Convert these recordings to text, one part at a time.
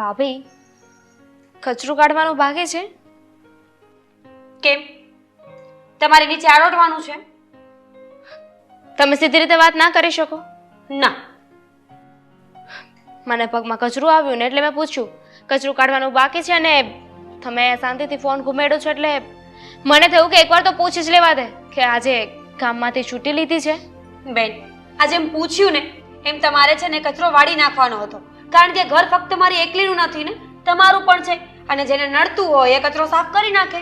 ભાભી, કચરું કાઢવાનું બાકી છે? કેમ તમારી નીચે આરોટવાનું છે? તમે સીધી રીતે વાત ના કરી શકો? ના. મને પગમાં કચરું આવ્યું ને એટલે મેં પૂછ્યું કચરું કાઢવાનું બાકી છે, અને તમે શાંતિથી ફોન ઘુમેડો છો એટલે મને થયું કે એકવાર તો પૂછી જ લેવા દે કે આજે કામમાંથી છૂટી લીધી છે. બેન, આજે એમ પૂછ્યું ને એમ તમારે છે ને કચરો વાળી નાખવાનો હતો, કારણ કે ઘર ફક્ત મારી એકલીનું નથી ને, તમારું પણ છે, અને જેને નડતું હોય એ કચરો સાફ કરી નાખે.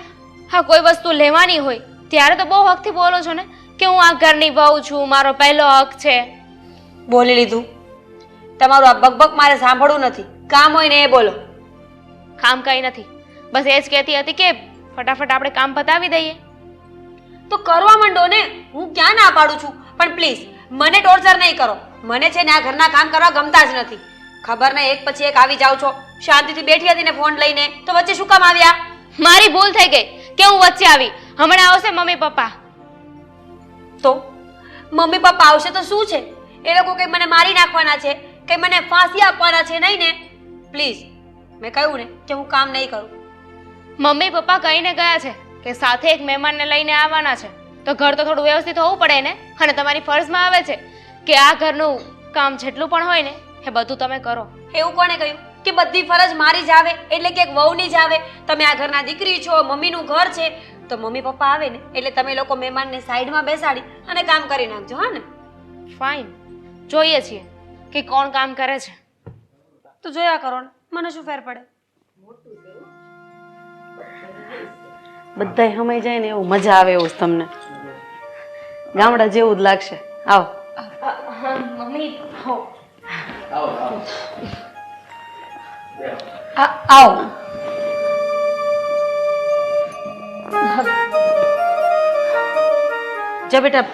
હા, કોઈ વસ્તુ લેવાની હોય ત્યારે તો બહુ હકથી બોલો છો ને કે હું આ ઘરની વહુ છું, મારો પહેલો હક છે. બોલી લીધું. તમારું આ બકબક મારે સાંભળવું નથી. કામ હોય ને એ બોલો. કામ કઈ નથી, બસ એ જ કહેતી હતી કે ફટાફટ આપણે કામ પતાવી દઈએ. તો કરવા માંડો ને, હું ક્યાં ના પાડું છું, પણ પ્લીઝ મને ટોર્ચર નહીં કરો. મને છે ને આ ઘરના કામ કરવા ગમતા જ નથી. ખબર નહીં એક પછી એક આવી જાવ છો. શાંતિથી બેઠી હતી ને ફોન લઈને, તો વચ્ચે શું કામ આવ્યા? મારી ભૂલ થઈ ગઈ કે હું વચ્ચે આવી. હમણાં આવશે મમ્મી પપ્પા. તો મમ્મી પપ્પા આવશે તો શું છે? એ લોકો કઈ મને મારી નાખવાના છે, કઈ મને ફાંસી આપવાના છે? નહીં ને. પ્લીઝ, મેં કહ્યું ને કે હું કામ નહીં કરું. મમ્મી પપ્પા કહીને ગયા છે કે સાથે એક મહેમાનને લઈને આવવાના છે, તો ઘર તો થોડું વ્યવસ્થિત હોવું પડે ને. અને તમારી ફરજમાં આવે છે કે આ ઘરનું કામ જેટલું પણ હોય ને એ બધું તમે કરો. એવું કોણે કહ્યું કે બધી ફરજ મારી જ આવે, એટલે કે એક વહુની જ આવે? તમે આ ઘરના દીકરી છો, મમ્મીનું ઘર છે, તો મમ્મી પપ્પા આવે ને એટલે તમે લોકો મહેમાનને સાઈડમાં બેસાડી અને કામ કરી નાખજો. હા ને? ફાઇન, જોઈએ છીએ કે કોણ કામ કરે છે. તો જોયા કરો ને, મને શું ફેર પડે? બધાય હમાઈ જાય ને એવું મજા આવે એવું તમને ગામડા જેવું જ લાગશે. આવો. મમ્મી આવો. જા બેટા,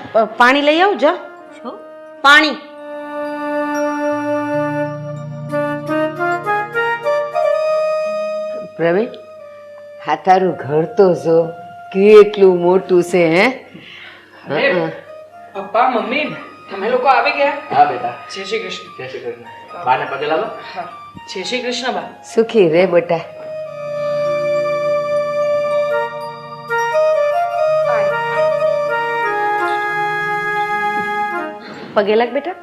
પાણી લઈ આવ. જા. શું પાણી? પ્રવીણ, હા તારું ઘર તો જો કેટલું મોટું છે. હે પપ્પા, મમ્મી, તમે લોકો આવી ગયા? હા બેટા. જય શ્રી કૃષ્ણ. જય શ્રી કૃષ્ણ. બાને પગે લાગો. હા, જય શ્રી કૃષ્ણ બા. સુખી રે બેટા. પગે લાગ બેટા.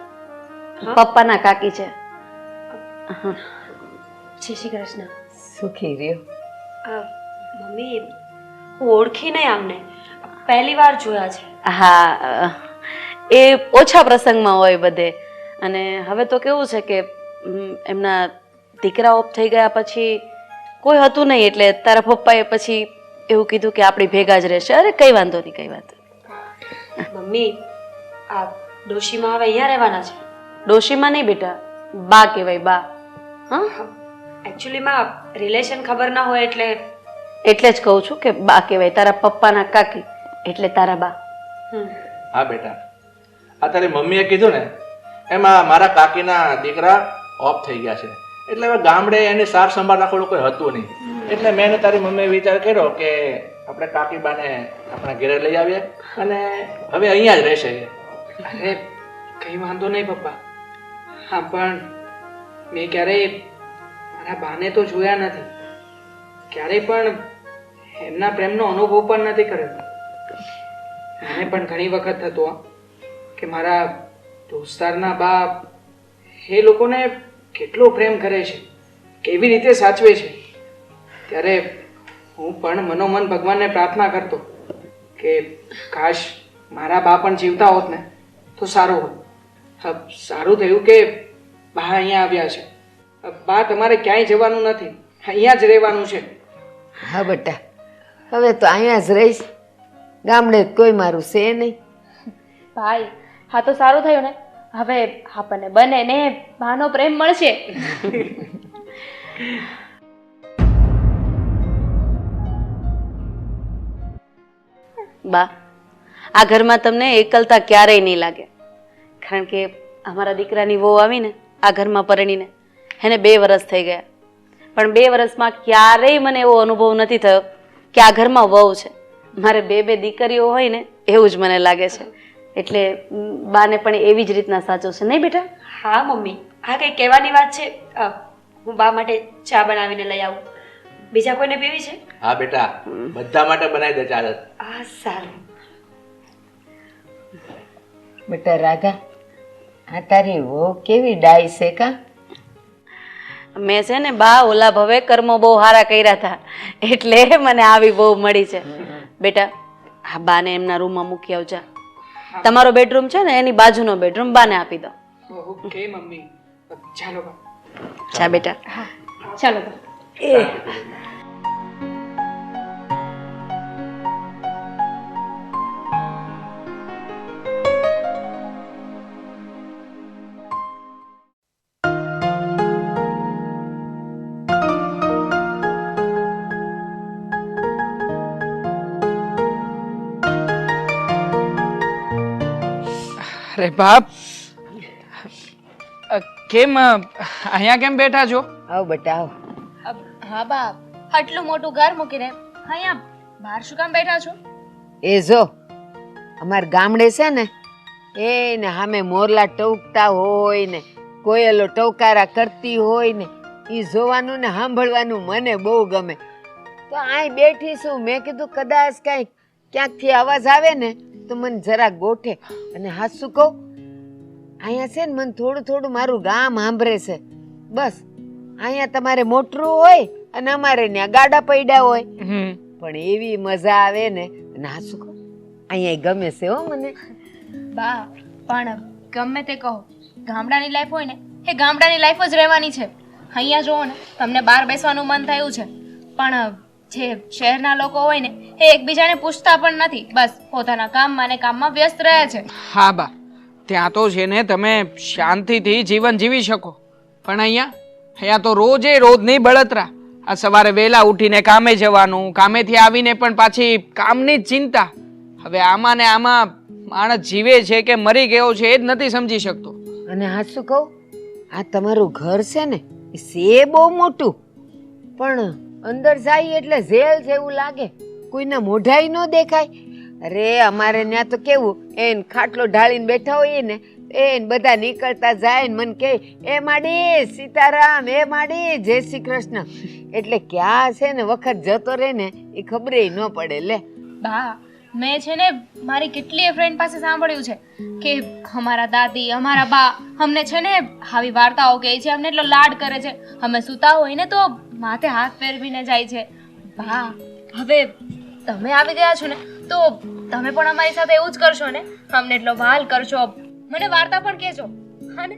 પપ્પાના કાકી છે. જય શ્રી કૃષ્ણ. સુખી રહ્યો. મમ્મી, હું ઓળખી નહીં આમને, પહેલી વાર જોયા છે. હા, એ ઓછા પ્રસંગમાં હોય બધે. અને હવે તો કેવું છે કે એમના દીકરા ઓફ થઈ ગયા પછી કોઈ હતું નહીં, એટલે તારા પપ્પાએ પછી એવું કીધું કે આપણી ભેગા જ રહેશે. અરે કઈ વાંધો નહીં, કઈ વાંધો નહીં. મમ્મી, આ ડોશીમાં હવે અહીંયા રહેવાના છે? ડોશીમાં નહીં બેટા, બા કહેવાય, બા. હા, એકચ્યુઅલીમાં રિલેશન ખબર ના હોય એટલે એટલે જ કહું છું કે બા કહેવાય. તારા પપ્પાના કાકી એટલે તારા બા. હા બેટા, આ તારી મમ્મીએ કીધું ને એમાં મારા કાકીના દીકરા ઓફ થઈ ગયા છે, એટલે હવે ગામડે એની સાર સંભાળ રાખવાનું કોઈ હતું નહીં, એટલે મેં ને તારી મમ્મીએ વિચાર કર્યો કે આપણે કાકીબાને આપણા ઘરે લઈ આવીએ અને હવે અહીંયા જ રહેશે. અરે કઈ વાંધો નહીં પપ્પા. હા, પણ મેં ક્યારેય મારા બાને તો જોયા નથી, ક્યારેય પણ એમના પ્રેમનો અનુભવ પણ નથી કર્યો. મને પણ ઘણી વખત થતું કે મારા દોસ્તારના બા એ લોકોને કેટલો પ્રેમ કરે છે, કેવી રીતે સાચવે છે. ત્યારે હું પણ મનોમન ભગવાનને પ્રાર્થના કરતો કે કાશ મારા બા પણ જીવતા હોત ને તો સારું હોત. સારું થયું કે બા અહીંયા આવ્યા છે. બા, તમારે ક્યાંય જવાનું નથી, અહીંયા જ રહેવાનું છે. હા બેટા, હવે તો અહીંયા જ રહીશ. ગામડે કોઈ મારું છે નહીં. ભાઈ, હા તો સારું થયું ને. હવે આપણને બને ને બાનો પ્રેમ મળશે. બા, આ ઘરમાં તમને એકલતા ક્યારેય નહીં લાગે. કારણ કે અમારા દીકરાની વહુ આવીને આ ઘરમાં પરણીને એને 2 વર્ષ થઈ ગયા, પણ 2 વર્ષમાં ક્યારેય મને એવો અનુભવ નથી થયો કે આ ઘરમાં વહુ છે. મારે 2 દીકરીઓ હોય ને એવું જ મને લાગે છે. એટલે બાને પણ એવી જ રીતના સાચવશે નહીં બેટા? હા મમ્મી, આ કંઈ કહેવાની વાત છે. હું બા માટે ચા બનાવીને લઈ આવું. બીજા કોઈને પીવી છે? હા બેટા, બધા માટે બનાવી દે ચા. હા સારું. બેટા રાધા, આ તારી વહુ કેવી ડાય છે કા? મેં છે ને બા ઓલા ભવે કર્મો બહુ સારા કર્યા હતા એટલે મને આવી બહુ મળી છે. બેટા આ બાને એમના રૂમમાં મૂકી આવજા. તમારો બેડરૂમ છે ને એની બાજુનો બેડરૂમ બાને આપી દો. ઓકે મમ્મી, ચાલો બા. જા બેટા. ચાલો બા. અરે બાપ, કેમ અહીંયા કેમ બેઠા છો? આવ બેટા આવ. હા બા, આટલું મોટું ઘર મૂકીને અહીંયા બહાર શું કામ બેઠા છો? એ જો અમાર ગામડે છે ને એને સામે મોરલા ટવકતા હોય ને કોયલો ટવકારા કરતી હોય ને એ જોવાનું ને સાંભળવાનું મને બહુ ગમે. તો અહીં બેઠી છું, મેં કીધું કદાચ કાંઈ ક્યાંકથી અવાજ આવે ને તો મને જરા ગોઠે. અને હાસું કહું, અહીંયા છે ને મને થોડું થોડું મારું ગામ સાંભળે છે. બસ અહીંયા તમારે મોટરું હોય અને અમારે ત્યાં ગાડા પડ્યા હોય, પણ એવી મજા આવે ને. અને હાસું કહું, અહીંયા ગમે છે હો મને. બા પણ ગમે તે કહો, ગામડાની લાઈફ હોય ને એ ગામડાની લાઈફ જ રહેવાની છે. અહીંયા જુઓ ને, તમને બહાર બેસવાનું મન થયું છે, પણ જે શહેરના લોકો હોય ને એ એકબીજાને પૂછતા પણ નથી. બસ પોતાના કામમાં ને કામમાં વ્યસ્ત રહે છે. હા બા, ત્યાં તો છે ને તમે શાંતિથી જીવન જીવી શકો, પણ અહીંયા તો રોજે રોજની બળતરા. આ સવારે વહેલા ઉઠીને કામે જવાનું, કામેથી આવીને પણ પાછી કામની જ ચિંતા. હવે આમાં ને આમાં માણસ જીવે છે કે મરી ગયો છે એ જ નથી સમજી શકતો. અને હાસું કહું, આ તમારું ઘર છે ને એ છે બહુ મોટું, પણ અંદર જાય એટલે જેલ જેવું લાગે, કોઈના મોઢાઈ ન દેખાય. અરે અમારે ત્યાં તો કેવું, એને ખાટલો ઢાળીને બેઠા હોઈએ ને એને બધા નીકળતા જાય ને મને કહે, એ માડી સીતારામ, એ માડી જય શ્રી કૃષ્ણ. એટલે ક્યાં છે ને વખત જતો રહે ને એ ખબર ન પડે. લે બા, મેં છે ને મારી કેટલીય ફ્રેન્ડ પાસે સાંભળ્યું છે કે અમારા દાદી, અમારા બા અમને છે ને આવી વાર્તાઓ કહે છે, અમને એટલો લાડ કરે છે. અમે સૂતા હોય ને તો માથે હાથ ફેરવીને જાય છે. બા, હવે તમે આવી ગયા છો ને તો તમે પણ અમારી સાથે એવું જ કરશો ને? અમને એટલો વહાલ કરશો, મને વાર્તા પણ કહેજો. હા ને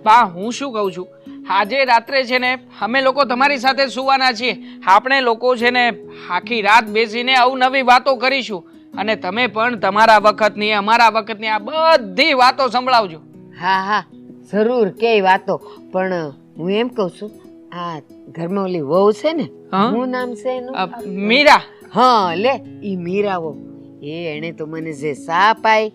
બા, હું શું કહું છું, આજે રાત્રે છે ને અમે લોકો તમારી સાથે સુવાના છીએ. આપણે લોકો છે ને આખી રાત બેસીને અવનવી વાતો કરીશું, અને તમે પણ તમારા વખતની અમારા વખતની આ બધી વાતો સંભળાવજો. હા હા જરૂર કે વાતો. પણ હું એમ કહું છું, આ ઘરમાં ઓલી વહુ છે ને, શું નામ છે એનું? મીરા. હા લે, ઈ મીરા વહુ, એને તો મને જે સા પાઈ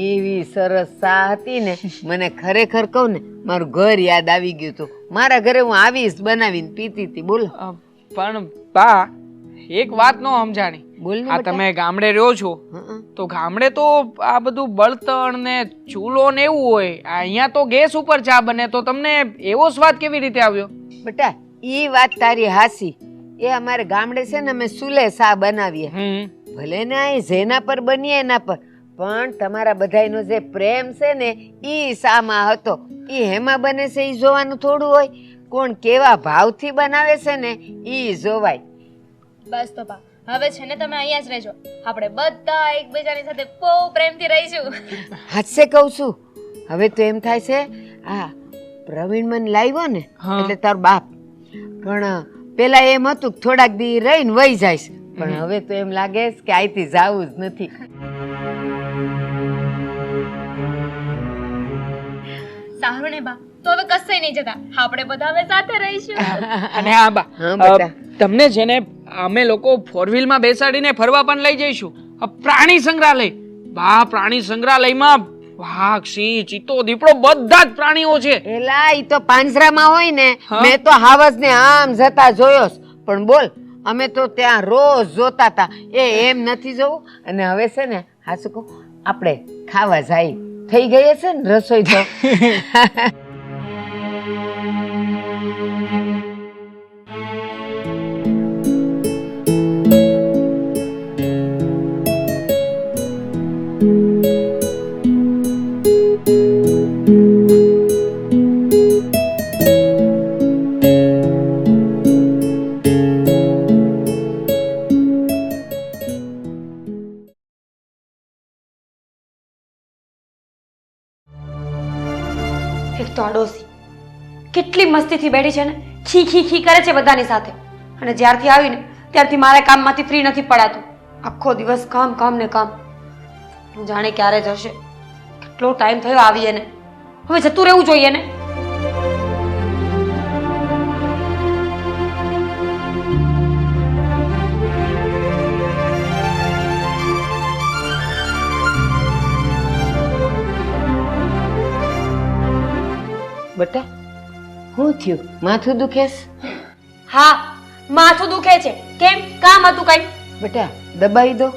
એવી સરસ સા હતી ને, મને ખરેખર કહું ને મારું ઘર યાદ આવી ગયું હતું. મારા ઘરે હું આવીશ બનાવીને પીતી હતી. બોલો. પણ બા, એક વાત નો સમજાણી. બોલ ને આ બેટા. તમે ગામડે રહ્યો છો તો ગામડે તો આ બધું બળતણ ને ચૂલો ને એવું હોય, અહીંયા તો ગેસ ઉપર ચા બને, તો તમને એવો સ્વાદ કેવી રીતે આવ્યો? બેટા ઈ વાત તારી હાસી. એ અમારે ગામડે છે ને અમે સુલે સા બનાવીએ, ભલે ને અહીં જેના પર બનીએ એના પર, પણ તમારા બધાયનો જે પ્રેમ છે ને ઈ સામાં હતો. ઈ હેમાં બને છે ઈ જોવાનું થોડું હોય, કોણ કેવા ભાવથી બનાવે છે ને ઈ જોવાય. બસ તો બા, હવે છે ને તમે અહીંયા જ રહેજો, આપણે બધા એકબીજાની સાથે બહુ પ્રેમથી રહીશું. હાથસે કહું છું, હવે તો એમ થાય છે આ પ્રવીણ મને લાવ્યો ને એટલે તારો બાપ, પણ પેલા એમ હતું કે થોડાક દી રહીને વહી જાય, પણ હવે તો એમ લાગે છે કે અહીંથી જાવું જ નથી. સારું ને બા, તો હવે કશે નહીં જતા, આપણે બધા હવે સાથે રહીશું. અને હા બા, હા બેટા. તમને છે ને અમે લોકો 4 વ્હીલમાં બેસાડીને ફરવા પણ લઈ જઈશું. પ્રાણી સંગ્રહાલય. બા, પ્રાણી સંગ્રહાલયમાં વાઘ, સિંહ, ચિત્તો, દીપડો બધા જ પ્રાણીઓ છે. એલા ઈ તો પાંજરામાં હોય ને. હા? મેં તો હાવજને આમ જતા જોયો છે. પણ બોલ, અમે તો ત્યાં રોજ જોતા હતા. એમ નથી જોવું. અને હવે છે ને હાસુ કહું, આપણે ખાવા જાય. થઈ ગઈ છે ને રસોઈ તો. એક તો આડોશી કેટલી મસ્તીથી બેઠી છે ને, ખી ખી ખી કરે છે બધાની સાથે. અને જ્યારથી આવીને ત્યારથી મારે કામમાંથી ફ્રી નથી પડાતું. આખો દિવસ કામ કામ ને કામ. હું જાણે ક્યારે જશે. કેટલો ટાઈમ થયો આવીએ ને. હવે જતું રહેવું જોઈએ ને. બટા, શું થયું? માથું દુખે છે? હા, માથું દુખે છે. કેમ? કામ હતું કઈ? બટા, દબાઈ દો.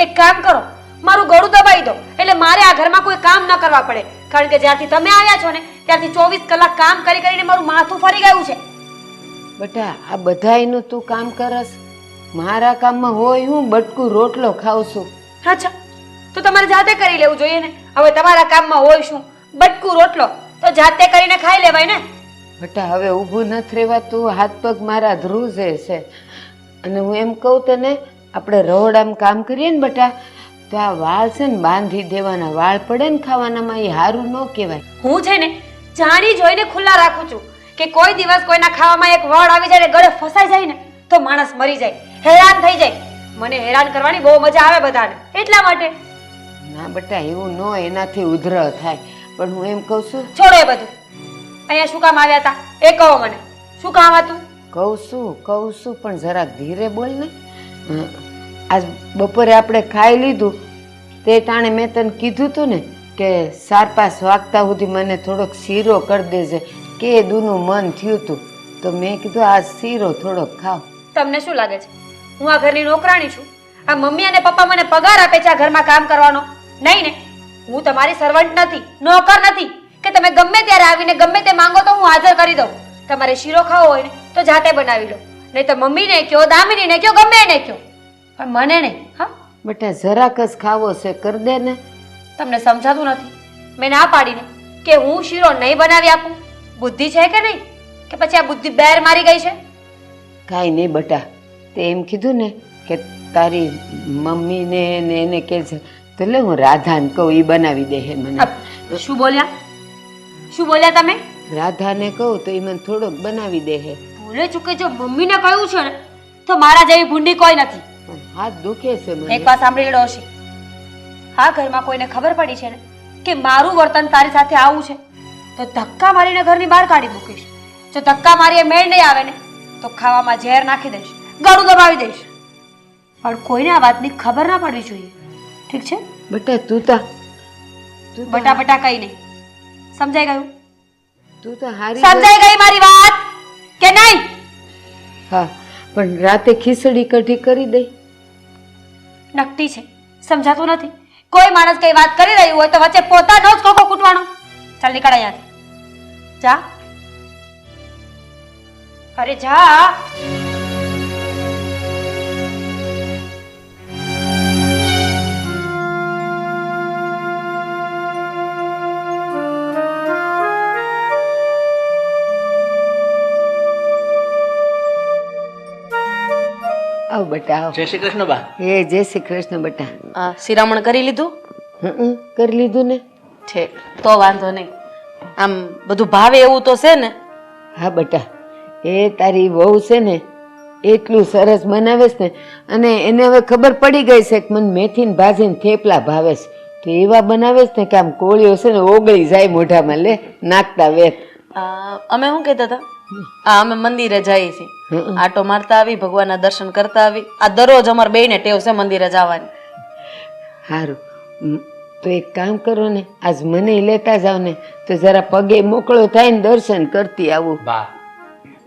એક કામ કરો, મારું ગળું દબાઈ દો, એટલે મારે આ ઘરમાં કોઈ કામ ન કરવા પડે. કારણ કે જ્યારથી તમે આવ્યા છો ને ત્યારથી 24 કલાક કામ કરી કરીને મારું માથું ફરી ગયું છે. બટા, આ બધાયનું તું કામ કરસ. મારા કામમાં હોય હું બટકું રોટલો ખાઉં છું. અચ્છા, તો તમારે જાતે કરી લેવું જોઈએ ને. હવે તમારા કામમાં હોય શું? બટકું રોટલો તો જાતે કરીને ખાઈ લેવાય ને. બટા, હવે ઊભું નથી રહેવાતું. હાથ પગ મારા ધ્રુજે છે. અને હું એમ કહું તને, આપણે રહોડામાં કામ કરીએ ને બટા, તો આ વાળ છે ને બાંધી દેવાના. વાળ પડે ને ખાવાનામાં, એ સારું ન કહેવાય. હું છે ને જાણી જોઈને ખુલ્લા રાખું છું કે કોઈ દિવસ કોઈના ખાવામાં એક વળ આવી જાય ને ગળે ફસાઈ જાય ને તો માણસ મરી જાય, હેરાન થઈ જાય. મને હેરાન કરવાની બહુ મજા આવે બધાને, એટલા માટે. ના બટા, એવું ન હોય, એનાથી ઉધર થાય. પણ હું એમ કહું છું, છોડો એ બધું. અહીંયા શું કામ આવ્યા હતા એ કહો મને. શું કામ હતું? કહું છું પણ જરાક ધીરે બોલ ને. આજ બપોરે આપણે ખાઈ લીધું તે ટાણે મેં તને કીધું તું ને કે 4-5 વાગતા સુધી મને થોડોક શીરો કરી દેજે. કે દૂનું મન થયું તું તો મેં કીધું આ શીરો થોડોક ખાવ. તમને શું લાગે છે હું આ ઘરની નોકરાણી છું? આ મમ્મી અને પપ્પા મને પગાર આપે છે આ ઘરમાં કામ કરવાનો? નહીં ને. હું તમારી સર્વન્ટ નથી, નોકર નથી કે તમે ગમે ત્યારે આવીને ગમે તે માંગો તો હું હાજર કરી દઉં. તમારે શીરો ખાવો હોય ને તો જાતે બનાવી લો, નહીં તો મમ્મીને કયો, દામિનીને કયો, ગમે એને કયો, પણ મને નહીં. હા બેટા, જરાક જ ખાવો છે, કર દે ને. તમને સમજાતું નથી. મેં ના પાડીને કે હું શીરો નહીં બનાવી આપું. બુદ્ધિ છે કે નહીં? કે પછી આ બુદ્ધિ બેર મારી ગઈ છે? કાંઈ નહીં બેટા, તે એમ કીધું ને કે તારી મમ્મીને ને એને કે છે તો લે હું રાધાને કહું, એ બનાવી દે હે મને. શું બોલ્યા? શું બોલ્યા તમે? રાધાને કહું તો એ મને થોડોક બનાવી દે હે. ભૂલે ચૂકે જો મમ્મીને કહ્યું છે ને તો મારા જેવી ભૂંડી કોઈ નથી. પણ હાથ દુખે છે મને. એક વાત સાંભળી લો ડોશી. હા, ઘરમાં કોઈને ખબર પડી છે ને કે મારું વર્તન તારી સાથે આવું છે તો ધક્કા મારીને ઘરની બહાર કાઢી મૂકીશ. જો ધક્કા મારીએ મેળ નહીં આવે ને તો ખાવામાં ઝેર નાખી દઈશ, ગળું દબાવી દઈશ. પણ કોઈને આ વાતની ખબર ના પડવી જોઈએ. ઠીક છે? બેટા તું તો બટા બટા કઈ નહીં. સમજાઈ ગયું? તું તો હારી સમજાઈ ગઈ મારી વાત કે નહીં? હા, પણ રાતે ખીચડી કઢી કરી દે. નકટી છે, સમજાતું નથી. કોઈ માણસ કઈ વાત કરી રહ્યું હોય તો વચ્ચે પોતાનો જ કોકો કૂટવાનો. ચાલ નીકળ અહીંયાથી. જા. અરે જા. આવ બેટા આવ. જય શ્રી કૃષ્ણ બા. એ જય શ્રી કૃષ્ણ બેટા. શિરામણ કરી લીધું? કરી લીધું ને. છે તો વાંધો નહીં. આમ બધું ભાવે એવું તો છે ને? હા બેટા, એ તારી વહુ છે ને એટલું સરસ બનાવે છે ને, અને એને હવે ખબર પડી ગઈ છે કે મને મેથીને ભાજીને થેપલા ભાવે છે, તો એવા બનાવે છે ને કે આમ કોળીઓ છે ને ઓગળી જાય મોઢામાં, લે નાખતા વેત. અમે શું કહેતા હતા? અમે મંદિરે જઈએ છીએ, આટો મારતા આવી, ભગવાનના દર્શન કરતા આવી. આ દરરોજ અમારે બેયને ટેવ છે મંદિરે જવાની. સારું, તો એક કામ કરો ને, આજ મને લેતા જાવ ને, તો જરા પગે મોકળો થાય ને દર્શન કરતી આવું. બા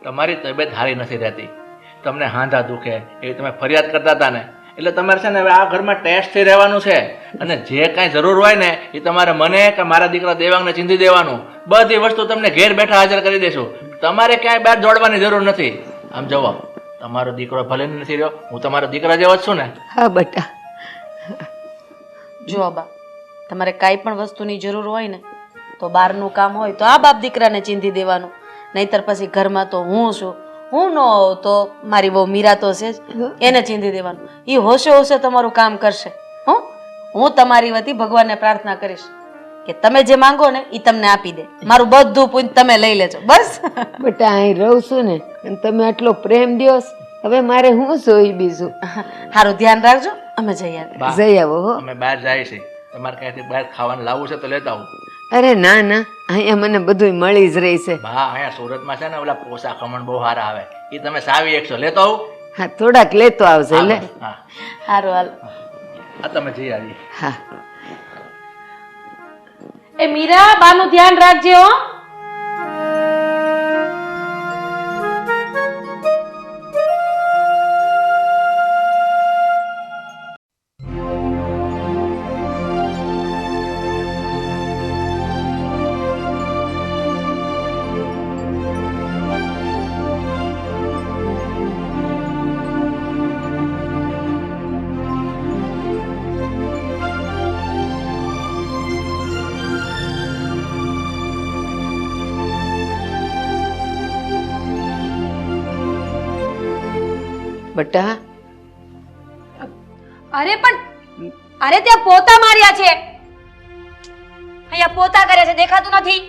તમારી તબિયત સારી નથી રહેતી, તમને હાંધા દુખે એવી તમે ફરિયાદ કરતા હતા ને, એટલે તમારે છે ને હવે આ ઘરમાં ટેસ્ટ થઈ રહેવાનું છે, અને જે કાંઈ જરૂર હોય ને એ તમારે મને કે મારા દીકરા દેવાંગને ચીંધી દેવાનું. બધી વસ્તુ તમને ઘેર બેઠા હાજર કરી દેશું, તમારે ક્યાંય બહાર દોડવાની જરૂર નથી. આમ જવો, તમારો દીકરો ભલે નથી રહ્યો, હું તમારા દીકરા જેવો જ છું ને. હા બેટા. જો બા, તમારે કાંઈ પણ વસ્તુની જરૂર હોય ને તો બહારનું કામ હોય તો આ બાપ દીકરાને ચીંધી દેવાનું, નહીતર પછી ઘરમાં તો હું છું, હું ન હોઉં તો મારી બહુ મીરા તો છે જ, એને ચીંધી દેવાનું. એ હોશે હોશે તમારું કામ કરશે. હું તમારી વતી ભગવાનને પ્રાર્થના કરીશ કે તમે જે માંગો ને એ તમને આપી દે. મારું બધું પુણ્ય તમે લઈ લેજો બસ. બેટા અહીં રહું છું ને, અને તમે આટલો પ્રેમ દ્યો, હવે મારે શું જોઈ બીજું? સારું ધ્યાન રાખજો, અમે જઈ આવીએ. બા, જઈ આવો હો. અમે બહાર જાય છે, તમારે ક્યાંયથી બહાર ખાવાનું લાવવું છે તો લેતા આવું. અરે ના ના, અહીંયા મને બધું મળી જ રહી છે. બા અહીંયા સુરતમાં છે ને ઓલા પોસા ખમણ બહુ સારા આવે, એ તમે સાવી 100 લેતો આવું. હા, થોડાક લેતો આવશે. હા, લે. બસ, હા સારું હાલ. આ તમે જઈ આવીએ. હા. એ મીરા, બાનું ધ્યાન રાખજે હો. બેટા, અરે પણ અરે ત્યાં પોતા માર્યા છે, અહીંયા પોતા કરે છે, દેખાતું નથી?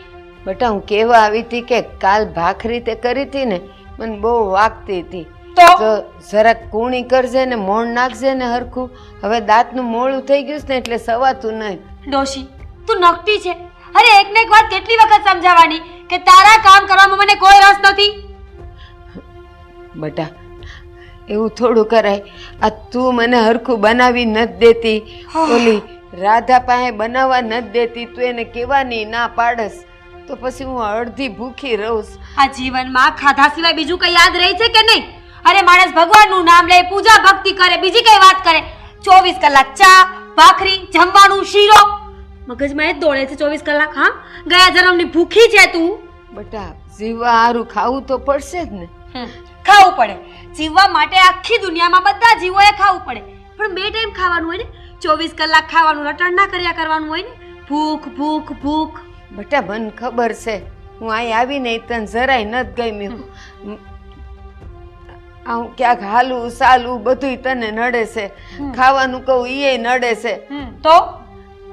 બેટા હું કેવા આવી હતી કે કાલ ભાખરી તે કરી હતી ને, મને બહુ વાગતી હતી, તો તો જરાક કૂણી કરજે ને મોણ નાખજે ને હરખું. હવે દાંતનું મોળું થઈ ગયું છે ને એટલે સવાતું નહીં. ડોશી તું નકટી છે. અરે એક ને એક વાત કેટલી વખત સમજાવવાની કે તારા કામ કરવામાં મને કોઈ રસ નથી. બેટા એવું થોડું કરાય. આ તું મને હરખું બનાવી નથી દેતી, ઓલી રાધા પાસે બનાવવા નથી દેતી, તું એને કહેવાની ના પાડસ, તો પછી હું અડધી ભૂખી રહું. આ જીવનમાં ખાધા સિવાય બીજું કઈ યાદ રહે છે કે નહીં? અરે માણસ ભગવાનનું નામ લે, પૂજા ભક્તિ કરે, બીજી કઈ વાત કરે? 24 કલાક ચા, ભાખરી, જમવાનું, શીરો, મગજમાં એ જ દોડે છે 24 કલાક. હા, ગયા જન્મની ભૂખી છે તું. બેટા જીવવા હારું ખાવું તો પડશે જ ને. ખાવું પડે, જીવવા માટે આખી દુનિયામાં બધા જીવોએ ખાવું પડે, પણ 2 ટાઈમ ખાવાનું હોય ને, 24 કલાક ખાવાનું રટણ ના કર્યા કરવાનું હોય ને. ભૂખ ભૂખ ભૂખ. બેટા મને ખબર છે, હું અહીં આવીને તને જરાય નથી ગમ્યું. હું ક્યાંક હાલું સાલું બધુંય તને નડે છે, ખાવાનું કહું ઈ નડે છે. તો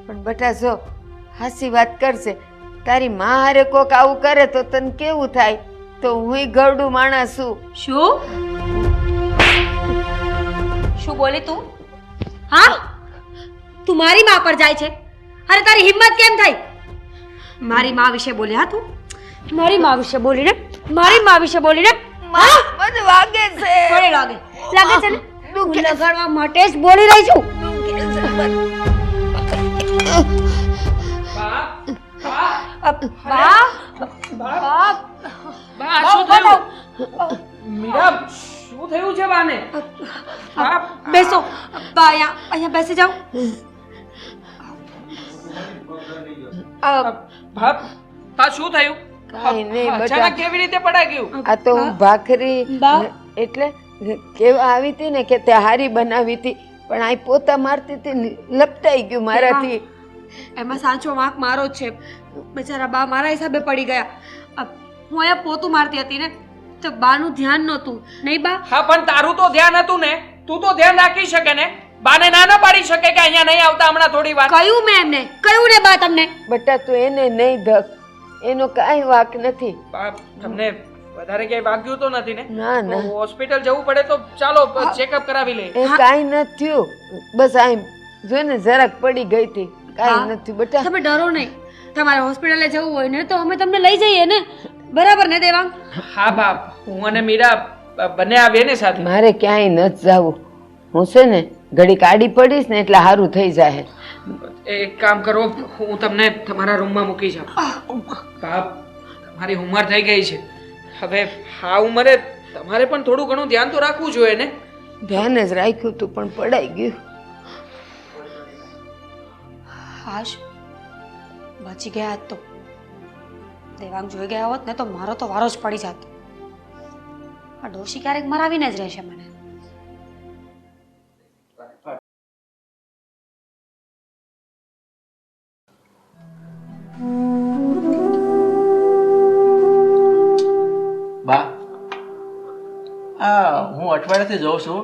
પણ બેટા જો હાસી વાત કરશે, તારી માં હારે કોક આવું કરે તો તને કેવું થાય? તો હુંય ગરડું માણસ છું. શું બોલી તું? હા, તું મારી માં પર જાય છે? અરે તારી હિંમત કેમ થઈ? મારી માં વિશે બોલી? હા, તું મારી માં વિશે બોલી ને, મારી માં વિશે બોલી ને. મને વાગે છે. થોડી લાગે છે ને, હું લગાડવા માટે જ બોલી રહી છું. શું થયું છે બાને? બેસો બા, અહીંયા બેસી જાઓ. શું થયું? કાંઈ નહીં બેટા, અચાનક કેવી રીતે પડાઈ ગયું? આ તો હું ભાખરી એટલે કેવા આવી હતી ને કે તે હારી બનાવી હતી, પણ આ પોતા મારતી હતી ને લપટાઈ ગયું મારાથી. એમાં સાચો વાંક મારો જ છે. બચારા બા મારા હિસાબે પડી ગયા. હું અહીંયા પોતું મારતી હતી ને, તો બાનું ધ્યાન નહોતું. નહીં બા? હા, પણ તારું તો ધ્યાન હતું ને, તું તો ધ્યાન રાખી શકે ને. બાને ના ના પાડી શકે કે અહીંયા નહીં આવતા હમણાં થોડી વાર? કયું મેં એમને? કયું ને બા તમને? બેટા તું એને નહીં ધક, એનો કાંઈ વાંક નથી. તમને વધારે ક્યાંય વાગ્યું તો નથી ને? ના ના, હોસ્પિટલ જવું પડે તો ચાલો ચેકઅપ કરાવી લઈએ. એ કાંઈ નથી થયું, બસ આ જો ને જરાક પડી ગઈ હતી, કાંઈ નથી બેટા. તમે ડરો નહીં. તમારે હોસ્પિટલે જવું હોય ને તો અમે તમને લઈ જઈએ ને, બરાબર ને દેવાંગ? હા બાપ, હું અને મીરા બંને આવીએ ને સાથે. મારે ક્યાંય નથી જવું. હું છે ને ઘડીક આડી પડીશ ને એટલે સારું થઈ જાય. એક કામ કરો, હું તમને તમારા રૂમમાં મૂકી જાઉં. બાપ, તમારી ઉંમર થઈ ગઈ છે. હવે આ ઉંમરે તમારે પણ થોડું ઘણું ધ્યાન તો રાખવું જોઈએ ને. ધ્યાન જ રાખ્યું તું પણ પડાઈ ગયું. હાશ, બચી ગયા હોત તો દેવાંગ જોઈ ગયા હોત ને તો મારો તો વારો જ પડી જાત. આ ડોશી ક્યારેક મરાવીને જ રહેશે મને. બા, હું અઠવાડિયાથી જોઉં છું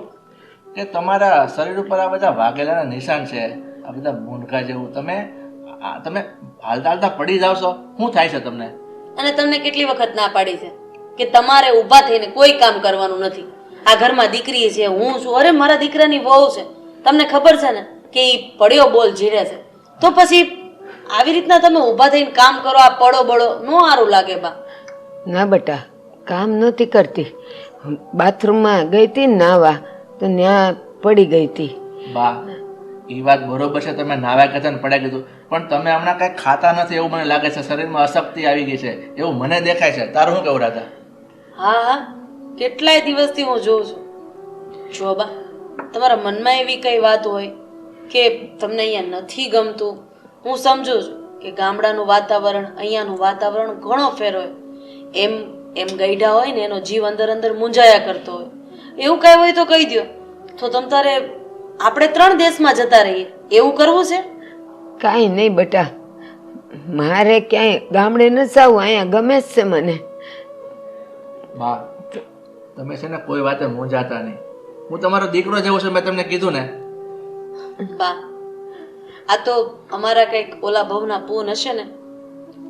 કે તમારા શરીર ઉપર આ બધા વાગેલાના નિશાન છે, આ બધા મૂંઢકા જેવું. તમે હાલતા હાલતા પડી જાવ છો, શું થાય છે તમને? અને તમને કેટલી વખત ના પાડી છે કે તમારે ઊભા થઈને કોઈ કામ કરવાનું નથી. આ ઘરમાં દીકરી છે, હું છું, અરે મારા દીકરાની વહુ છે. તમને ખબર છે ને કે ઈ પડ્યો બોલ જીરે છે, તો પછી આવી રીતના તમે ઊભા થઈને કામ કરો, આ પડો બળો નો સારું લાગે બા. ના બેટા, કામ નહોતી કરતી. બાથરૂમમાં ગઈ હતી ને નાવા, તો ત્યાં પડી ગઈ હતી. બા, એ વાત બરોબર છે, તમે નાવા કહેતા ને પડ્યા કીધું, પણ તમે હમણાં કઈ ખાતા નથી એવું મને લાગે છે. શરીરમાં અશક્તિ આવી ગઈ છે એવું મને દેખાય છે. તારું શું કેવું રાધા? હા હા, કેટલાય દિવસથી હું જોઉં છું. જો બા, તમારા મનમાં એવી કઈ વાત હોય કે તમને અહીંયા નથી ગમતું, હું સમજુ છું કે ગામડાનું વાતાવરણ અહીંયાનું વાતાવરણ ઘણો ફેર હોય. એમ ગઈઢા હોય ને એનો જીવ અંદર અંદર મૂંઝાયા કરતો હોય. એવું કઈ હોય તો કહી દો, તો તમ તારે આપણે 3 દેશમાં જતા રહીએ. એવું કરવું છે? કાંઈ નહીં બેટા, મારે ક્યાંય ગામડે ન જાવું, અહીંયા ગમે જ છે મને. બા, તમે છે ને કોઈ વાતે મૂંઝાતા નહીં. હું તમારો દીકરો જેવો છું, મેં તમને કીધું ને. બા, આ તો અમારા કંઈક ઓલા ભવના પૂન હશે ને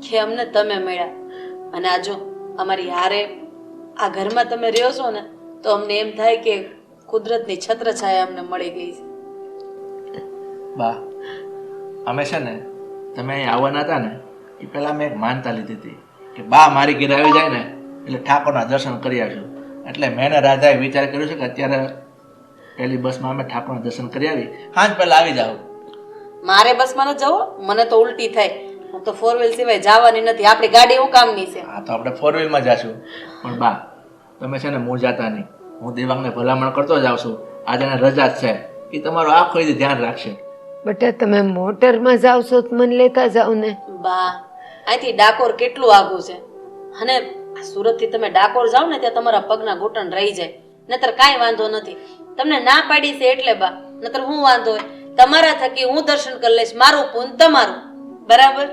કે અમને તમે મળ્યા. અને આ જો અમારી હારે આ ઘરમાં તમે રહ્યો છો ને તો અમને એમ થાય કે કુદરતની છત્રછાયા અમને મળી ગઈ છે. બા, અમે છે ને તમે અહીં આવવાના હતા ને એ પહેલાં મેં એક માનતા લીધી હતી કે બા મારી ઘરે આવી જાય ને એટલે ઠાકોરના દર્શન કરી આવીશું. એટલે મેં ને રાધાએ વિચાર કર્યો છે કે અત્યારે પહેલી બસમાં અમે ઠાકોરના દર્શન કરી આવી, સાંજ પહેલાં આવી જાઓ. મારે બસમાં ન જવો, મને તો ઉલટી થાય. હું તો 4 વ્હીલ સિવાય જવાની નથી. આપણી ગાડી હું કામની છે? હા, તો આપણે 4 વ્હીલમાં જઈશું. પણ બા, તમે છે ને મૂંઝાતા નહીં. હું દેવાંગને ભલામણ કરતો જ આવશું. આજે એને રજા જ છે, એ તમારો આખો દી ધ્યાન રાખશે. બેટા, તમે મોટરમાં જાવ છો તો મને લેતા જાવ ને. બા, અહીંથી ડાકોર કેટલું આઘું છે, અને સુરતથી તમે ડાકોર જાઓ ને ત્યાં તમારા પગના ઘૂંટણ રહી જાય. નતર કાંઈ વાંધો નથી. તમને ના પાડી છે એટલે બા, નતર હું વાંધો હોય તમારા થકી હું દર્શન કરી લઈશ. મારું પૂન તમારું, બરાબર?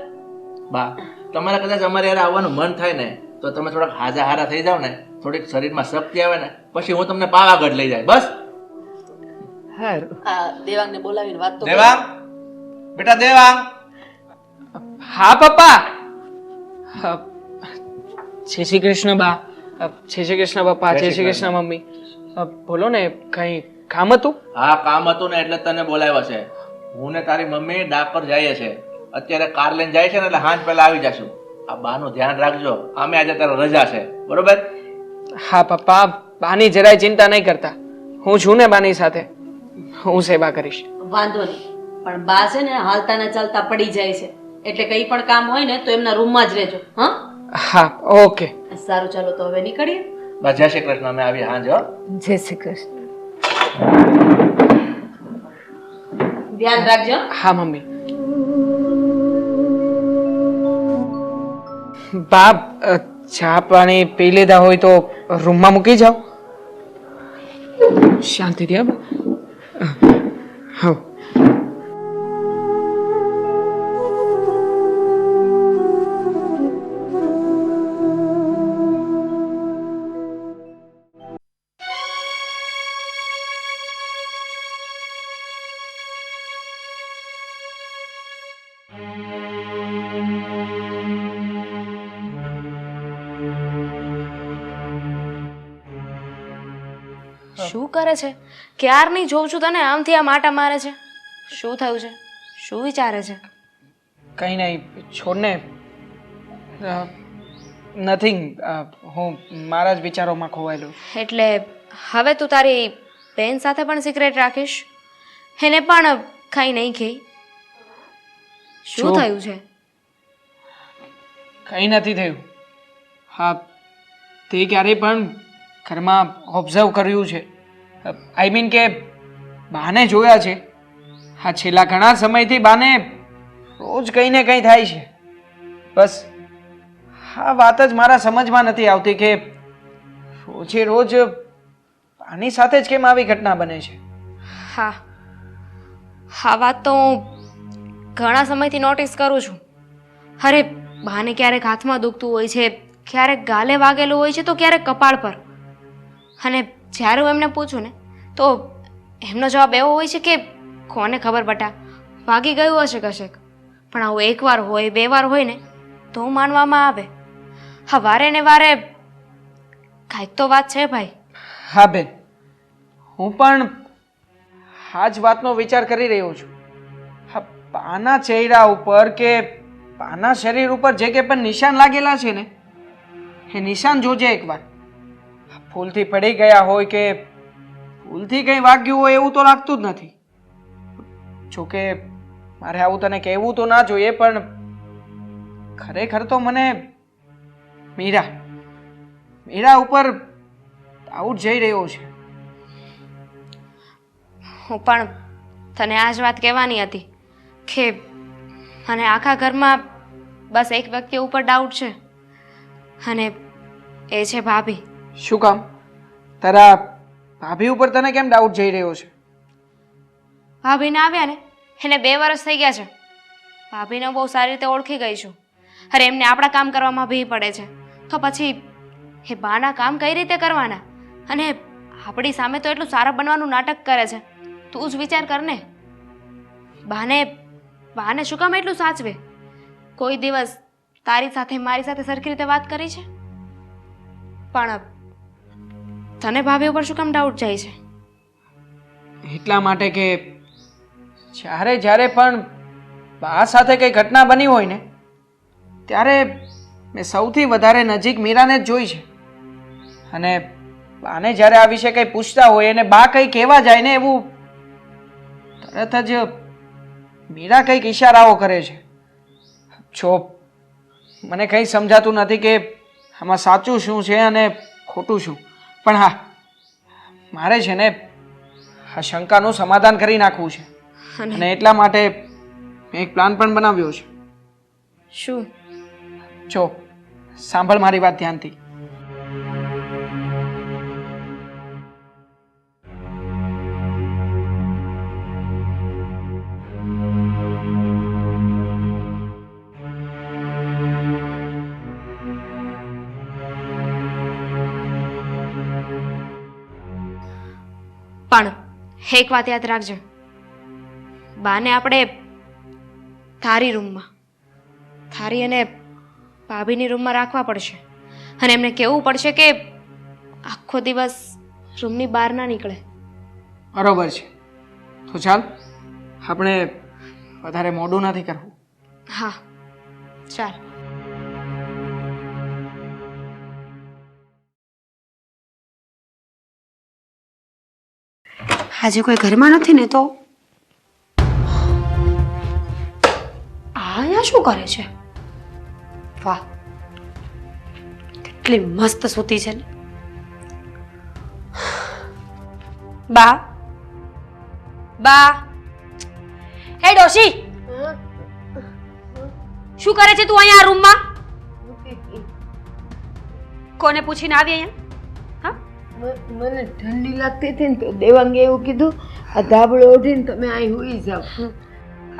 બા, તમારે કદાચ અમારે યાર આવવાનું મન થાય ને તો તમે થોડાક હાજા હારા થઈ જાવ ને, થોડીક શરીરમાં શક્તિ આવે ને, પછી હું તમને પાવાગઢ લઈ જાય. બસ. સારું. આ દેવાંગને બોલાવીને વાત તો દેવાંગ, બેટા દેવાંગ. હા પપ્પા. જય શ્રી કૃષ્ણ બા. જય શ્રી કૃષ્ણ પપ્પા. જય શ્રી કૃષ્ણ મમ્મી. બોલો ને, કઈ કામ હતું? હા, કામ હતું ને એટલે તને બોલાવ્યા છે. હું ને તારી મમ્મી ડાકોર જઈએ છે. અત્યારે કાર લઈને જાય છે ને એટલે સાંજ પહેલા આવી જશું. આ બાનું ધ્યાન રાખજો, અમે આજે તારે રજા છે, બરોબર? હા પપ્પા, બાની જરાય ચિંતા નહીં કરતા. હું છું ને બાની સાથે, હું સેવા કરીશ. વાંધો નહીં. પણ બા છે ને હાલતા ને ચાલતા પડી જાય છે, એટલે કઈ પણ કામ હોય ને તો એમના રૂમમાં જ રહેજો. હા હા, ઓકે. સારું, ચાલો તો હવે નીકળીએ. બસ, જય શ્રી કૃષ્ણ. અમે આવીએ હાંજે હો. જય શ્રી કૃષ્ણ. ધ્યાન રાખજો. હા મમ્મી. બાપ, ચા પાણી પી લીધા હોય તો રૂમમાં મૂકી જાઓ. શાંતિથી. હા. શું કરે છે? ક્યારની જોઉં છું તને આમથી આમ આટા મારે છે. શું થયું છે? શું વિચારે છે? કંઈ નહીં, છોડને. નથિંગ. હું મારા જ વિચારોમાં ખોવાયેલો. એટલે હવે તું તારી બેન સાથે પણ સિક્રેટ રાખીશ? એને પણ કંઈ નહીં કહી. શું શું? થયું છે? કંઈ નથી થયું. હા, તે ક્યારેય પણ ઘરમાં ઓબ્ઝર્વ કર્યું છે, આઈ મીન કે બાને જોયા છે. હા, છેલ્લા ઘણા સમયથી બાને રોજ કંઈ ને કંઈ થાય છે. બસ આ વાત જ મારા સમજમાં નથી આવતી કે રોજે રોજ બાની સાથે જ કેમ આવી ઘટના બને છે. હા, આ વાત તો હું ઘણા સમયથી નોટિસ કરું છું. અરે બાને ક્યારેક હાથમાં દુખતું હોય છે, ક્યારેક ગાલે વાગેલું હોય છે, તો ક્યારેક કપાળ પર. અને જ્યારે હું એમને પૂછું ને તો એમનો જવાબ એવો હોય છે કે કોને ખબર બટા, વાગી ગયું હશે કશેક. પણ આવું એકવાર હોય, બે વાર હોય ને તો માનવામાં આવે. હા, વારે ને વારે કાંઈક તો વાત છે ભાઈ. હા બેન, હું પણ આ જ વાતનો વિચાર કરી રહ્યો છું. હા, બાના ચહેરા ઉપર કે બાના શરીર ઉપર જે કે પણ નિશાન લાગેલા છે ને, એ નિશાન જોજે એકવાર. ભૂલથી પડી ગયા હોય કે ભૂલથી કંઈ વાગ્યું હોય એવું તો લાગતું જ નથી. જોકે મારે આવું તને કહેવું તો ના જોઈએ, પણ ખરેખર તો મને મીરા ઉપર ડાઉટ જઈ રહ્યો છે. હું પણ તને આ જ વાત કહેવાની હતી કે મને આખા ઘરમાં બસ એક વ્યક્તિ ઉપર ડાઉટ છે, અને એ છે ભાભી. શું કામ? તારા ભાભી ઉપર તને કેમ ડાઉટ જઈ રહ્યો છે? ભાભીને આવ્યા ને એને 2 વર્ષ થઈ ગયા છે. ભાભીને બહુ સારી રીતે ઓળખી ગઈ છું. અરે એમને આપણા કામ કરવામાં ભી પડે છે, તો પછી એ બાના કામ કઈ રીતે કરવાના? અને આપણી સામે તો એટલું સારા બનવાનું નાટક કરે છે. તું જ વિચાર કર ને, બાને શું કામ એટલું સાચવે? કોઈ દિવસ તારી સાથે મારી સાથે સરખી રીતે વાત કરી છે? પણ તને ભાભી ઉપર શું કામ ડાઉટ જાય છે? એટલા માટે કે જ્યારે પણ બા સાથે કઈ ઘટના બની હોય ને, ત્યારે મેં સૌથી વધારે નજીક મીરાને જ જોઈ છે. અને બાને જ્યારે આ વિશે કંઈ પૂછતા હોય અને બા કંઈ કહેવા જાય ને, એવું તરત જ મીરા કંઈક ઈશારાઓ કરે છે. જો મને કંઈ સમજાતું નથી કે આમાં સાચું શું છે અને ખોટું શું. પણ હા, મારે છે ને આ શંકાનું સમાધાન કરી નાખવું છે, અને એટલા માટે મેં એક પ્લાન પણ બનાવ્યો છે. શું? જો સાંભળ મારી વાત ધ્યાનથી. પણ એક વાત યાદ રાખજો, બાને આપણે તારી રૂમમાં, તારી અને ભાભીની રૂમમાં રાખવા પડશે. અને એમને કહેવું પડશે કે આખો દિવસ રૂમની બહાર ના નીકળે. બરોબર છે. તો ચાલ, આપણે વધારે મોડું નથી કરવું. હા, ચાલ. આજે કોઈ ઘરમાં નથી ને, તો અહીંયા શું કરે છે? વાહ, કેટલી મસ્ત સૂતી છે ને. બા, હે ડોશી, શું કરે છે તું અહીંયા આ રૂમમાં? કોને પૂછીને આવી અહીંયા? મને ઠંડી લાગતી હતી ને તો દેવાંગે એવું કીધું, આ ધાબળો ઓઢીને તમે અહીં હુઈ જાઓ.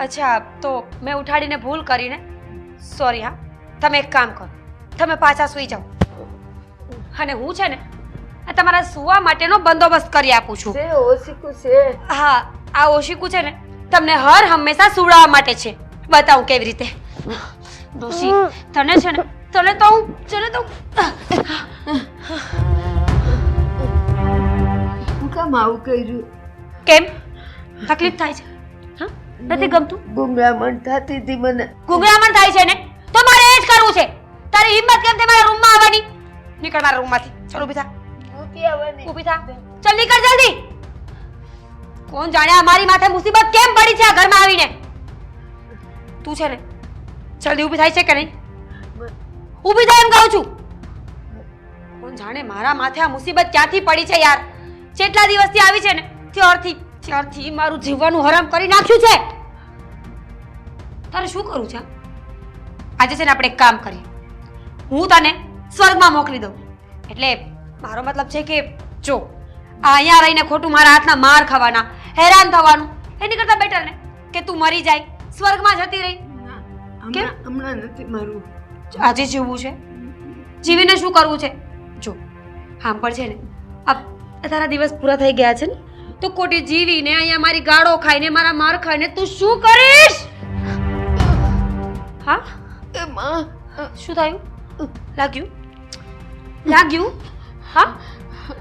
અચ્છા, તો મેં ઉઠાડીને ભૂલ કરીને સોરી. હા, તમે એક કામ કરો, તમે પાછા સૂઈ જાઓ, અને હું છે ને આ તમારા સૂવા માટેનો બંદોબસ્ત કરી આપું છું. છે ઓશિકુ છે. હા, આ ઓશિકુ છે ને તમને હર હંમેશા સુવડાવવા માટે છે. બતાવું કેવી રીતે. ડોશી, તને છે ને તને તો હું શું કામ આવું કર્યું? કેમ તકલીફ થાય છે? હા, નથી ગમતું? ગુંગળામણ થતી હતી મને. ગુંગળામણ થાય છે ને, તો મારે એ જ કરવું છે. તારી હિંમત કેમ છે મારા રૂમમાં આવવાની? નીકળ મારા રૂમમાંથી. ચાલ ઊભી થા, નથી આવવાની. ઊભી થા, ચાલ નીકળ જલ્દી. કોણ જાણે આ મારી માથે મુસીબત કેમ પડી છે આ ઘરમાં આવીને. તું છે ને જલ્દી ઊભી થાય છે કે નહીં? ઊભી થાય એમ કહું છું. કોણ જાણે મારા માથે આ મુસીબત ક્યાંથી પડી છે યાર. જેટલા દિવસથી આવી છે ને ત્યારથી મારું જીવવાનું હરામ કરી નાખ્યું છે. તારે શું કરવું છે? આજે છે ને આપણે એક કામ કરીએ. હું તને સ્વર્ગમાં મોકલી દઉં. એટલે મારો મતલબ છે કે જો આ અહીંયા રહીને ખોટું મારા હાથના માર ખાવાના, હેરાન થવાનું, એની કરતાં બેટર ને કે તું મરી જાય, સ્વર્ગમાં જતી રહી. કેમ? હમણાં નથી મારું. આજે જીવવું છે? જીવીને શું કરવું છે? જો આમ પણ છે ને આ તારા દિવસ પૂરા થઈ ગયા છે ને, તો ખોટી જીવીને અહીંયા મારી ગાળો ખાઈને મારા માર ખાઈને તું શું કરીશ? હા શું થયું? લાગ્યું? હા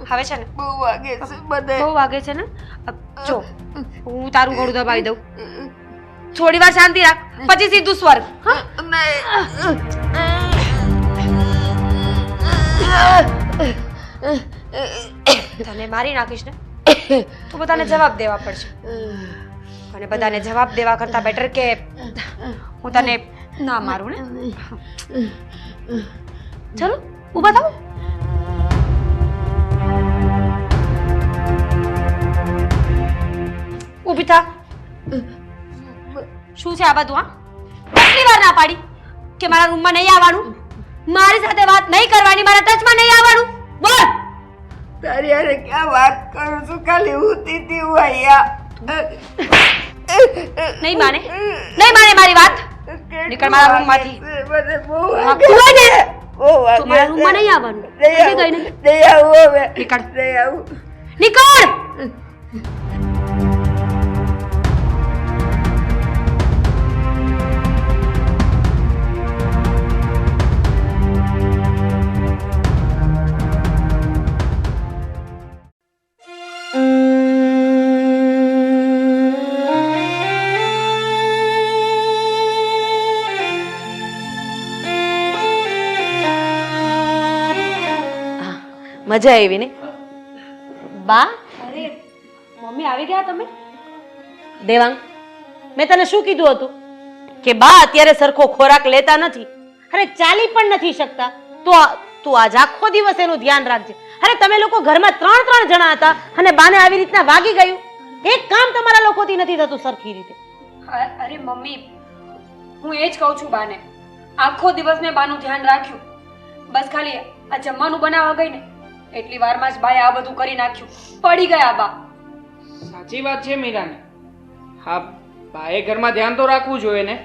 હવે છે ને બહુ વાગે છે બધે. બહુ વાગે છે ને. જો હું તારું ગળું દબાવી દઉં. થોડી વાર શાંતિ રાખ, પછી સીધું સ્વર્ગ. તને મારી નાખીશ ને તો બધાને જવાબ દેવા પડશે. અને બધાને જવાબ દેવા કરતા બેટર કે હું તને ના મારું ને. ચલો ઊભા થાવ. ઊભી થા. શું છે આ બધું? હા કેટલી વાર ના પાડી કે મારા રૂમમાં નહીં આવવાનું, મારી સાથે વાત નહીં કરવાની, મારા ટચમાં નહીં આવવાનું. બોલ. તારી યારે ક્યાં વાત કરું છું? ખાલી ઉતી હતી હું અહીંયા. નહીં માને મારી વાત. નીકળ મારા રૂમમાંથી. બધે બહુ હા, વાગે. તું હોય ને બહુ વાગે. તો મારા રૂમમાં નહીં આવવાનું. નહીં સમજી ગઈ આવું. ને? નહીં આવું હવે. નીકળ. નહીં આવું. નીકળ. મજા આવી ને બા? અરે મમ્મી આવી ગયા તમે? દેવાંગ, મેં તને શું કીધું હતું કે બા અત્યારે સરખો ખોરાક લેતા નથી, અરે ચાલી પણ નથી શકતા, તો તું આજ આખો દિવસ એનું ધ્યાન રાખજે. અરે તમે લોકો ઘરમાં 3 જણા હતા અને બાને આવી રીતના વાગી ગયું. એક કામ તમારા લોકોથી નથી થતું સરખી રીતે. અરે મમ્મી હું એ જ કહું છું બાને. આખો દિવસ મેં બાનું ધ્યાન રાખ્યું. બસ ખાલી આ જમવાનું બનાવવા ગઈ ને એટલી વારમાં જ બાએ આ બધું કરી નાખ્યું. પડી ગયા બા. સાચી વાત છે મીરાની. હા, બાએ ઘરમાં ધ્યાન તો રાખવું જોઈએ ને.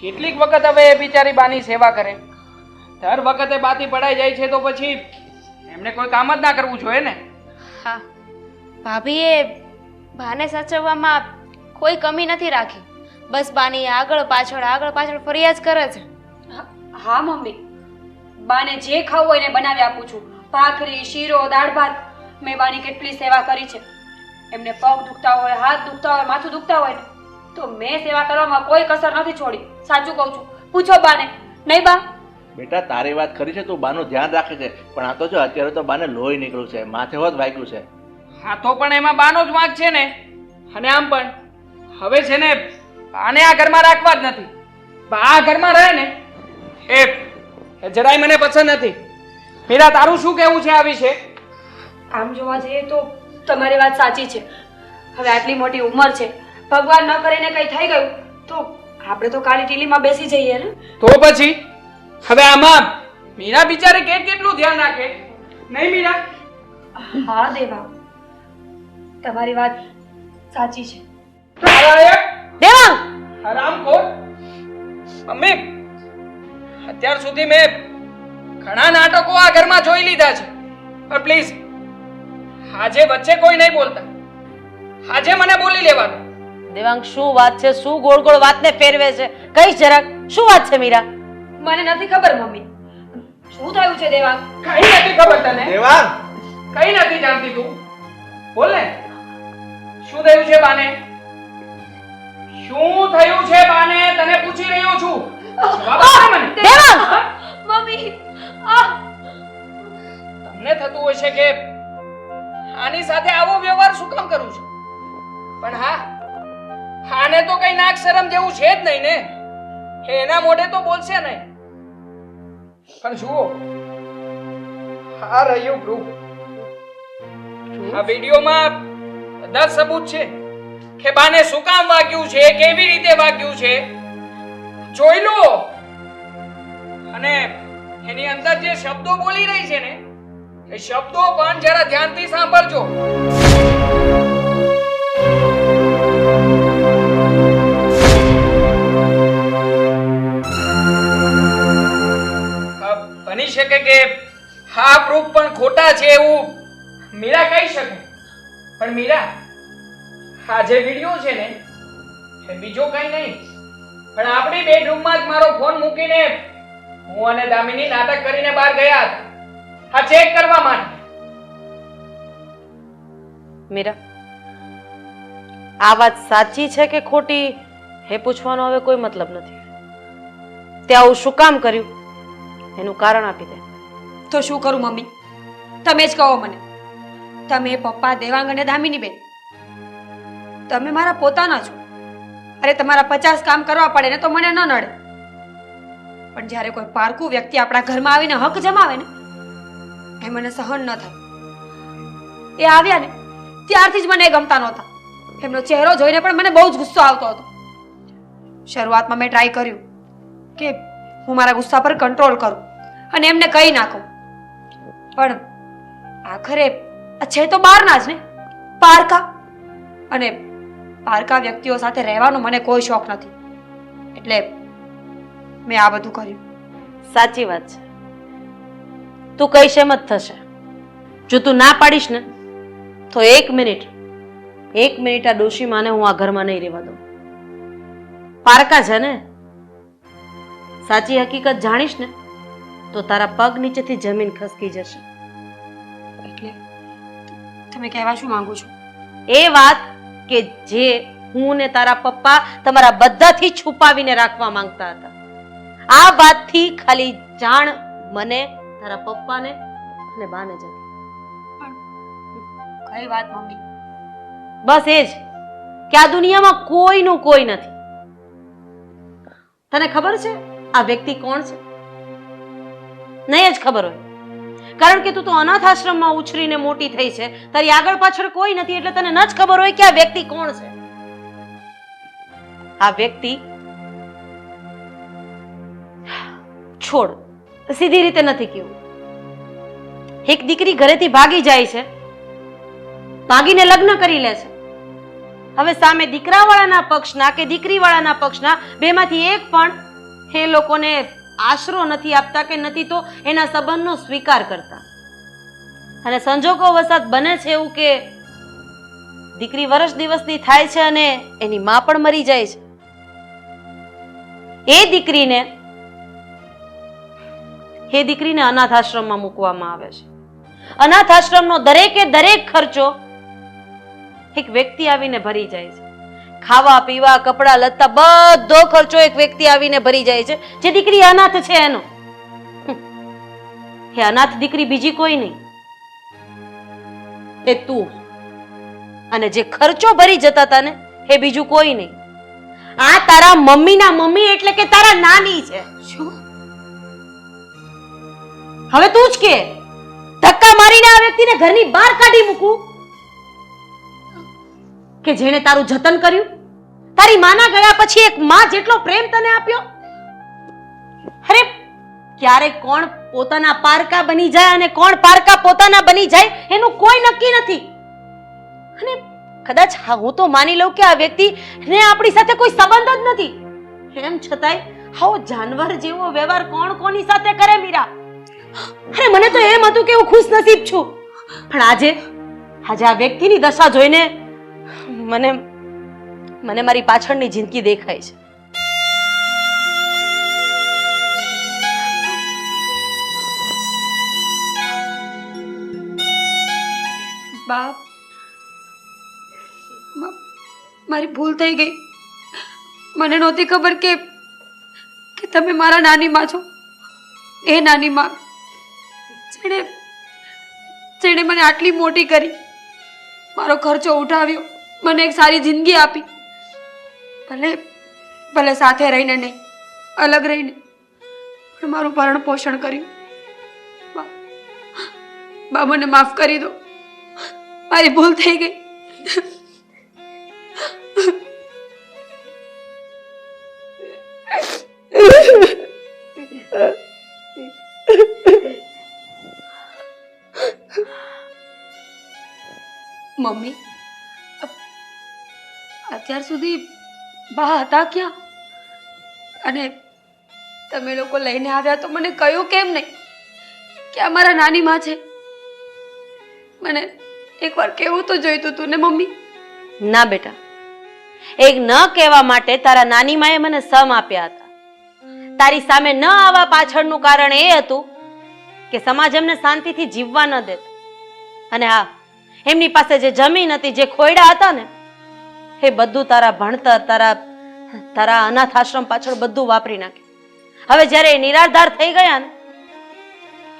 કેટલીક વખત હવે એ બિચારી બાની સેવા કરે, દર વખતે બાથી પડાઈ જાય છે તો પછી એમને કોઈ કામ જ ના કરવું જોઈએ ને. હા, ભાભીએ બાને સાચવવામાં કોઈ કમી નથી રાખી. બસ બાની આગળ પાછળ ફરિયાદ કરે છે. હા મમ્મી, બાને જે ખાવું હોય એને બનાવી આપું છું. ભાખરી, શીરો, દાળ ભાત. મેં બાની કેટલી સેવા કરી છે. એમને પગ દુખતા હોય, હાથ દુખતા હોય, માથું દુખતા હોય ને તો મેં સેવા કરવામાં કોઈ કસર નથી છોડી. સાચું કહું છું, પૂછો બાને. નહીં બા? બેટા તારી વાત ખરી છે, તું બાનું ધ્યાન રાખે છે, પણ આ તો જો અત્યારે તો બાને લોહી નીકળ્યું છે, માથે હોત વાગ્યું છે. હા તો પણ એમાં બાનો જ વાંક છે ને. અને આમ પણ હવે છે ને બાને આ ઘરમાં રાખવા જ નથી. બા આ ઘરમાં રહે ને એ જરાય મને પસંદ નથી. મીરા, તારું શું કહેવું છે આ વિશે? આમ જોવા જઈએ તો તમારી વાત સાચી છે. હવે આટલી મોટી ઉંમર છે, ભગવાન ન કરીને કંઈ થઈ ગયું તો આપણે તો કાળી ટીલીમાં બેસી જઈએ ને. તો પછી હવે આમાં મીરા બિચારી કેટલું ધ્યાન રાખે, નહીં મીરા? હા દેવા, તમારી વાત સાચી છે. દેવાંગ! હરામખોર! મમ્મી, અત્યાર સુધી મેં ઘણા નાટકો આ ઘરમાં જોઈ લીધા છે, પણ પ્લીઝ આજે વચ્ચે કોઈ નહીં બોલતા. આજે મને બોલી લેવાનું. દેવાંગ, શું વાત છે? શું ગોળ ગોળ વાતને ફેરવે છે? કઈ જરાક શું વાત છે મીરા? મને નથી ખબર મમ્મી, શું થયું છે દેવાંગ? કઈ નથી ખબર તને? દેવાંગ! કઈ નથી જાણતી તું? બોલ ને, શું થયું છે બાને? શું થયું છે બાને? તને પૂછી રહ્યો છું, જવાબ આપ મને. દેવાંગ! મમ્મી તમને થતું હશે કે આની સાથે આવો વ્યવહાર શું કામ કરું છું? પણ હા, આને તો કઈ નાક શરમ જેવું છે જ નહીં ને. એના મોઢે તો બોલશે નહીં. પણ જુઓ, આ રહ્યું પ્રૂફ. આ વિડીયોમાં બધા સબૂત છે કે બાને શું કામ વાગ્યું છે, કેવી રીતે વાગ્યું છે, જોઈ લો. અને એની અંદર જે શબ્દો બોલી રહી છે ને, એ શબ્દો પણ જરા ધ્યાનથી સાંભળજો. બની શકે કે આ પ્રૂફ પણ ખોટા છે એવું મીરા કહી શકે. પણ મીરા, આ જે વિડીયો છે ને, એ બીજો કઈ નહીં, પણ આપણી બેડરૂમમાં જ મારો ફોન મૂકીને હું અને દામિની નાટક કરીને બહાર ગયા હતા, આ ચેક કરવા માટે. મીરા, આ વાત સાચી છે કે ખોટી એ પૂછવાનો હવે કોઈ મતલબ નથી. તે આવું શું કામ કર્યું એનું કારણ આપી દે. તો શું કરું મમ્મી, તમે જ કહો મને. તમે પપ્પા, દેવાંગ અને દામિની બેન, તમે મારા પોતાના છો. અરે તમારા 50 કામ કરવા પડે ને તો મને ન નડે, પણ જ્યારે કોઈ પારકું વ્યક્તિ આપણા ઘરમાં આવીને હક જમાવે ને, એ મને સહન ન થાય. એ આવ્યા ને ત્યારથી જ મને એ ગમતા નહોતા. એમનો ચહેરો જોઈને પણ મને બહુ જ ગુસ્સો આવતો હતો. શરૂઆતમાં મેં ટ્રાય કર્યું કે હું મારા ગુસ્સા પર કંટ્રોલ કરું અને એમને કહી નાખું, પણ આખરે છે તો બહારના જ ને, પારકા. અને પારકા વ્યક્તિઓ સાથે રહેવાનો મને કોઈ શોખ નથી, એટલે મેં આ બધું કર્યું. સાચી વાત છે. તું કહીશ એમ જ થશે. જો તું ના પાડીશ ને તો એક મિનિટ આ ડોશી માને હું આ ઘરમાં નહીં રહેવા દઉં. પારકા છે ને, સાચી હકીકત જાણીશ ને તો તારા પગ નીચેથી જમીન ખસકી જશે. એટલે તમે કહેવા શું માંગો છો? એ વાત કે જે હું ને તારા પપ્પા તમારા બધાથી છુપાવીને રાખવા માંગતા હતા. આ વાતથી ખાલી જાણ મને, તારા પપ્પાને અને બાને જ હતી. કઈ વાત મમ્મી? બસ એ જ કે આ દુનિયામાં કોઈનું કોઈ નથી. તને ખબર છે આ વ્યક્તિ કોણ છે? નહીં જ ખબર હોય, કારણ કે તું તો અનાથ આશ્રમમાં ઉછરીને મોટી થઈ છે. તારી આગળ પાછળ કોઈ નથી, એટલે તને ન જ ખબર હોય કે આ વ્યક્તિ કોણ છે. આ વ્યક્તિ, છોડ, સીધી રીતે નથી કેવું. એક દીકરી ઘરેથી ભાગી જાય છે, ભાગીને લગ્ન કરી લે છે. હવે સામે દીકરાવાળાના પક્ષના કે દીકરીવાળાના પક્ષના બેમાંથી એક પણ એ લોકોને આશરો નથી આપતા કે નથી તો એના સંબંધનો સ્વીકાર કરતા. અને સંજોગો વસાત બને છે એવું કે દીકરી વર્ષ દિવસની થાય છે અને એની માં પણ મરી જાય છે. એ દીકરીને અનાથ આશ્રમમાં મૂકવામાં આવે છે. અનાથ આશ્રમનો દરેકે દરેક ખર્ચો એક વ્યક્તિ આવીને ભરી જાય છે. ખાવા પીવા, કપડા લત્તા, બધો ખર્ચો એક વ્યક્તિ આવીને ભરી જાય છે. જે દીકરી અનાથ છે એનો. એ અનાથ દીકરી બીજી કોઈ નહીં, એ તું. અને જે ખર્ચો ભરી જતા હતા ને એ બીજું કોઈ નહીં, આ તારા મમ્મીના મમ્મી એટલે કે તારા નાની છે. શું? હવે તું જ કે ધક્કા મારીને આ વ્યક્તિને ઘરની બહાર કાઢી મૂકું કે જેણે તારું જતન કર્યું, તારી માના ગયા પછી એક માં જેટલો પ્રેમ તને આપ્યો. અરે ક્યારે કોણ પોતાના પારકા બની જાય અને કોણ પારકા પોતાના બની જાય એનું કોઈ નક્કી નથી. અને કદાચ હું તો માની લઉં કે આ વ્યક્તિ ને આપણી સાથે કોઈ સંબંધ જ નથી, એમ છતાંય આવો જાનવર જેવો વ્યવહાર કોણ કોની સાથે કરે મીરા? અરે મને તો એમ હતું કે હું ખુશ નસીબ છું, પણ આજે આ વ્યક્તિની દશા જોઈને મને મારી પાછળની જિંદગી દેખાય છે. બાપ, મારી ભૂલ થઈ ગઈ. મને નહોતી ખબર કે તમે મારા નાની માં છો. એ નાની માં જેણે મને આટલી મોટી કરી, મારો ખર્ચો ઉઠાવ્યો, મને એક સારી જિંદગી આપી, ભલે ભલે સાથે રહીને નહીં, અલગ રહીને, પણ મારું ભરણ પોષણ કર્યું. બા મને માફ કરી દો, મારી ભૂલ થઈ ગઈ. મમ્મી, અત્યાર સુધી બા હતા ક્યાં? અને તમે લોકો લઈને આવ્યા તો મને કહ્યું કેમ નહીં કે અમારા નાની માં છે? મને એકવાર કહેવું તો જોઈતું તું ને મમ્મી. ના બેટા, એક ન કહેવા માટે તારા નાની માએ મને સમ આપ્યા હતા. તારી સામે ન આવવા પાછળનું કારણ એ હતું કે સમાજ એમને શાંતિથી જીવવા ન દેતો. અને હા, એમની પાસે જે જમીન હતી, જે ખોયડા હતા ને, એ બધું તારા ભણતર, તારા અનાથ આશ્રમ પાછળ બધું વાપરી નાખ્યું. હવે જ્યારે એ નિરાધાર થઈ ગયા ને,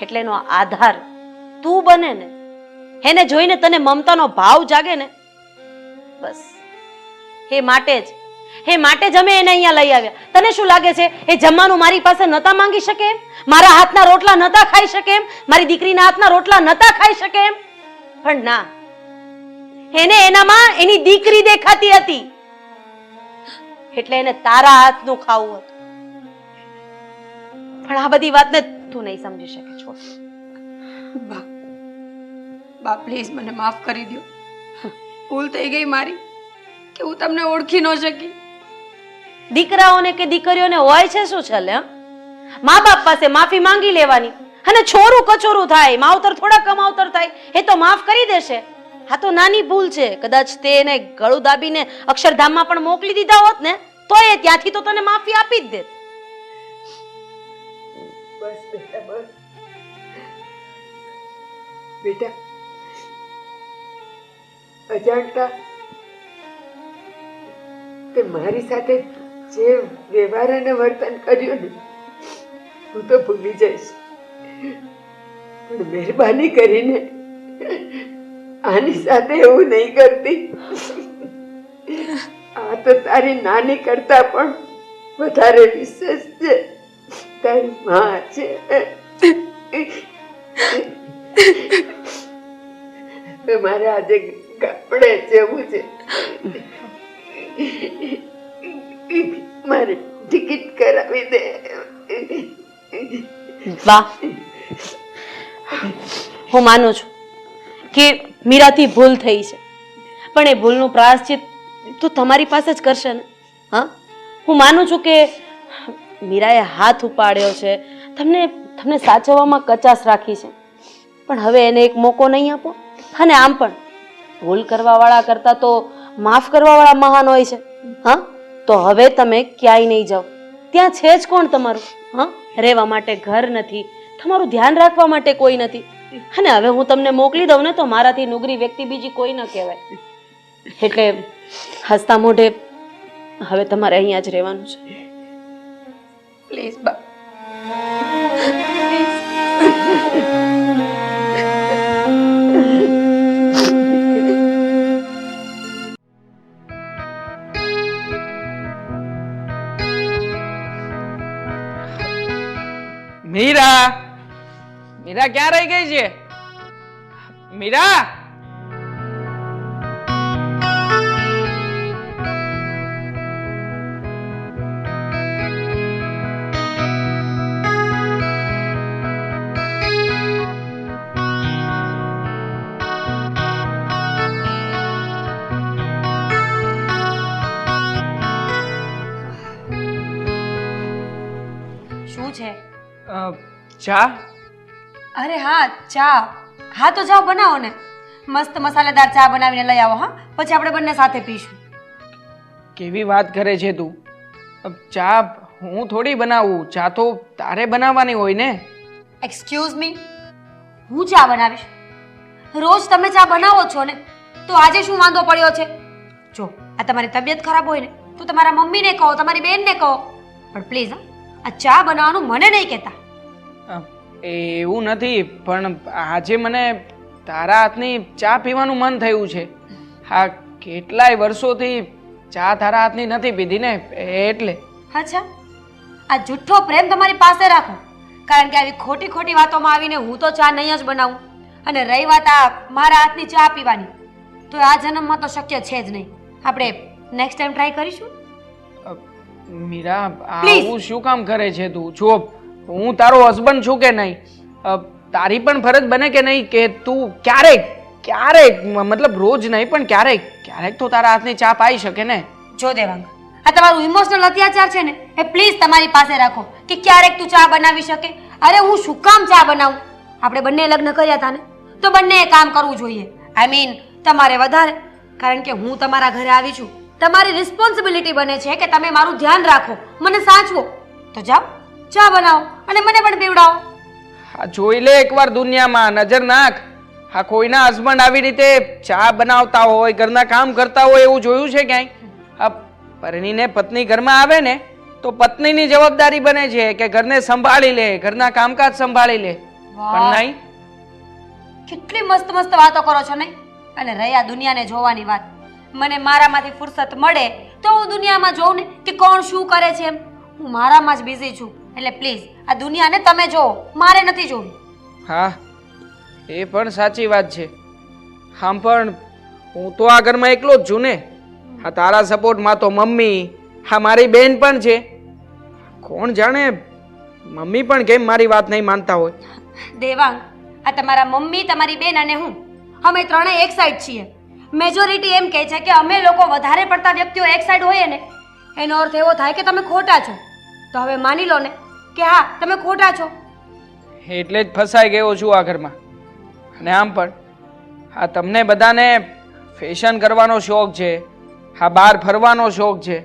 એટલે એનો આધાર તું બને ને, એને જોઈને તને મમતાનો ભાવ જાગે ને, બસ એ માટે જ અમે એને અહીંયા લઈ આવ્યા. તને શું લાગે છે એ જમવાનું મારી પાસે નતા માંગી શકે એમ? મારા હાથના રોટલા નતા ખાઈ શકે એમ? મારી દીકરીના હાથના રોટલા નતા ખાઈ શકે એમ? પણ ના, એને એનામાં એની દીકરી દેખાતી હતી, એટલે એને તારા હાથનું ખાવું હતું. પણ આ બધી વાતને તું નહીં સમજી શકે. છોડ બા પ્લીઝ મને માફ કરી દો. ભૂલ થઈ ગઈ મારી કે હું તમને ઓળખી ન શકી. દીકરાઓને કે દીકરીઓને હોય છે શું ચાલે? મા બાપ પાસે માફી માંગી લેવાની, અને છોરું કચોરું થાય, માવતર થોડા કમાવતર થાય, એ તો માફ કરી દેશે. હા તો નાની ભૂલ છે, કદાચ તે એને ગળું દાબીને અક્ષરધામમાં પણ મોકલી દીધા હોત ને, તો એ ત્યાંથી તો તને માફી આપી જ દેત. બસ બેટા, બસ બેટા. અજાણતા તે મારી સાથે જે વ્યવહાર અને વર્તન કર્યું ને, હું તો ભૂલી જઈશ. પણ મહેરબાની કરીને આની સાથે એવું નહીં કરતી. આ તો તારી નાની કરતા પણ વધારે વિશેષ છે. તારી માં છે. મારે આજે ગામડે જવું છે. મારે ટિકિટ કરાવી દે. વાહ, હું માનું છું કે મીરાથી ભૂલ થઈ છે, પણ એ ભૂલનું પ્રાયશ્ચિત તું તમારી પાસે જ કરશે ને? હા, હું માનું છું કે મીરાએ હાથ ઉપાડ્યો છે, તમને સાચવવામાં કચાશ રાખી છે, પણ હવે એને એક મોકો નહીં આપો? અને આમ પણ ભૂલ કરવાવાળા કરતા તો માફ કરવાવાળા મહાન હોય છે. હા, તો હવે તમે ક્યાંય નહીં જાઓ. ત્યાં છે જ કોણ તમારું? હા, રહેવા માટે ઘર નથી, તમારું ધ્યાન રાખવા માટે કોઈ નથી. અને હવે હું તમને મોકલી દઉં ને તો મારાથી નુગરી વ્યક્તિ બીજી કોઈ ન કહેવાય. એટલે હસતા મોઢે હવે તમારે અહીંયા જ રહેવાનું છે. પ્લીઝ બા, મીરા, મીરા ક્યાં રહી ગઈ છે? મીરા, શું છે? ચા? અરે હા, ચા. હા તો જાઓ બનાવો ને, મસ્ત મસાલેદાર ચા બનાવીને લઈ આવો. હા, પછી આપણે બંને સાથે પીશું. કેવી વાત કરે છે તું? ચા હું થોડી બનાવું, ચા તો તારે બનાવવાની હોય ને. એક્સક્યુઝ મી, હું ચા બનાવીશ? રોજ તમે ચા બનાવો છો ને, તો આજે શું વાંધો પડ્યો છે? જો આ તમારી તબિયત ખરાબ હોય ને તો તમારા મમ્મીને કહો, તમારી બેનને કહો, પણ પ્લીઝ આ ચા બનાવવાનું મને નહીં કહેતા. એવું નથી, પણ આજે મને તારા હાથની ચા પીવાનું મન થયું છે. હા, કેટલાય વર્ષોથી ચા તારા હાથની નથી પીધી ને એટલે. અચ્છા, આ જુઠ્ઠો પ્રેમ તમારી પાસે રાખો, કારણ કે આવી ખોટી ખોટી વાતોમાં આવીને હું તો ચા નહીં જ બનાવું. અને રહી વાત આ મારા હાથની ચા પીવાની, તો આ જન્મમાં તો શક્ય છે જ નહીં. આપણે નેક્સ્ટ ટાઈમ ટ્રાય કરીશું. મીરા, Please. આવું શું કામ કરે છે તું? જો હું તારો હસબન્ડ છું કે નહીં, તારી પણ ફરજ બને કે નહીં કે તું ક્યારેક ક્યારેક મતલબ રોજ નહીં પણ ક્યારેક ક્યારેક તો તારા હાથની ચા પાઈ શકે ને. જો દેવાંગ, આ તમારું ઇમોશનલ અત્યાચાર છે ને, એ પ્લીઝ તમારી પાસે રાખો કે ક્યારેક તું ચા બનાવી શકે. અરે હું શું કામ ચા બનાવું? આપણે બંને લગ્ન કર્યા હતા ને, તો બંને કામ કરવું જોઈએ. આઈ મીન તમારે વધારે, કારણ કે હું તમારા ઘરે આવી છું. તમારી રિસ્પોન્સિબિલિટી બને છે કે તમે મારું ધ્યાન રાખો, મને સાચવો. તો જાઓ ચા બનાવો અને મને પણ પીવડાવો. હા, જોઈ લે એકવાર દુનિયામાં નજર નાખ. હા, કોઈના હસબન્ડ આવી રીતે ચા બનાવતા હોય, ઘરના કામ કરતા હોય એવું જોયું છે ક્યાંય? હા, પરણીને પત્ની ઘરમાં આવે ને તો પત્નીની જવાબદારી બને છે કે ઘરને સંભાળી લે, ઘરના કામકાજ સંભાળી લે. પણ નહીં, કેટલી મસ્ત મસ્ત વાતો કરો છો નહીં? અને રહી આ દુનિયાને જોવાની વાત, મને મારામાંથી ફુરસત મળે તો હું દુનિયામાં જોઉં ને કે કોણ શું કરે છે એમ. હું મારામાં જ બિઝી છું, એટલે પ્લીઝ આ દુનિયાને તમે જોવો, મારે નથી જોવી. હા, એ પણ સાચી વાત છે. હા, પણ હું તો આ ઘરમાં એકલો જ છું ને. હા, તારા સપોર્ટમાં તો મમ્મી, હા મારી બેન પણ છે. કોણ જાણે મમ્મી પણ કેમ મારી વાત નહીં માનતા હોય. દેવાંગ, આ તમારા મમ્મી, તમારી બેન અને હું, અમે ત્રણેય એક સાઈડ છીએ. મેજોરિટી એમ કહે છે કે અમે લોકો વધારે પડતા વ્યક્તિઓ એક સાઈડ હોઈએ ને, એનો અર્થ એવો થાય કે તમે ખોટા છો. તો હવે માની લો ને કે હા, તમે ખોટા છો. એટલે જ ફસાઈ ગયો છું આ ઘરમાં. અને આમ પણ હા, તમને બધાને ફેશન કરવાનો શોખ છે, હા બહાર ફરવાનો શોખ છે,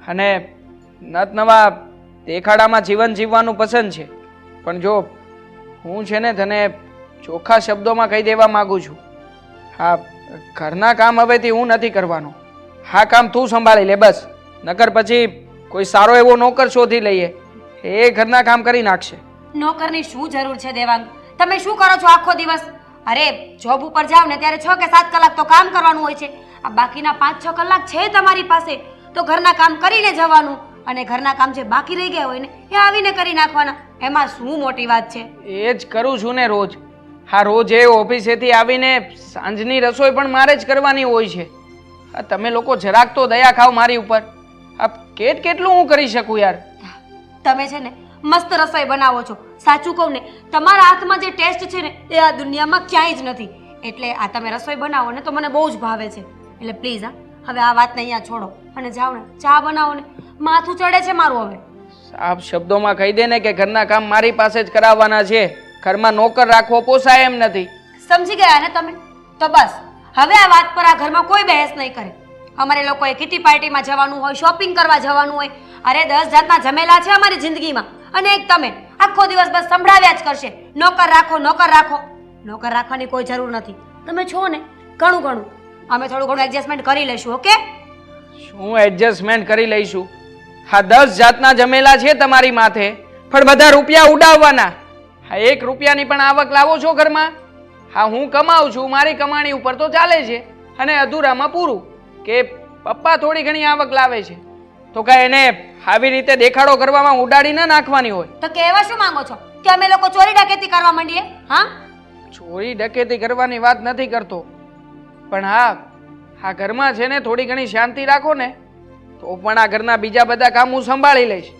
અને નત નવા દેખાડામાં જીવન જીવવાનું પસંદ છે. પણ જો હું છે ને તને ચોખ્ખા શબ્દોમાં કહી દેવા માંગુ છું, હા ઘરના કામ હવેથી હું નથી કરવાનો. હા, કામ તું સંભાળી લે બસ. નકર પછી કોઈ સારો એવો નોકર શોધી લઈએ, એ ઘરના કામ કરી નાખશે. નોકરની શું જરૂર છે દેવાંગ? તમે શું કરો છો આખો દિવસ? અરે જોબ ઉપર જાવ ને ત્યારે 6 કે 7 કલાક તો કામ કરવાનું હોય છે. આ બાકીના 5-6 કલાક છે તમારી પાસે, તો ઘરના કામ કરીને જવાનું. અને ઘરના કામ જે બાકી રહી ગયા હોય ને એ આવીને કરી નાખવાના. એમાં શું મોટી વાત છે? એ જ કરું છું ને રોજ. હા, રોજ એ ઓફિસેથી આવીને સાંજની રસોઈ પણ મારે જ કરવાની હોય છે. હા, તમે લોકો જરાક તો દયા ખાવ મારી ઉપર. આ કેટલું હું કરી શકું યાર? તમે છે ને મસ્ત રસોઈ બનાવો છો. સાચું કહું ને, તમારા હાથમાં જે ટેસ્ટ છે ને એ આ દુનિયામાં ક્યાંય જ નથી. એટલે આ તમે રસોઈ બનાવો ને તો મને બહુ જ ભાવે છે. એટલે પ્લીઝ હા, હવે આ વાતને અહીંયા છોડો અને જાઓ ને ચા બનાવો ને. માથું ચડે છે મારું હવે. સાફ શબ્દોમાં કહી દે ને કે ઘરના કામ મારી પાસે જ કરાવવાના છે. ઘરમાં નોકર રાખવો પોસાય એમ નથી. સમજી ગયા ને તમે? તો બસ હવે આ વાત પર આ ઘરમાં કોઈ બહેસ નહીં કરે. અમારે લોકોએ કિટી પાર્ટીમાં જવાનું હોય, શોપિંગ કરવા જવાનું હોય. અરે 10 જાતના ઝમેલા છે અમારી જિંદગીમાં. અને એક તમે આખો દિવસ બસ સંભળાવ્યા જ કરશે, નોકર રાખો, નોકર રાખો. નોકર રાખવાની કોઈ જરૂર નથી. તમે છો ને ઘણું ઘણું, અમે થોડું ઘણું એડજસ્ટમેન્ટ કરી લઈશું. ઓકે? શું એડજસ્ટમેન્ટ કરી લઈશું? હા, 10 જાતના જમેલા છે તમારી માથે, પણ બધા રૂપિયા ઉડાવવાના. હા, 1 રૂપિયાની પણ આવક લાવો છો ઘરમાં? હા, હું કમાઉં છું, મારી કમાણી ઉપર તો ચાલે છે. અને અધૂરામાં પૂરું કે પપ્પા થોડી ઘણી આવક લાવે છે, તો કાંઈ એને આવી રીતે દેખાડો કરવામાં ઉડાડી ના નાખવાની હોય. તો કહેવા શું માંગો છો કે અમે લોકો ચોરી ડકેતી કરવા માંડીએ? હા, ચોરી ડકેતી કરવાની વાત નથી કરતો, પણ હા આ ઘરમાં છે ને થોડી ઘણી શાંતિ રાખો ને તો પણ આ ઘરના બીજા બધા કામ હું સંભાળી લઈશ.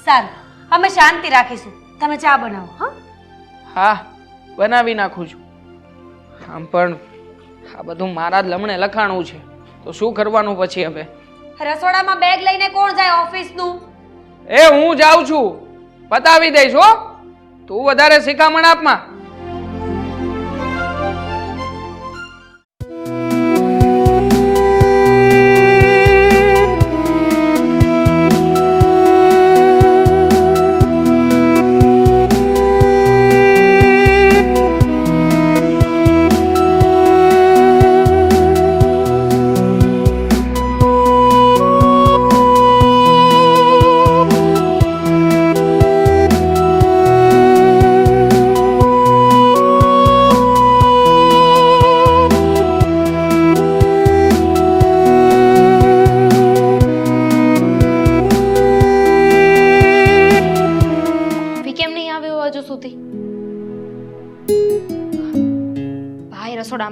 સારું, અમે શાંતિ રાખીશું. તમે ચા બનાવો. હા, હા, બનાવી નાખું છું. આમ પણ આ બધું મારા જ લમણે લખાણું છે, તો શું કરવાનું પછી હવે? રસોડામાં બેગ લઈને કોણ જાય ઓફિસનું? એ હું જાઉં છું, પતાવી દઈશ હો. તું વધારે શિખામણ આપમાં.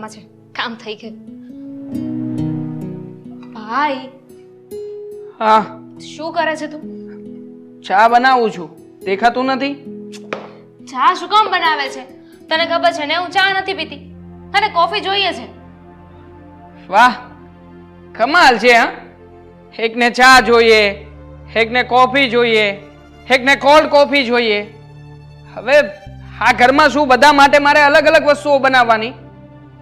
કરવામાં છે. કામ થઈ ગયું. ભાઈ હા, શું કરે છે તું? ચા બનાવું છું. દેખાતું નથી? ચા શું કામ બનાવે છે? તને ખબર છે ને હું ચા નથી પીતી. તને કોફી જોઈએ છે. વાહ, કમાલ છે હા. એકને ચા જોઈએ, એકને કોફી જોઈએ, એકને કોલ્ડ કોફી જોઈએ. હવે આ ઘરમાં શું બધા માટે મારે અલગ અલગ વસ્તુઓ બનાવવાની.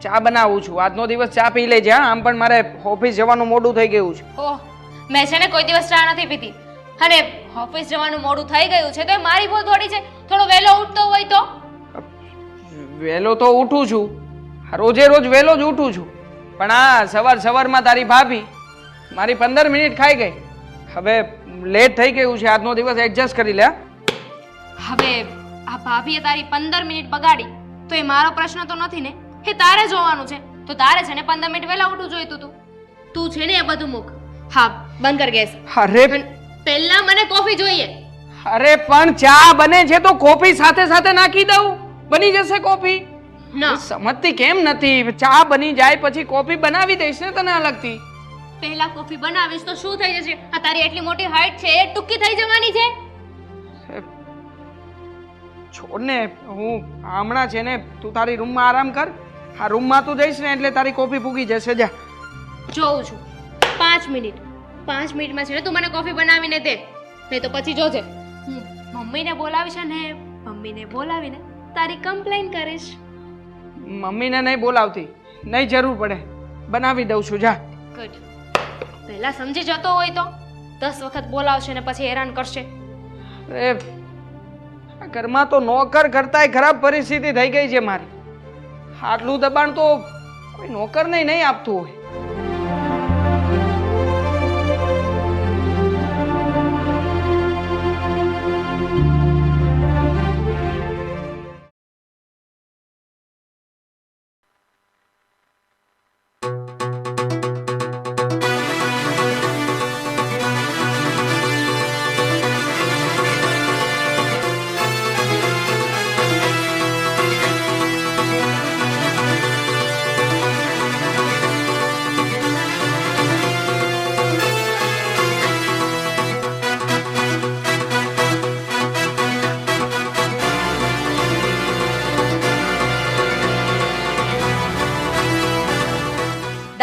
ચા બનાવું છું. આજનો દિવસ ચા પી લેજે હા. આમ પણ મારે ઓફિસ જવાનું મોડું થઈ ગયું છે. ઓહ, મેં છે ને કોઈ દિવસ ચા નથી પીતી. અને ઓફિસ જવાનું મોડું થઈ ગયું છે તો એ મારી ભૂલ થોડી છે. થોડો વહેલો ઉઠતો હોય તો. વહેલો તો ઉઠું છું, રોજે રોજ વહેલો જ ઉઠું છું, પણ આ સવારમાં તારી ભાભી મારી 15 મિનિટ ખાઈ ગઈ. હવે લેટ થઈ ગયું છે. આજનો દિવસ એડજસ્ટ કરી લે. હવે આ ભાભીએ તારી 15 મિનિટ બગાડી તો એ મારો પ્રશ્ન તો નથી ને, એ તારે જોવાનું છે. તો તારે છે ને 15 મિનિટ વહેલા ઉઠવું જોઈતું તું. તું છે ને એ બધું મૂક. હા, બંધ કર ગેસ. અરે પહેલા મને કોફી જોઈએ. અરે પણ ચા બને છે તો કોફી સાથે સાથે નાખી દઉં, બની જશે કોફી. ના, સમજતી કેમ નથી? ચા બની જાય પછી કોફી બનાવી દઈશ ને તને અલગથી. પહેલા કોફી બનાવીશ તો શું થઈ જશે? આ તારી એટલી મોટી હાઈટ છે એ ટૂંકી થઈ જવાની છે. છોડ ને, હું હમણાં છે ને તું તારી રૂમમાં આરામ કર. આ રૂમમાં તું જઈશ ને એટલે તારી કોફી પૂગી જશે. જા. જોઉં છું. 5 મિનિટ. 5 મિનિટમાં છે ને તું મને કોફી બનાવીને દે. નહીં તો પછી જોજે હું મમ્મીને બોલાવીશ ને મમ્મીને બોલાવીને તારી કમ્પ્લેન કરીશ. મમ્મીને નહીં બોલાવતી, નહીં જરૂર પડે, બનાવી દઉં છું. જા. ગુડ. પહેલા સમજી જતો હોય તો 10 વખત બોલાવશે ને પછી હેરાન કરશે. અરે આ ઘરમાં તો નોકર કરતાંય ખરાબ પરિસ્થિતિ થઈ ગઈ છે મારી. આટલું દબાણ તો કોઈ નોકરને નહીં આપતું હોય.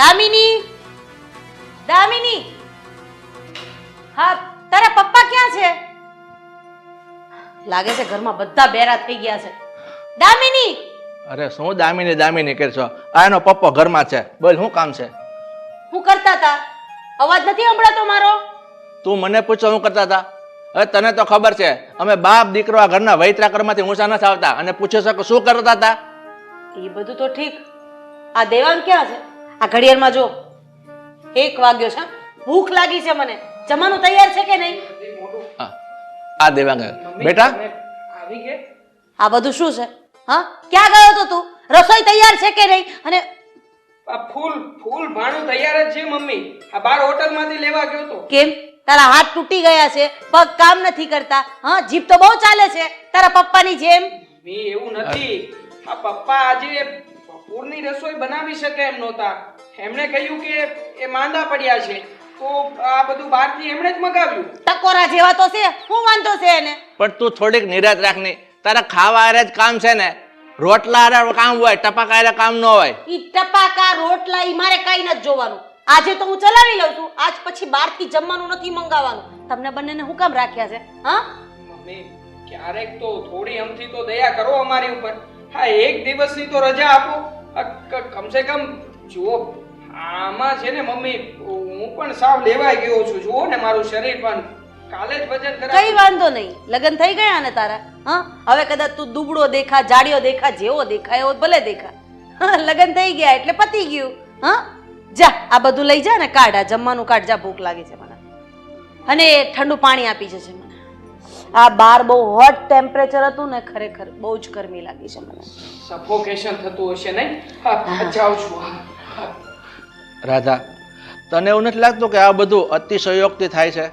દામિની, દામિની, હા તારા પપ્પા ક્યાં છે? લાગે છે ઘરમાં બધા બેરા થઈ ગયા છે. દામિની, અરે શું દામિની દામિની કરશો? આ એનો પપ્પો ઘરમાં છે. બોલ શું કામ છે? હું કરતા હતા? અવાજ નથી સંભળાતો મારો? તું મને પૂછો શું કરતા હતા? હવે તને તો ખબર છે અમે બાપ દીકરો આ ઘરના વૈતરા કરમાંથી ઊંચા નથી આવતા, અને પૂછે છે કે શું કરતા હતા? એ બધું તો ઠીક. આ દેવાંગ ક્યાં છે? આ ઘડિયાળમાં જો 1 વાગ્યો છે. ભૂખ લાગી છે મને. જમવાનું તૈયાર છે કે નહીં? હા, આ દેવાંગ બેટા આવી ગયા? આ બધું શું છે? હા, ક્યાં ગયો તો તું? રસોઈ તૈયાર છે કે નહીં? અને આ ફૂલ ભાણું તૈયાર જ છે મમ્મી. આ બાર હોટલમાંથી લેવા ગયો તો. કેમ તારા હાથ તૂટી ગયા છે? પગ કામ નથી કરતા? હા, જીભ તો બહુ ચાલે છે તારા પપ્પાની જેમ. મી એવું નથી. આ પપ્પા આજે બપોરની રસોઈ બનાવી શકે એમ નહોતા. એમણે કહ્યું કે એ માંદા પડ્યા છે તો આ બધું બહારથી એમણે જ મગાવ્યું. ટકોરા જેવા તો છે, શું વાંધો છે એને? પણ તું થોડીક નિરાત રાખની. તારા ખાવા હારે જ કામ છે ને. રોટલા હારે કામ હોય, ટપાકા હારે કામ ન હોય. ઈ ટપાકા રોટલા ઈ મારે કઈ નથી જોવાનું. આજે તો હું ચલાવી લઉં છું. આજ પછી બહારથી જમવાનું નથી મંગાવવાનું. તમને બંનેને હું કામ રાખ્યા છે? હા, મમ્મી ક્યારેક તો થોડી અમથી તો દયા કરો અમારી ઉપર. હા, એક દિવસની તો રજા આપો. કમસે કમ જુઓ, આમાં છે ને મમ્મી હું પણ સાવ લેવાઈ ગયો છું. જુઓ ને મારું શરીર પણ કાલે જ વજન કઈ કરાવ્યું. વાંધો નહીં. લગન થઈ ગયા ને તારા? હા, હવે કદાચ તું દુબળો દેખા, જાડિયો દેખા, જેવો દેખાય એવો ભલે દેખા. હા, લગન થઈ ગયા એટલે પતી ગયું. હા, જા આ બધું લઈ જા ને કાઢ. આ જમવાનું કાઢ. જા, ભૂખ લાગી છે મને. અને ઠંડુ પાણી આપી જશે મને. આ બાર બહુ હોટ ટેમ્પરેચર હતું ને, ખરેખર બહુ જ ગરમી લાગી છે મને. સફોકેશન થતું હશે નહીં? હા, જાઉં છું. હા. રાધા, તને એવું નથી લાગતું કે આ બધું અતિશયોક્તિ થાય છે?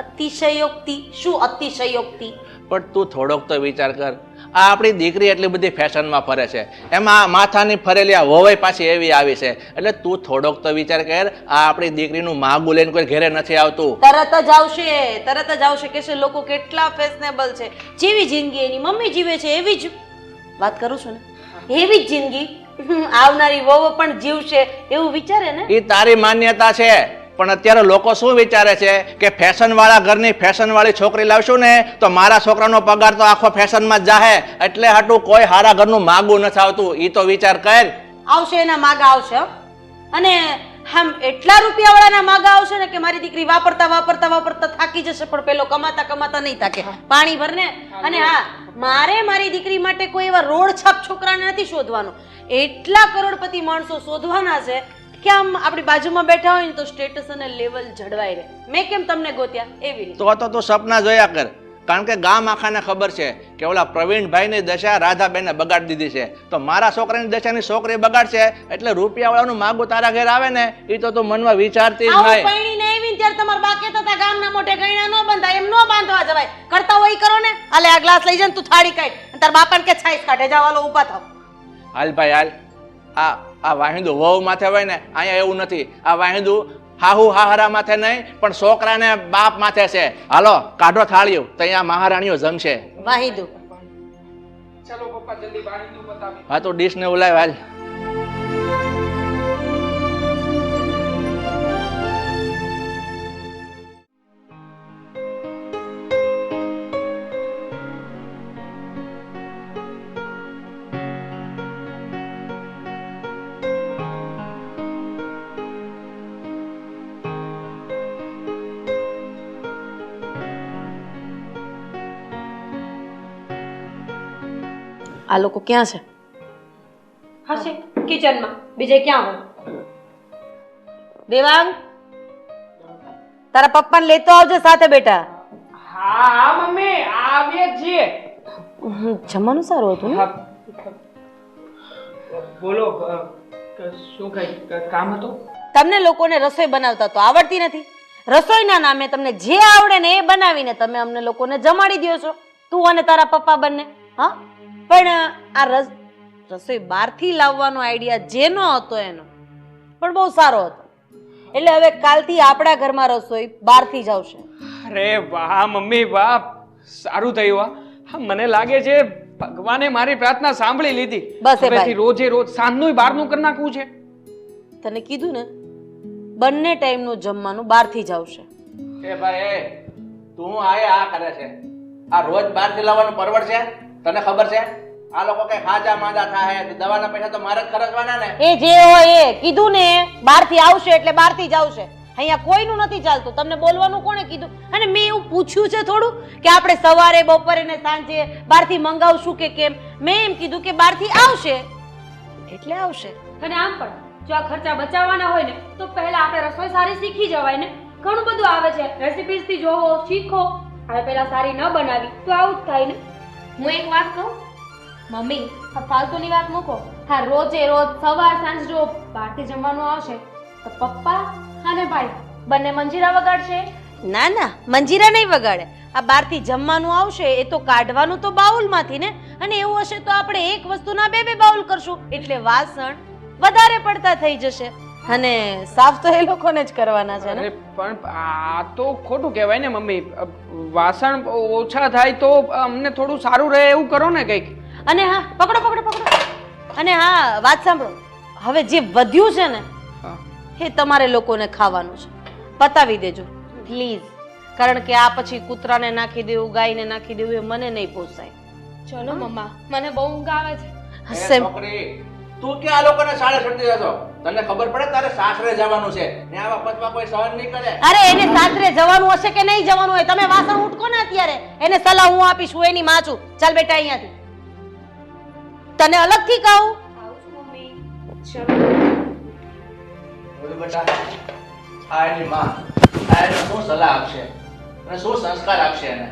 અતિશયોક્તિ? શું અતિશયોક્તિ? પણ તું થોડોક તો વિચાર કર. આ આપણી દીકરી એટલી બધી ફેશનમાં ફરે છે, એમાં માથાની ફરેલી આ વોવાઈ પાછી એવી આવી છે. એટલે તું થોડોક તો વિચાર કર, આ આપણી દીકરીનું માગું લઈને કોઈ ઘરે નથી આવતું. તરત જ આવશે કે છે લોકો કેટલા ફેશનેબલ છે, જેવી જિંદગી એની મમ્મી જીવે છે એવી જ વાત કરું છું ને, એવી જ જિંદગી આવનારી વહુ પણ જીવશે એવું વિચારે ને. એ તારી માન્યતા છે, પણ અત્યારે લોકો શું વિચારે છે કે ફેશન વાળા ઘરની ફેશન વાળી છોકરી લાવશું ને તો મારા છોકરાનો પગાર તો આખો ફેશનમાં જ જાહે, એટલે હાટું કોઈ હારા ઘરનું માગું નથી આવતું. ઈ તો વિચાર કર. આવશે એના માગા આવશે હો. અને આમ એટલા રૂપિયાવાળાના માગા આવશે ને કે મારી દીકરી વાપરતા થાકી જશે, પણ પેલો કમાતા નહીં થાકે. પાણી ભરને. અને હા, મારી દીકરી માટે કોઈ એવા રોડ છાપ છોકરાને નથી શોધવાનો, એટલા કરોડપતિ માણસો શોધવાના છે કે આમ આપણી બાજુમાં બેઠા હોય ને તો સ્ટેટસ અને લેવલ જળવાઈ રહે. મેં કેમ તમને ગોત્યા એવી રીતે. તો તું સપના જોયા કર, કારણ કે ગામ આખાને ખબર છે કે ઓલા પ્રવીણભાઈની દશા રાધાબેને બગાડી દીધી છે, તો મારા છોકરાની દશાની છોકરી બગાડશે એટલે રૂપિયાવાળાનું માગું તારા ઘેર આવે ને એ તો તું મનમાં વિચારતી જ નહીં. પૈણીને આવી ને ત્યારે તમારા બા કહેતા હતા ગામના મોઢે ગયણા ન બંધાય, એમ ન બાંધવા જવાય. કરતા હોય ઈ કરો ને. હાલે આ ગ્લાસ લઈ જાય ને તું થાળી કાઢ, અને તારા બાપાને કે છાઈસ કાઢે, જાવ હાલો ઊભા થાવ. હાલ ભાઈ હાલ. આ વાહિંદુ વહુ માથે હોય ને, અહીંયા એવું નથી. આ વાહિંદુ હાહુ હાહરા માથે નહીં, પણ છોકરાને બાપ માથે છે. હાલો કાઢો થાળીઓ, તો અહીંયા મહારાણીઓ જમશે. વાહિદુ ચાલો પપ્પા જલ્દી વાહિંદુ બતાવી. હા તો ડીશ ને ઉલાય હાલ. આ લોકો ક્યાં છે? હશે કિચનમાં, બીજે ક્યાં હોય? દેવાંગ, તારા પપ્પાને લેતો આવજે સાથે બેટા. હા હા મમ્મી આવીએ જ છીએ. જમવાનું સારું હતું ને? હા. બોલો શું કઈ કામ હતું? તમને લોકોને રસોઈ બનાવતા તો આવડતી નથી. રસોઈના નામે તમને જે આવડે ને એ બનાવીને તમે અમને લોકોને જમાડી દો છો, તું અને તારા પપ્પા બંને. હા, પણ આ રસોઈ બહારથી લાવવાનો આઈડિયા જેનો હતો એનો પણ બહુ સારો હતો. એટલે હવે કાલથી આપણા ઘરમાં રસોઈ બહારથી જ આવશે. અરે વાહ મમ્મી વાહ, સારું થયું. હા મને લાગે છે ભગવાને મારી પ્રાર્થના સાંભળી લીધી. બસ એ ભાઈ, રોજે રોજ સાંજનું બહારનું કરી નાખવું છે. તને કીધું ને, બંને ટાઈમનું જમવાનું બહારથી જ આવશે. એ ભાઈ તું આ કરે છે, આ રોજ બહારથી લાવવાનું પરવડ છે? તને ખબર છે આ લોકો કઈ ખાજા માંદા થાય, દવાના પૈસા તો મારે જ ખર્ચવાના ને. એ જે હોય એ કીધું ને, બહારથી આવશે એટલે બહારથી જ આવશે. અહીંયા કોઈનું નથી ચાલતું. તમને બોલવાનું કોણે કીધું? અને મેં એવું પૂછ્યું છે થોડું કે આપણે સવારે બપોરે ને સાંજે બહારથી મંગાવશું કે કેમ? મેં એમ કીધું કે બહારથી આવશે એટલે આવશે. અને આમ પણ જો આ ખર્ચા બચાવવાના હોય ને તો પહેલા આપણે રસોઈ સારી શીખી જવાય ને. ઘણું બધું આવે છે, રેસિપીઝ થી જોવો, શીખો. હવે પહેલા સારી ન બનાવી તો આવું જ થાય ને. હું એક વાત કહું મમ્મી, આ ફાલતુની વાત મૂકો. હા, રોજે રોજ સવાર સાંજ જો બહારથી જમવાનું આવશે તો પપ્પા અને ભાઈ બંને મંજીરા વગાડશે. ના ના, મંજીરા નહીં વગાડે. આ બહારથી જમવાનું આવશે એ તો કાઢવાનું તો બાઉલમાંથી ને. અને એવું હશે તો આપણે એક વસ્તુના બે બાઉલ કરશું, એટલે વાસણ વધારે પડતા થઈ જશે. અને સાફ તો એ લોકોને જ કરવાના છે ને. પણ આ તો ખોટું કહેવાય ને મમ્મી. વાસણ ઓછા થાય તો અમને થોડું સારું રહે એવું કરો ને કંઈક. અને હા, પકડો. અને હા, વાત સાંભળો. હવે જે વધ્યું છે ને એ તમારે લોકોને ખાવાનું છે. પતાવી દેજો પ્લીઝ, કારણ કે આ પછી કૂતરાને નાખી દેવું, ગાયને નાખી દેવું એ મને નહીં પોસાય. ચલો મમ્મા, મને બહુ ઊંઘ આવે છે. એ છોકરી, તું કે આ લોકોને સાડે છોડી દેશો? તને ખબર પડે તારે સાસરે જવાનું છે ને આવા પચવા કોઈ સહન નહીં કરે. અરે એને સાસરે જવાનું હશે કે નહીં જવાનું હોય, તમે વાસણ ઉટકો ને અત્યારે. એને સલાહ હું આપીશ, હું એની માં છું. ચાલ બેટા અહીંયાથી. તને અલગથી કહું. બોલ બેટા, આ એની માં, આ એને શું સલાહ આપશે અને શું સંસ્કાર આપશે એને?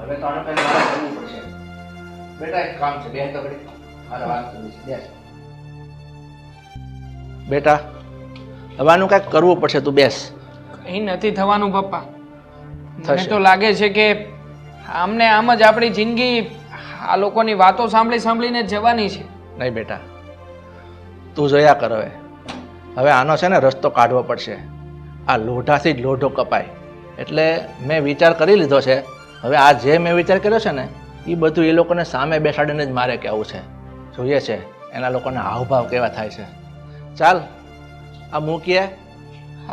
હવે તો આને કંઈ મારે કરવું પડશે. બેટા એક કામ છે, બેન તો ઘડી મારે વાત કરવી છે. બેસ બેટા, હવે આનું કંઈક કરવું પડશે. તું બેસ. કંઈ નથી થવાનું પપ્પા. મને થશે. તો લાગે છે કે આમને આમ જ આપણી જિંદગી આ લોકોની વાતો સાંભળી સાંભળીને જ જવાની છે. નહીં બેટા, તું જોયા કર હવે આનો છે ને રસ્તો કાઢવો પડશે. આ લોઢાથી જ લોઢો કપાય. એટલે મેં વિચાર કરી લીધો છે. હવે આ જે મેં વિચાર કર્યો છે ને એ બધું એ લોકોને સામે બેસાડીને જ મારે કહેવું છે. જોઈએ છે એના લોકોના હાવભાવ કેવા થાય છે. ચાલ આ મૂકીએ,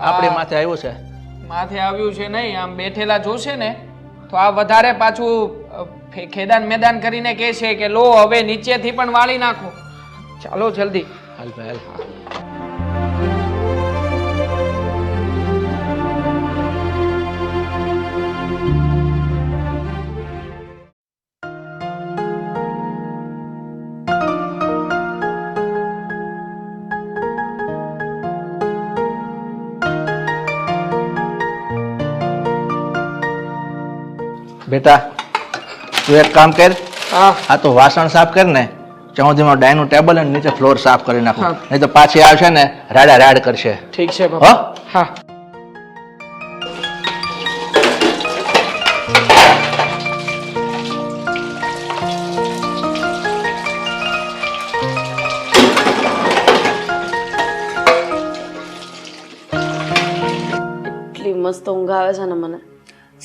આપણી માથે આવ્યું છે. માથે આવ્યું છે નહીં, આમ બેઠેલા જોશે ને તો આ વધારે પાછું ખેદાન મેદાન કરીને કહે છે કે લો હવે નીચેથી પણ વાળી નાખો. ચાલો જલ્દી. હાલ ભાઈ હાલ. બેટા તું એક કામ કર, હા આ તો વાસણ સાફ કર ને ચૌધીમાં ડાઇનિંગ ટેબલ અને નીચે ફ્લોર સાફ કરી નાખો. હા. નહીં તો પાછી આવશે ને રાડા રાડ કરશે. ઠીક છે પપ્પા. હા એટલી મસ્ત ઊંઘ આવે છે ને મને.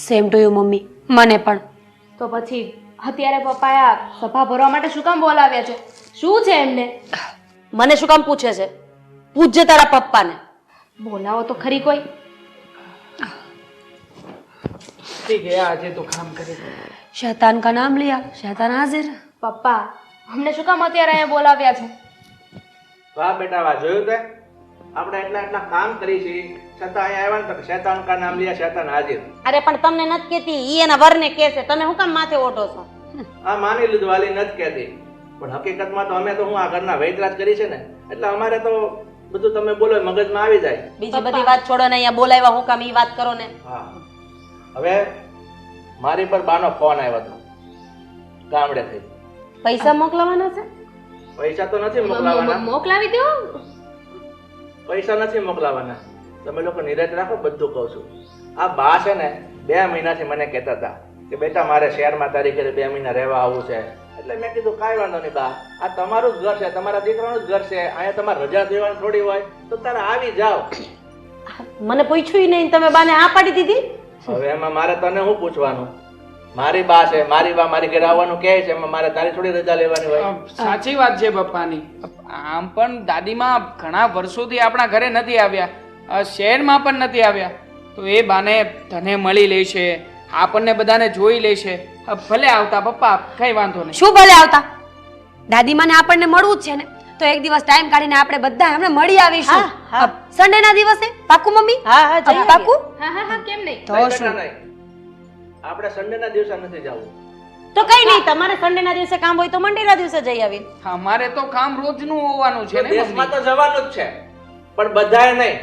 સેમ ટુ યુ મમ્મી, મને પણ. તો પછી અત્યારે પપ્પાએ આ સભા ભરવા માટે શું કામ બોલાવ્યા છે? શું છે એમને? મને શું કામ પૂછે છે? પૂછજે તારા પપ્પાને. બોલાવો તો ખરી કોઈ. ઠીક है આજે તો કામ કરી દો. शैतान का नाम लिया, शैतान हाजिर. પપ્પા અમને શું કામ અત્યારે અહીંયા બોલાવ્યા છે? વાહ બેટા વાહ, જોયું તે આપણે એટલા કામ કરી છે છતાં અહીંયા આવ્યા ને તો શૈતાન કા નામ લિયા શૈતાન હાજર. અરે પણ તમને નથી કહેતી, ઈ એના વરને કહે છે. તમે શું કામ માથે ઓઢો છો? આ માની લીધું, વાલી નથી કહેતી, પણ હકીકતમાં તો અમે તો હું આ ઘરના વૈતરાજ કરી છે ને એટલે અમારે તો બધું તમે બોલો એ મગજમાં આવી જાય. બીજી બધી વાત છોડો ને, અહીંયા બોલાવ્યા હું કામ ઈ વાત કરો ને. હા હવે મારી પર બાનો ફોન આવ્યો હતો ગામડેથી. પૈસા મોકલવાના છે? પૈસા તો નથી મોકલાવાના, મોકલાવી દો. પૈસા નથી મોકલાવાના. તમે લોકો નિરાત રાખો, બધું કહું છું. આ બા છે ને 2 મહિનાથી મને કહેતા હતા કે બેટા મારે શહેરમાં તારી ઘરે 2 મહિના રહેવા આવવું છે. એટલે મેં કીધું કાંઈ વાંધો નહીં બા, આ તમારું જ ઘર છે, તમારા દીકરાનું જ ઘર છે, અહીંયા તમારે રજા દેવાની થોડી હોય તો તારે આવી જાઓ. મને પૂછ્યું નહીં, તમે બાને આ પાડી દીધી? હવે એમાં મારે તને શું પૂછવાનું? મારી બા છે, મારી બા મારી ઘરે આવવાનું કહે છે, એમાં મારે તારી થોડી રજા લેવાની હોય? સાચી વાત છે પપ્પાની. આમ પણ દાદીમાં ઘણા વર્ષોથી આપણા ઘરે નથી આવ્યા, શહેરમાં પણ નથી આવ્યા. તો એ બાને તને મળી લેશે, આપણને બધાને જોઈ લેશે. ભલે આવતા પપ્પા, કઈ વાંધો નહીં. શું ભલે આવતા? દાદીમાને આપણને મળવું જ છે ને, તો એક દિવસ ટાઈમ કાઢીને આપણે બધા એમને મળી આવીશું. હા, હા. સન્ડે ના દિવસે પાકું મમ્મી? હા હા જઈએ. પાકું? હા હા હા કેમ નહીં? તો નહીં શું? બેટા, નહીં. આપણે સન્ડેના દિવસે નથી જવું. તો કઈ નહીં, તમારે સન્ડે ના દિવસે કામ હોય તો મંડે ના દિવસે જઈ આવી. અમારે તો કામ રોજનું હોવાનું છે ને દેશમાં મમ્મી. તો જવાનું જ છે, પણ બધાએ નહીં,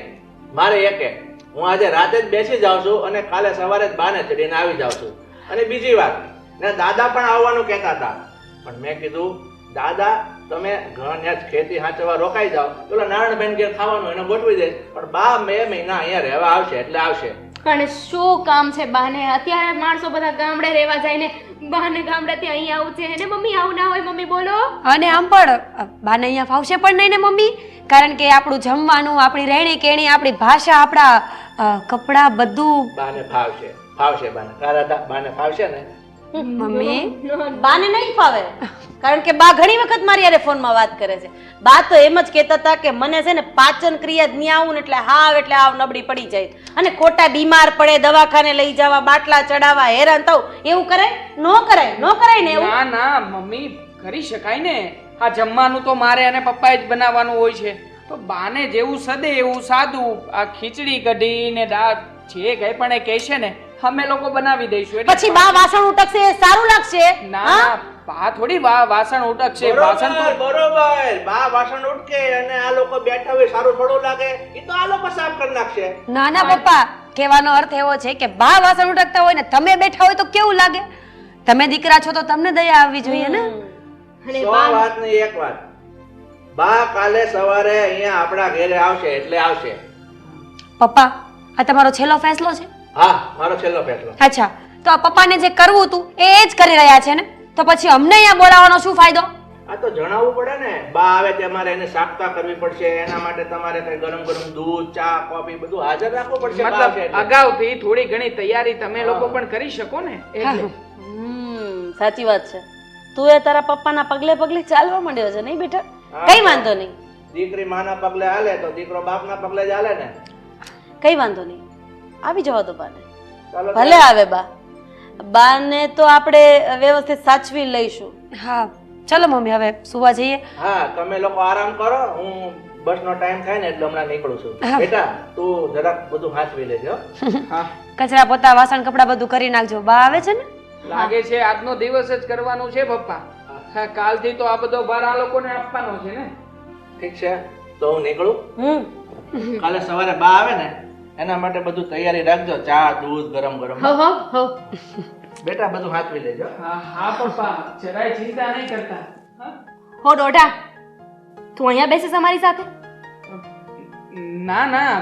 મારે એકે. હું આજે રાતે જ બેસી જાઉં છું અને કાલે સવારે જ બાને ચડીને આવી જાઉં છું. અને બીજી વાત, ને દાદા પણ આવવાનું કહેતા હતા, પણ મેં કીધું દાદા તમે ઘણા જ ખેતી હાચવા રોકાઈ જાઓ, પેલા નારાયણબેન ઘેર ખાવાનું એને ગોઠવી દઈશ, પણ બા 2 મહિના અહીંયા રહેવા આવશે એટલે આવશે. પણ શું કામ છે બાને? અત્યારે માણસો બધા ગામડે રહેવા જાય ને બાને ગામડેથી અહીં આવું છે ને મમ્મી? આવું ના હોય મમ્મી, બોલો. અને આમ પણ બાને અહીંયા ફાવશે પણ નહીં ને મમ્મી, કારણ કે આપણું જમવાનું, આપણી રહેણી કેણી, આપણી ભાષા, આપણા કપડાં બધું. બાને ફાવશે, ફાવશે બાને. તારા બાને ફાવશે ને? મમ્મી બાને નહીં ફાવે, કારણ કે બા ઘણી વખત મારી હારે ફોનમાં વાત કરે છે. બા તો એમ જ કહેતા હતા કે મને છે ને પાચન ક્રિયા જ નહીં આવું ને એટલે હાવ નબળી પડી જાય, અને ખોટા બીમાર પડે, દવાખાને લઈ જવા, બાટલા ચડાવવા, હેરાન થવું, એવું કરાય? નો કરાય ને એવું. ના ના મમ્મી, કરી શકાય ને. આ જમવાનું તો મારે અને પપ્પાએ જ બનાવવાનું હોય છે. તો બાને જેવું સદે એવું સાદું, આ ખીચડી કઢી ને દાળ જે કઈ પણ એ કહેશે ને અમે લોકો બનાવી દઈશું. એટલે પછી બા વાસણ ઉટકશે, સારું લાગશે? ના ના, બા થોડી વાસણ ઉટકશે. વાસણ તો બરોબર, બા વાસણ ઉટકે અને આ લોકો બેઠા હોય સારું થોડું લાગે, એ તો આ લોકો સાફ કરી નાખશે. ના ના પપ્પા, કહેવાનો અર્થ એવો છે કે બા વાસણ ઉટકતા હોય ને તમે બેઠા હોય તો કેવું લાગે? તમે દીકરા છો તો તમને દયા આવવી જોઈએ ને. અને 100 વાત નહીં, એક વાત. બા કાલે સવારે અહીંયા આપણા ઘરે આવશે એટલે આવશે. પપ્પા, આ તમારો છેલ્લો ફેસલો છે? હા, મારો છેલ્લો ફેસલો. અચ્છા, તો આ પપ્પાને જે કરવું હતું એ જ કરી રહ્યા છે ને? તો પછી અમને અહીંયા બોલાવવાનો શું ફાયદો? આ તો જણાવવું પડે ને, બા આવે તમારે એને સાફતા કરવી પડશે, એના માટે તમારે કઈ ગરમ ગરમ દૂધ, ચા, કોફી બધું હાજર રાખવું પડશે. બા મતલબ છે એટલે. અગાઉથી થોડી ઘણી તૈયારી તમે લોકો પણ કરી શકો ને એટલે. સાચી વાત છે. તું એ તારા પપ્પાના પગલે પગલે ચાલવા માંડ્યો છે નહીં બેટા? હા. કઈ વાંધો નહીં, દીકરી માના પગલે હાલે તો દીકરો બાપના પગલે જ હાલે ને. કઈ વાંધો નહીં, આવી જવા દો બાને. ચાલો ભલે આવે બા. બાને તો આપણે વ્યવસ્થિત સાચવી લઈશું. હા ચલો મમ્મી હવે સુવા જઈએ. હા, તમે લોકો આરામ કરો, હું બસનો ટાઈમ થાય ને એટલે હમણાં નીકળું છું. બેટા તું જરાક બધું હાથવી લેજો. હા, કચરા પોતા વાસણ કપડા બધું કરી નાખજો. બા આવે છે ને? લાગે છે આજનો દિવસ જ કરવાનું છે પપ્પા. હા, કાલથી તો આ બધો ભાર આ લોકોને આપવાનો છે ને. ઠીક છે, તો હું નીકળું. કાલે સવારે બા આવે ને એના માટે બધું તૈયારી રાખજો, ચા, દૂધ, ગરમ ગરમ. હો હો હો બેટા બધું હાથવી લેજો. હા હા પપ્પા, જરાય ચિંતા નહીં કરતા. હા? હો દોઢા, તું અહીંયા બેસીસ અમારી સાથે? ના ના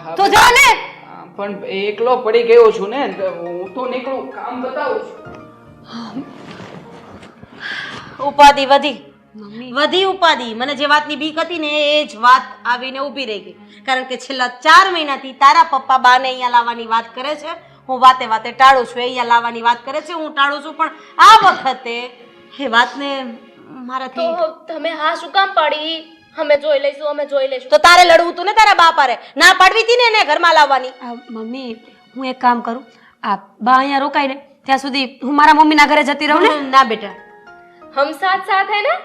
હવે- તો જા ને. પણ એકલો પડી ગયો છું ને, તો હું તો નીકળું, કામ બતાવું છું. ઉપાધિ વધી ઉપાધિ. મને જે વાતની બીક હતી ને એ જ વાત આવીને ઊભી રહી ગઈ. કારણ કે છેલ્લા 4 મહિનાથી તારા પપ્પા બાને અહીંયા લાવવાની વાત કરે છે, હું વાતે વાતે ટાળું છું. અહીંયા લાવવાની વાત કરે છે, હું ટાળું છું. પણ આ વખતે એ વાતને મારાથી તો તમે હા શું કામ પાડી? અમે જોઈ લઈશું, અમે જોઈ લઈશું. તો તારે લડવું તું ને તારા બાપ હારે. ના પાડવી હતી ને એને ઘરમાં લાવવાની. મમ્મી હું એક કામ કરું, આ બા અહીંયા રોકાય ને ત્યાં સુધી હું મારા મમ્મીના ઘરે જતી રહું ને. ના બેટા, હમ સાથ સાથ હે ને?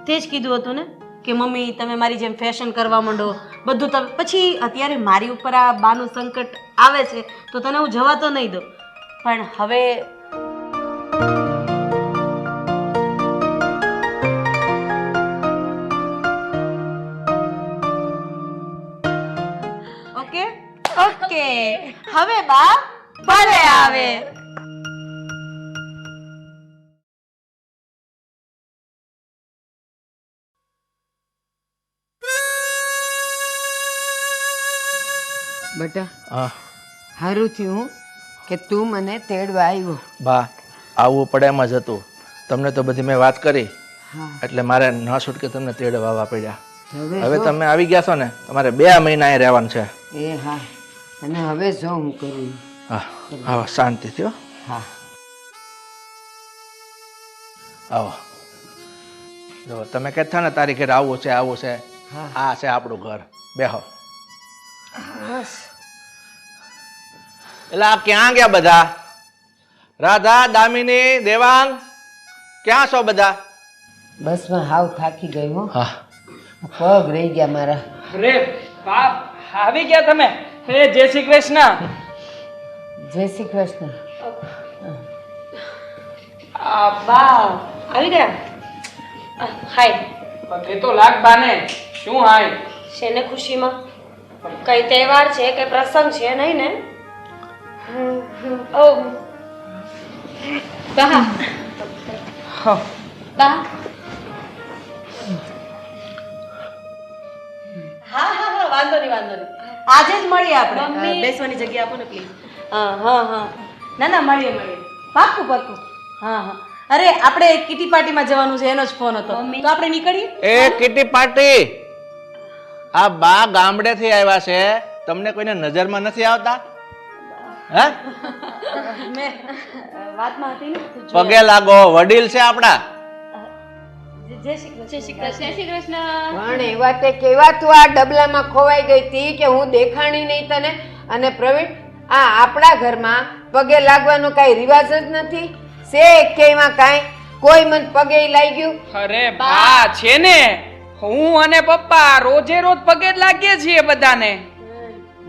તે જ કીધું હતું ને કે મમ્મી તમે મારી જેમ ફેશન કરવા માંડો બધું. તમે પછી અત્યારે મારી ઉપર આ બાનું સંકટ આવે છે તો તને હું જવા તો નહીં દઉં. પણ હવે ઓકે ઓકે હવે બા ભલે આવે. બેટા હા સારું થયું કે તું મને તેડવા આવ્યો. બા, આવવું પડે એમ જ હતું. તમને તો બધી મેં વાત કરી હા એટલે મારે ન છૂટકે તમને તેડવા આવવા પડ્યા. હવે હવે જો. તમે આવી ગયા છો ને, તમારે 2 મહિના અહીં રહેવાનું છે. એ હા, અને હવે જો હું કરું. હા, આવો શાંતિથી હો. હા આવો. જો તમે કહેતા ને તારી ઘરે આવું છે આવું છે, હા. આ છે આપણું ઘર. બેહો. એટલે આ ક્યાં ગયા બધા? રાધા, દામિની, દેવાંગ, ક્યાં છો બધા? બસમાં હાવ થાકી ગઈ હો, હા, પગ રહી ગયા મારા. અરે બાપ, આવી ગયા તમે? હે જય શ્રી કૃષ્ણ. જય શ્રી કૃષ્ણ. બા આવી ગયા? હાય. એ તો લાગ બાને. શું હાય? શેને ખુશીમાં? કઈ તહેવાર છે કઈ પ્રસંગ છે નહીં ને? ઓ બા બા હા હા હા વાંધો નહીં. આજે જ મળીએ આપણે. બેસવાની જગ્યા આપો ને પ્લીઝ. હા હા હા ના ના મળીએ. પાક્કું પાક્કું. હા હા. અરે આપણે કિટી પાર્ટીમાં જવાનું છે એનો જ ફોન હતો. તો આપણે નીકળીએ. એ કિટી પાર્ટી, આ બા ગામડેથી આવ્યા છે, તમને કોઈને નજરમાં નથી આવતા? હે? મેં વાતમાં હતી ને તું જો. પગે લાગો, વડીલ છે આપણા. જય શ્રી કૃષ્ણ. જય શ્રી કૃષ્ણ. પણ એવા તે કેવા તું આ ડબલામાં ખોવાઈ ગઈ હતી કે હું દેખાણી નહીં તને. અને પ્રવીણ, આ આપણા ઘરમાં પગે લાગવાનો કાંઈ રિવાજ જ નથી. છે કે એમાં કાંઈ કોઈ મને પગે લાગ્યું? અરે બા છે ને, હું અને પપ્પા રોજે રોજ પગે જ લાગીએ છીએ બધાને.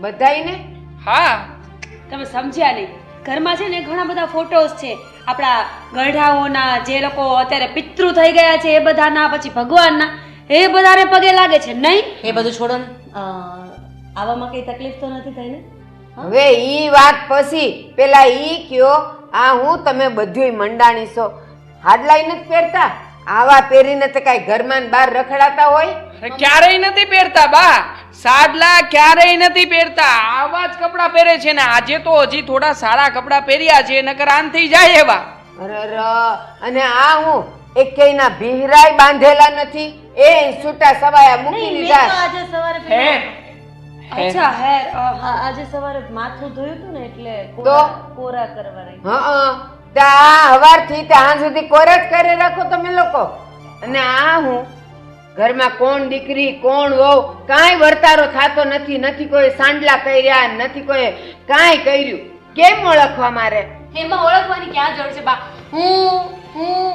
બધાયને? હા, તમે સમજ્યા નહીં. ઘરમાં છે ને ઘણા બધા ફોટોસ છે આપણા ગઢાઓના, જે લોકો અત્યારે પિતૃ થઈ ગયા છે એ બધાના, પછી ભગવાનના, એ બધાને પગે લાગે છે નહીં? એ બધું છોડો ને. આવામાં કઈ તકલીફ તો નથી થઈ ને? હવે ઈ વાત પછી પેલા ઈ કયો, આ હું તમે બધુંય મંડાણી છો. હાડલાઈ નથી પહેરતા? આવા પહેરીને તો કાંઈ ઘરમાં ને બહાર રખડાતા હોય? અરે ક્યારેય નથી પહેરતા બા. સાડલા ક્યારેય નથી પહેરતા. આવા જ કપડાં પહેરે છે ને આજે તો હજી થોડા સારા કપડાં પહેર્યા છે, નકર આન થઈ જાય એવા. અરે અને આ હું એકેયના ભીહરાય બાંધેલા નથી એ છૂટા સવાયા મૂકી દીધા આજે સવારે હે અચ્છા હેર આજે સવારે માથું ધોયું હતું ને એટલે તો? કોરા કરવા રહી હા હવારથી તે હાંજ સુધી કોરા જ કરે રાખો તમે લોકો અને આ હું ઘરમાં કોણ દીકરી કોણ વહુ કાંઈ વર્તારો થતો નથી નથી કોઈ સાંડલા કર્યા નથી કોઈ કાંઈ કર્યું કેમ ઓળખવા મારે એમાં ઓળખવાની ક્યાં જરૂર છે બા હું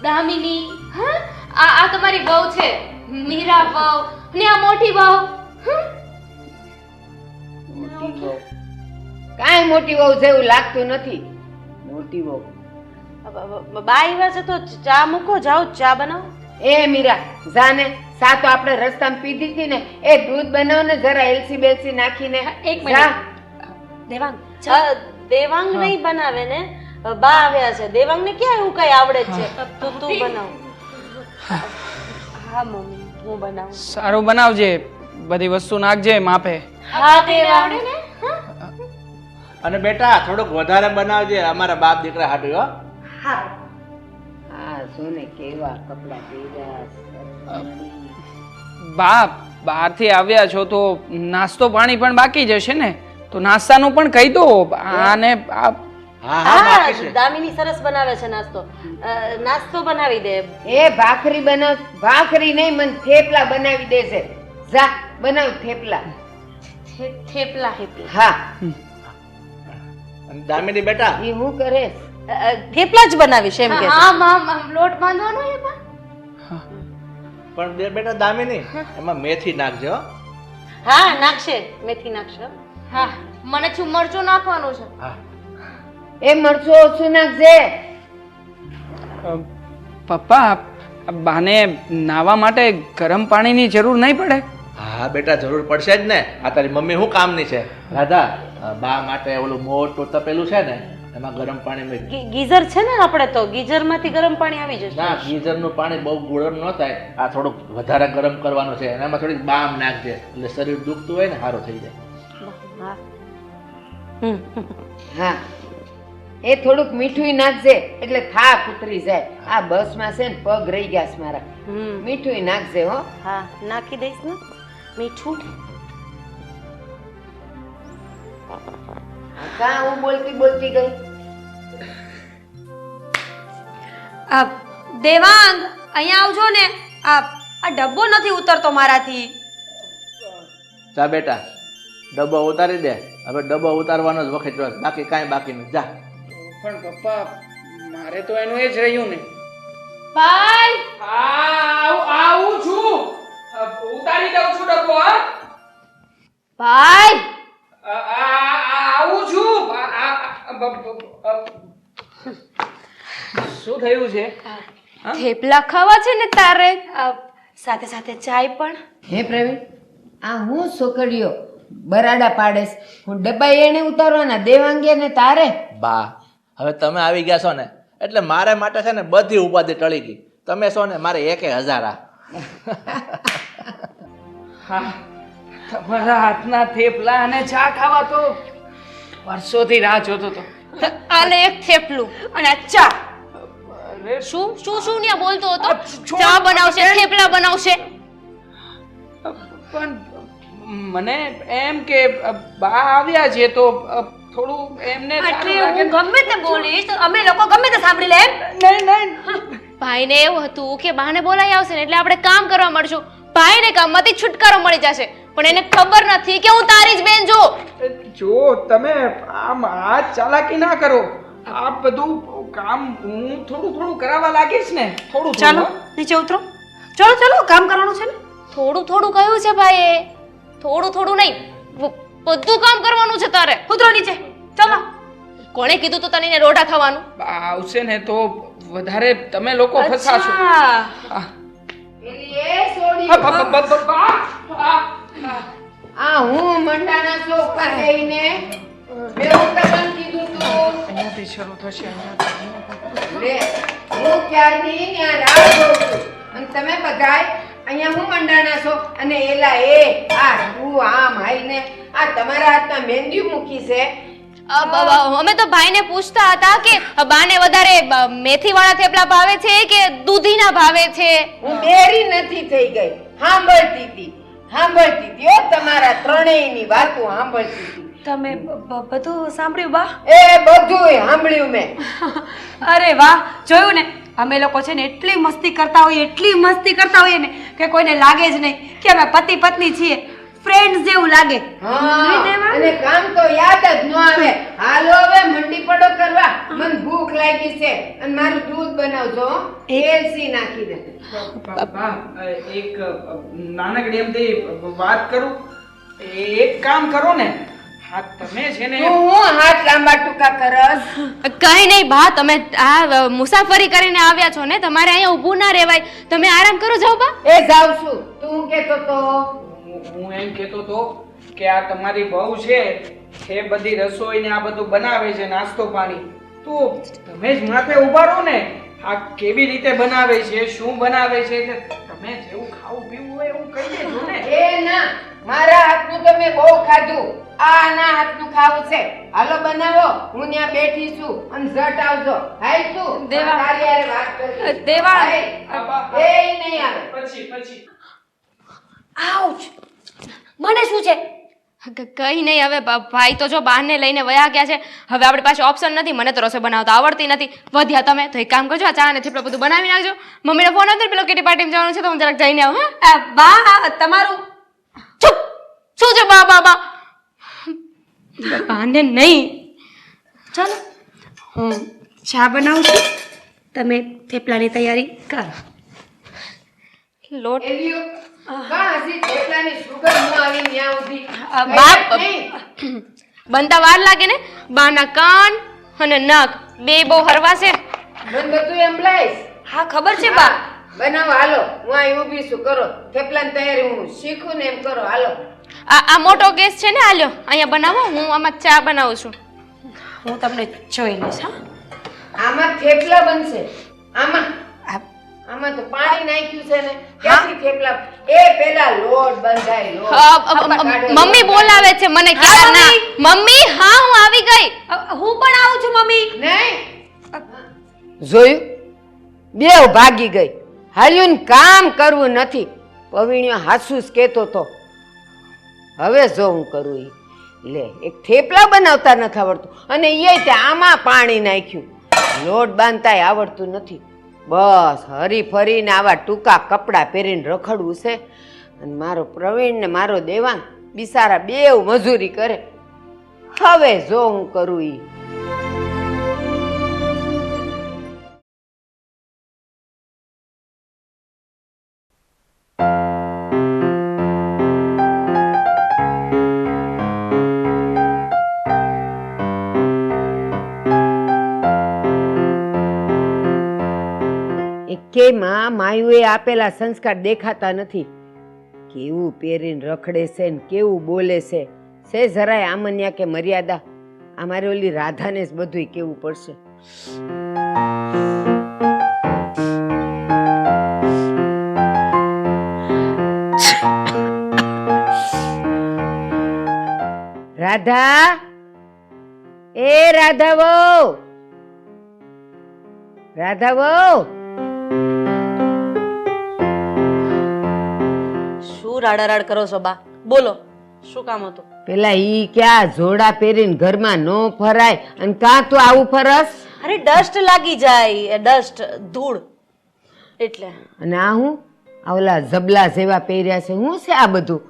દામિની હા આ તમારી વહુ છે મીરા વહુ ને આ મોટી વહુ કાંઈ મોટી વહુ જેવું લાગતું નથી મોટી વહુ બા આવ્યા છે તો ચા મૂકો જાઓ ચા બનાવો એ મીરા જાને સા તો આપણે રસ્તામાં પીધી હતી ને એ દૂધ બનાવ ને જરા એલસી બેલસી નાખીને એક મિનિટ. જા. દેવાંગ દેવાંગ નહીં બનાવે ને બા આવ્યા છે દેવાંગ ને ક્યાં એવું કઈ આવડે જ છે તું બનાવ હા મમ્મી હું બનાવું સારું બનાવજે બધી વસ્તુ નાખજે માપે હા દેવાંગ અને બેટા થોડુંક વધારે બનાવજે અમારા બાપ દીકરા હાટું હો હા હા શું ને કેવા કપડા પહેર્યા બાપ બહારથી આવ્યા છો તો નાસ્તો પાણી પણ બાકી જશે ને તો નાસ્તાનું પણ કહી દો આને હા હા હા બાકી છે દામિની સરસ બનાવે છે નાસ્તો બનાવી દે એ ભાખરી બનાવ ભાખરી નહીં મને થેપલા બનાવી દેશે જા બનાવ થેપલા થેપલા હા અને દામિની બેટા એ હું કરે થેપલા જ બનાવીશ એમ કે આમ લોટ બાંધવાનો એ બા પણ બેટા દામિની એમાં મેથી નાખજો હો. હા નાખશે મેથી નાખશે હા મને છું મરચું નાખવાનું છે હા એ મરચું ઓછું નાખજે પપ્પા બાને નાવા માટે ગરમ પાણીની જરૂર નહીં પડે હા બેટા જરૂર પડશે જ ને આ તારી મમ્મી શું કામની છે રાધા બા માટે ઓલું મોટું તપેલું છે ને એમાં ગરમ પાણી મૂક. ગીઝર છે ને આપણે તો ગીઝર માંથી ગરમ પાણી આવી જશે ના ગીઝરનું પાણી બહુ ગરમ ન થાય આ થોડુંક વધારે ગરમ કરવાનું છે અને એમાં થોડીક બામ નાખજે એટલે શરીર દુખતું હોય ને સારું થઈ જાય હા હમ. હા એ થોડુંક મીઠું નાખજે એટલે થાક ઉતરી જાય આ બસમાં છે ને પગ રહી ગયા છે મારા હમ. મીઠું નાખજે હો હા નાખી દઈશ ને મીઠું કા હું બોલતી બોલતી ગઈ દેવાંગ અહીંયા આવજો ને આ ડબ્બો નથી ઉતરતો મારાથી જા બેટા ડબ્બો ઉતારી દે હવે ડબ્બો ઉતારવાનો જ વખત રહ્યો છે. બાકી કાંઈ બાકી નથી જા પણ પપ્પા મારે તો એનું એ જ રહ્યું ને ભાઈ આવું છું ઉતારી દઉં છું ડબ્બો હા ભાઈ આવું છું શું થયું છે થેપલા ખાવા છે ને તારે સાથે સાથે ચાય પણ હે પ્રવીણ આ હું છોકરીઓ બરાડા પાડેસ હું ડબ્બા એને ઉતારવાના દેવાંગે ને તારે બા હવે તમે આવી ગયા છો ને એટલે મારે માટે છે ને બધી ઉપાધિ ટળી ગઈ તમે છો ને મારે 1000 હા તમારા હાથના થેપલા અને ચા ખાવા તો વર્ષોથી રાહ જોતો હતો આલે એક થેપલું અને આ ચા શું શું શું ને બોલતો હતો ચા બનાવશે થેપલા બનાવશે પણ મને એમ કે બા આવ્યા છે તો થોડું એમને એટલે સારું લાગે હું ગમે તે બોલીશ તો અમે લોકો ગમે તે સાંભળી લે એમ? નહીં ભાઈને એવું હતું કે બાને બોલાઈ આવશે ને એટલે આપણે કામ કરવા મળશું ભાઈને કામમાંથી છુટકારો મળી જશે પણ એને ખબર નથી કે હું તારી જ બેન છું જો તમે આમ આ ચાલાકી ના કરો આ બધું કામ હું થોડું કરાવવા લાગીશ ને થોડું ચાલો નીચે ઉતરો ચલો ચલો કામ કરવાનું છે ને થોડું થોડું કહ્યું છે ભાઈએ થોડું નહીં બધું કામ કરવાનું છે તારે ઉતરો નીચે ચલો કોણે કીધું તો તને એને રોઢા ખાવાનું બા આવશે ને તો વધારે તમે લોકો ફસાશો અચ્છા. હા. પેલી એ સોડી આ હું મંડાના ચોક પર જઈને બે ઉતારવાનું કીધું તું અહીંયાથી શરૂ થશે અહીંયાથી. લે હું ક્યારની ત્યાં રાહ જોઉં છું અને તમે બધાય અહીંયા હું મંડાના છો અને એલા એ આ તું આમ હાઈને આ તમારા હાથમાં મહેંદી મૂકી છે અમે તો ભાઈને પૂછતા હતા કે બાને વધારે મેથી વાળા થેપલા ભાવે છે કે દૂધીના ભાવે છે. હું બેરી નથી થઈ ગઈ, સાંભળતી હતી હો, તમારા ત્રણેયની વાતો સાંભળતી હતી. તમે બધું સાંભળ્યું બા? એ બધુંય સાંભળ્યું મેં. અરે વાહ, જોયું ને, અમે લોકો છે ને એટલી મસ્તી કરતા હોઈએ ને કે કોઈને લાગે જ નહીં કે અમે પતિ પત્ની છીએ, ફ્રેન્ડ્સ જેવું લાગે. હા, અને કામ તો યાદ જ ન આવે. હાલો હવે મંડી પડો કરવા, મને ભૂખ લાગી છે અને મારું દૂધ બનાવજો હો. એલસી નાખી દે. બા, એક નાનકડી એમથી વાત કરું. એક કામ કરો ને, હા તમે છે ને તું હું હાથ લાંબા ટૂંકા કરસ? કઈ નહીં બા, તમે આ મુસાફરી કરીને આવ્યા છો ને, તમારે અહીંયા ઊભું ના રહેવાય. તમે આરામ કરો, જાઓ બા. એ જાઉં છું. તું કેતો તો હું એમ કહેતો તો કે આ તમારી બહુ છે એ બધી રસોઈ ને આ બધું બનાવે છે, નાસ્તો પાણી, તો તમે જ માથે ઉભા રહો ને. આ કેવી રીતે બનાવે છે, શું બનાવે છે, તે તમે જેવું ખાવું પીવું હોય એવું કહી દેજો ને. એ ના, મારા હાથનું તો મેં બહુ ખાધું, આના હાથનું ખાવું છે. હાલો બનાવો, હું ત્યાં બેઠી છું અને ઝટ આવજો. હાલ તું દેવા. તારી હારે વાત કરવી. દેવા. હાલ. એ નહીં આવે. પછી આઉચ! મને શું છે? કઈ નહીં, હવે ભાઈ તો જો બહારને લઈને વયા ગયા છે. હવે આપણી પાસે ઓપ્શન નથી. મને તો રસોઈ બનાવતા આવડતી નથી. વધ્યા તમે તો એક કામ કરજો, આ ચા ને થેપલા બધું બનાવી નાખજો. મમ્મીનો ફોન આવતો પેલો કિટી પાર્ટીમાં જવાનું છે તો હું જરાક જઈને આવું. હા, બા, તમારું ચૂપ. શું છે બા બા બા? બહારને નહીં. ચાલો હું ચા બનાવું છું, તમે થેપલાની તૈયારી કરો. લોટ એલિયો, બા હજી થેપલાની સુગંધ ન આવી ત્યાં સુધી. બાપ. નહીં. બનતા વાર લાગે ને. બાના કાન અને નાક બે બહુ હરવા છે. મને બધું એમ લાઈશ. હા, ખબર છે બા. બનાવો હાલો, હું અહીં ઊભી છું. કરો થેપલાની તૈયારી, હું શીખું ને એમ કરો. હાલો. આ મોટો ગેસ છે ને, આલ્યો અહીંયા બનાવો. હું આમાં ચા બનાવું છું. હું તમને જોઈ લઈશ. હા, આમાં થેપલા બનશે. આમાં તો પાણી નાખ્યું છે ને, ક્યાંથી થેપલા? એ પેલા લોટ બંધાય, લોટ. મમ્મી બોલાવે છે મને ક્યારના. મમ્મી, હા હું આવી ગઈ. હું પણ આવું છું મમ્મી. નહીં જોયું, બેવ ભાગી ગઈ. હાલ્યું ને કામ કરવું નથી. પવીણ્યો હાસુસ કેતો તો. હવે જો હું કરું ઈ લે, એક થેપલા બનાવતા નથી આવડતું અને એ તે આમાં પાણી નાખ્યું. લોટ બાંધતાય આવડતું નથી. બસ હરી ફરીને આવા ટૂંકા કપડાં પહેરીને રખડવું છે. અને મારો પ્રવીણ ને મારો દેવાંગ બિચારા બેવ મજૂરી કરે. હવે જો હું કરું ઈ. કે માં માયુએ આપેલા સંસ્કાર દેખાતા નથી. કેવું પહેરીને રખડે છે ને કેવું બોલે છે. છે જરાય આમન્યા કે મર્યાદા? અમારે ઓલી રાધાને જ બધું કેવું પડશે. રાધા, એ રાધા વહુ, રાધા વહુ. રાડારાડ કરો છો બા? બોલો, શું કામ હતું? પેલા ઈ ક્યાં જોડા પહેરીને ઘરમાં નો ફરાય અને કાં તું આવું ફરસ? અરે ડસ્ટ લાગી જાય, ડસ્ટ, ધૂળ એટલે. અને આ હું આ ઓલા જબલા જેવા પહેર્યા છે, શું છે આ બધું?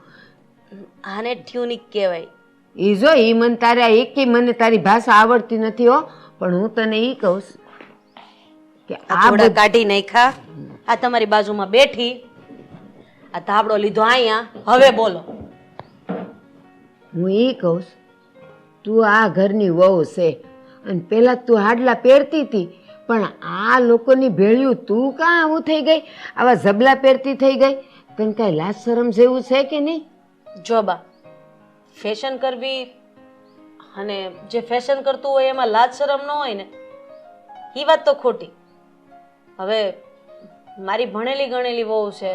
આને ટ્યુનિક કહેવાય. ઈ જો ઈ મને તારે એકે મને તારી ભાષા આવડતી નથી હો, પણ હું તને ઈ કહું કે આ જોડા કાઢી નાખ્યા. આ તમારી બાજુમાં બેઠી, આ ધાબળો લીધો અહીંયા. હવે બોલો. હું ઈ કહું તું આ ઘરની વહુ છે અને પેલા તું હાડલા પહેરતી હતી, પણ આ લોકોની ભેળ્યું તું કાં આવું થઈ ગઈ? આવા જબલા પહેરતી થઈ ગઈ? તને કઈ લાજ શરમ જેવું છે કે નહીં? જો બા, ફેશન કરવી અને જે ફેશન કરતું હોય એમાં લાજ શરમ ન હોય ને, એ વાત તો ખોટી. હવે મારી ભણેલી ગણેલી વહુ છે,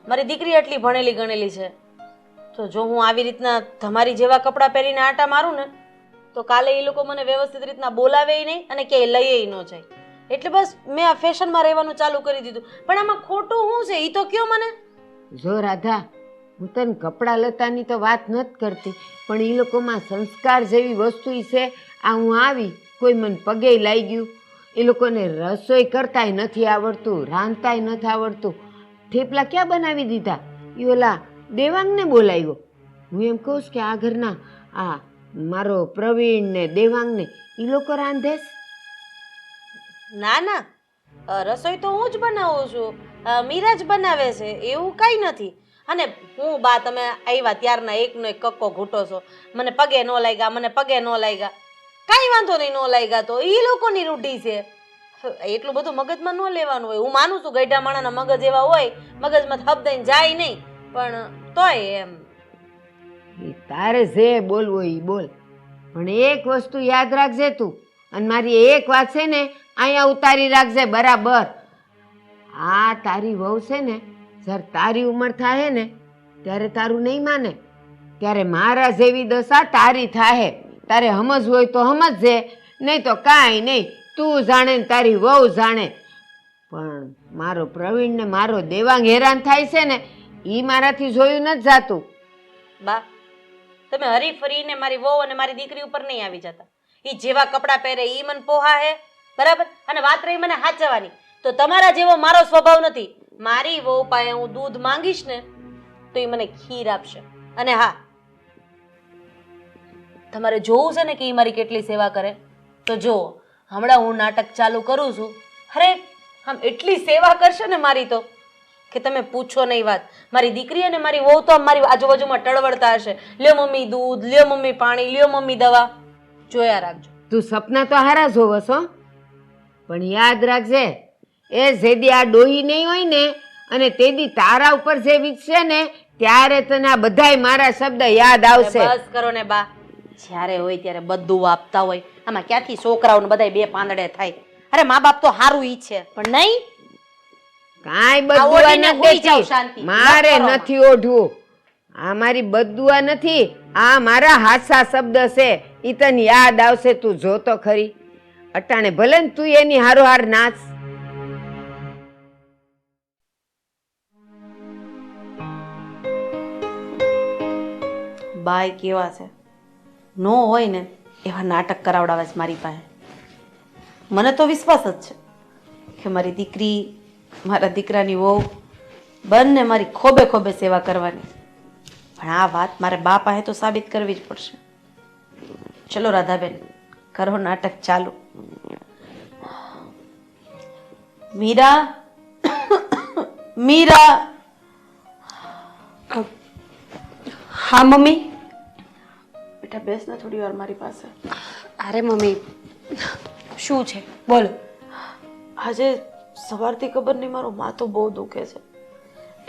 મારી દીકરી આટલી ભણેલી ગણેલી છે, તો જો હું આવી રીતના તમારી જેવા કપડાં પહેરીને આટા મારું ને તો કાલે એ લોકો મને વ્યવસ્થિત રીતના બોલાવે નહીં અને ક્યાંય લઈએ ન જાય. એટલે બસ મેં આ ફેશનમાં રહેવાનું ચાલુ કરી દીધું. પણ આમાં ખોટું શું છે એ તો કયો મને. જો રાધા, હું તને કપડાં લતાની તો વાત નથી કરતી, પણ એ લોકોમાં સંસ્કાર જેવી વસ્તુ છે. આ હું આવી, કોઈ મને પગે લાગી ગયું, એ લોકોને રસોઈ કરતાય નથી આવડતું, રાંધતાય નથી આવડતું. થેપલા ક્યાં બનાવી દીધા? એ ઓલા દેવાંગને બોલાવ્યો. હું એમ કહું છું કે આ ઘરના આ મારો પ્રવીણ ને દેવાંગ ને એ લોકો રાંધેસ. ના ના, રસોઈ તો હું જ બનાવું છું, મીરા જ બનાવે છે, એવું કાંઈ નથી. અને હું બા તમે આવ્યા ત્યારના એકનો એક કક્કો ઘૂંટો છો, મને પગે ન લાગ્યા, મને પગે ન લાગ્યા. કાંઈ વાંધો નહીં, ન લાગ્યા તો એ લોકોની રૂઢી છે. એટલું બધું મગજમાં ન લેવાનું હોય. હું માનું છું ગઈઢા માણાના મગજ એવા હોય, મગજમાં થપ દઈને જાય નહીં, પણ તોય એમ. તારે જે બોલવું એ બોલ, પણ એક વસ્તુ યાદ રાખજે તું, અને મારી એક વાત છે ને અહીંયા ઉતારી રાખજે બરાબર. આ તારી વહુ છે ને, જ્યારે તારી ઉંમર થાય ને ત્યારે તારું નહીં માને, ત્યારે મારા જેવી દશા તારી થાય. તારે સમજવું હોય તો સમજજે, નહીં તો કાંઈ નહીં, તું જાણે ને તારી વહુ જાણે. પણ મારો પ્રવીણ ને મારો દેવાંગ હેરાન થાય છે ને, એ મારાથી જોયું નથી જાતું. બા તમે હરી ફરીને મારી વહુ અને મારી દીકરી ઉપર નહીં આવી જતા. એ જેવા કપડાં પહેરે એ મને પોહા હે, બરાબર. અને વાત રહી મને હાચવાની, તો તમારા જેવો મારો સ્વભાવ નથી. મારી વહુ પાસે હું દૂધ માંગીશ ને તો એ મને ખીર આપશે. અને હા, તમારે જોવું છે ને કે એ મારી કેટલી સેવા કરે, તો જો હમણાં હું નાટક ચાલુ કરું છું. અરે આમ એટલી સેવા કરશે ને મારી તો કે તમે પૂછો નહીં વાત. મારી દીકરી અને મારી વહુ તો મારી આજુબાજુમાં ટળવળતા હશે, લ્યો મમ્મી દૂધ, લ્યો મમ્મી પાણી, લ્યો મમ્મી દવા. જોયા રાખજો. તું સપના તો હારા જોવસ હો, પણ યાદ રાખજે, એ જેદી આ ડોહી નહીં હોય ને અને તેદી તારા ઉપર જે વીતશે ને ત્યારે તને આ બધાય મારા શબ્દ યાદ આવશે. બસ કરો ને બા, જ્યારે હોય ત્યારે બધું આપતા હોય, આમાં ક્યાંથી છોકરાઓને બધાય બે પાંદડે થાય. અરે મા બાપ તો હારું ઈ છે, પણ નહીં કાંઈ આ બદુઆ ઓઢીને હોઈ જાવ નથી, શાંતિ. મારે ન કરો. નથી ઓઢવું. આ મારી બદુઆ નથી, આ મારા હાસા શબ્દ છે. ઈ તને યાદ આવશે, તું જો તો ખરી. અટાણે ભલે ને તું એની હારોહાર નાચ. બાય કેવા છે, નો હોય ને એવા નાટક કરાવડાવે છે મારી પાસે. મને તો વિશ્વાસ જ છે કે મારી દીકરી, મારા દીકરાની વહુ બંને મારી ખોબે ખોબે સેવા કરવાની. પણ આ વાત મારે બા પાસે તો સાબિત કરવી જ પડશે. ચલો રાધાબેન, કરો નાટક ચાલુ. મીરા, મીરા. હા મમ્મી. બેટા બેસ ને થોડી વાર મારી પાસે. અરે મમ્મી શું છે બોલો. આજે સવારથી ખબર નહીં મારું માથું બહુ દુખે છે.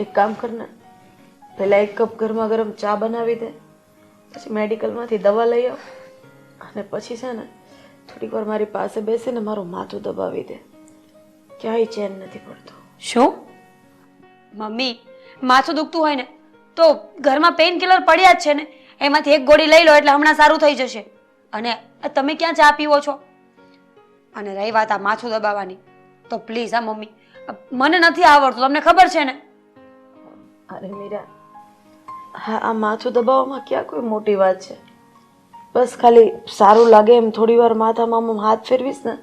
એક કામ કર ને, પહેલા એક કપ ગરમા ગરમ ચા બનાવી દે, પછી મેડિકલમાંથી દવા લઈ આવ, અને પછી છે ને થોડીક વાર મારી પાસે બેસીને મારું માથું દબાવી દે. ક્યાંય ચેન નથી પડતો. શું મમ્મી, માથું દુખતું હોય ને તો ઘરમાં પેઇન કિલર પડ્યા જ છે ને, એમાંથી એક ગોળી લઈ લો એટલે હમણાં સારું થઈ જશે. અને તમે ક્યાં ચા પીવો છો? અને રહી વાત આ માથું દબાવવાની, તો પ્લીઝ હા મમ્મી, મને નથી આવડતું, તમને ખબર છે ને. અરે મીરા, હા આ માથું દબાવવામાં ક્યાં કોઈ મોટી વાત છે. બસ ખાલી સારું લાગે એમ થોડી વાર માથામાં આમ હાથ ફેરવીશ ને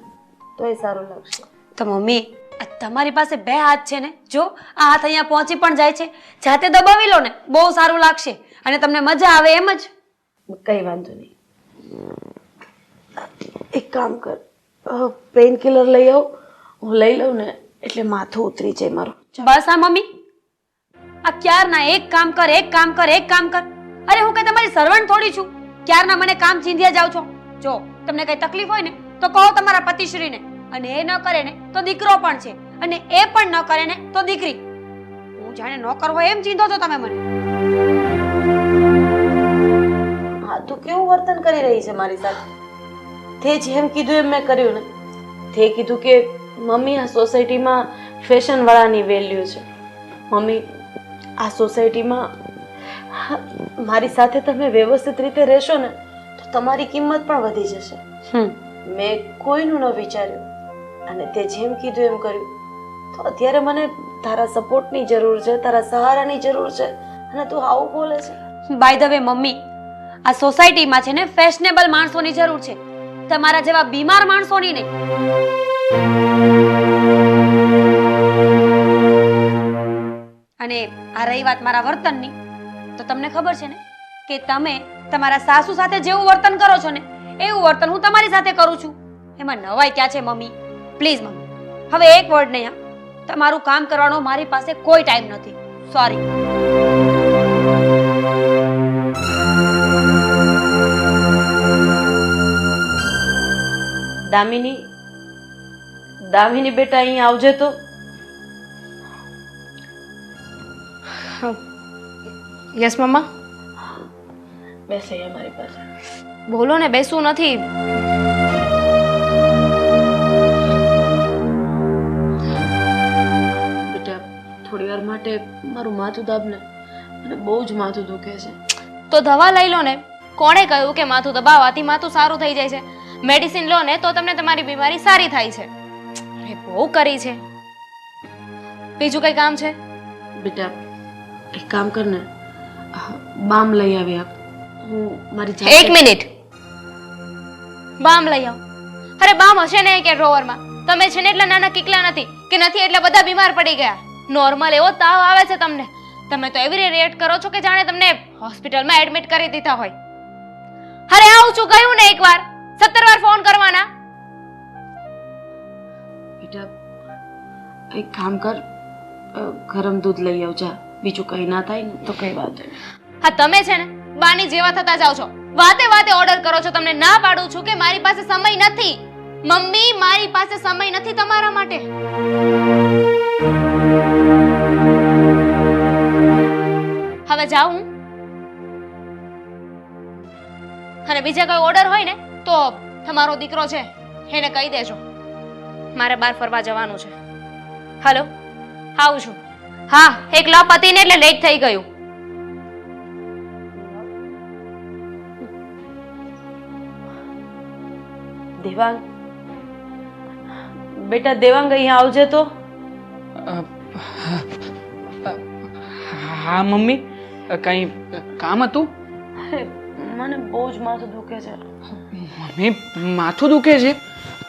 તો એ સારું લાગશે. તો મમ્મી આ તમારી પાસે બે હાથ છે ને, જો આ હાથ અહીંયા પહોંચી પણ જાય છે, જાતે દબાવી લો ને, બહુ સારું લાગશે અને તમને મજા આવે એમ જ. કઈ વાંધો નહીં, એક કામ કર, પેઇન કિલર લઈ આવ, હું લઈ લઉં ને એટલે માથું ઉતરી જાય મારું. બસ હા મમ્મી, આ ક્યારના એક કામ કર, એક કામ કર, એક કામ કર. અરે હું કઈ તમારી સર્વન્ટ થોડી છું, ક્યારના મને કામ ચીંધ્યા જાવ છો. જો તમને કઈ તકલીફ હોય ને તો કહો તમારા પતિશ્રીને, અને એ ન કરે ને તો દીકરો પણ છે, અને એ પણ ન કરે ને તો દીકરી. હું જાણે નોકર હોય એમ ચીંધો છો તમે મને. હા તું કેવું વર્તન કરી રહી છે મારી સાથે? તે જેમ કીધું એમ મેં કર્યું ને. તે કીધું કે મમ્મી આ સોસાયટીમાં ફેશન વાળાની વેલ્યુ છે. મમ્મી આ સોસાયટીમાં મારી સાથે તમે વ્યવસ્થિત રીતે રહેશો ને તો તમારી કિંમત પણ વધી જશે. મેં કોઈનું ન વિચાર્યું અને તે જેમ કીધું એમ કર્યું. તો અત્યારે મને તારા સપોર્ટની જરૂર છે, તારા સહારાની જરૂર છે અને તું આવું બોલે છે. બાય ધ વે મમ્મી, આ સોસાયટીમાં છે ને ફેશનેબલ માણસોની જરૂર છે, તમારા જેવા બીમાર માણસોની નહીં. અને આ રહી વાત મારા વર્તનની, તો તમને ખબર છે ને કે તમે તમારા સાસુ સાથે જેવું વર્તન કરો છો ને એવું વર્તન હું તમારી સાથે કરું છું. એમાં નવાઈ ક્યાં છે મમ્મી? પ્લીઝ મમ્મી, હવે એક વર્ડ નહીં. હા, તમારું કામ કરવાનો મારી પાસે કોઈ ટાઈમ નથી. સોરી. દામિની બેટા અહીં આવજે તો. યસ મમ્મા. બેસે અહીંયા મારી પાસે. બોલો ને, બેસવું નથી. બેટા થોડી વાર માટે મારું માથું દાબને, મને બહુ જ માથું દુખે છે. તો દવા લઈ લો ને. કોણે કહ્યું કે માથું દબાવવાથી માથું સારું થઈ જાય છે? મેડિસિન લો ને તો તમને તમારી બીમારી સારી થાય છે. અરે બહુ કરી છે. બીજું કઈ કામ છે? બેટા એક કામ કર ને, બામ લઈ આવી આપ. હું મારી જાતે- એક મિનિટ. બામ લઈ આવ? અરે બામ હશે ને કે ડ્રોવરમાં? તમે છે ને એટલા નાના કિકલા નથી કે નથી એટલા બધા બીમાર પડી ગયા. નોર્મલ એવો તાવ આવે છે તમને. તમે તો એવી રિએક્ટ કરો છો કે જાણે તમને હોસ્પિટલમાં એડમિટ કરી દીધા હોય. અરે આવું છું કહ્યું ને એકવાર, 17 વાર ફોન કરવાના. બેટા એક કામ કર, ગરમ દૂધ લઈ આવજા. બીજું કઈ ના થાય ને તો કઈ વાત નહીં. હા, તમે છે ને બાની જેવા થતા જાવ છો. વાતે વાતે ઓર્ડર કરો છો. તમને ના પાડું છું કે મારી પાસે સમય નથી. મમ્મી, મારી પાસે સમય નથી તમારા માટે. હવે જાઉં હું? અને બીજા કોઈ ઓર્ડર હોય ને તો તમારો દીકરો છે એને કહી દેજો મારે બહાર ફરવા જવાનું છે. હાલો, આવું છું. હા, એક લપ હતી ને એટલે લેટ થઈ ગયું. દેવાંગ, બેટા દેવાંગ અહીંયા આવજે તો. હા મમ્મી, કઈ કામ હતું? અરે મને બહુ જ માથું દુખે છે. મમ્મી, માથું દુખે છે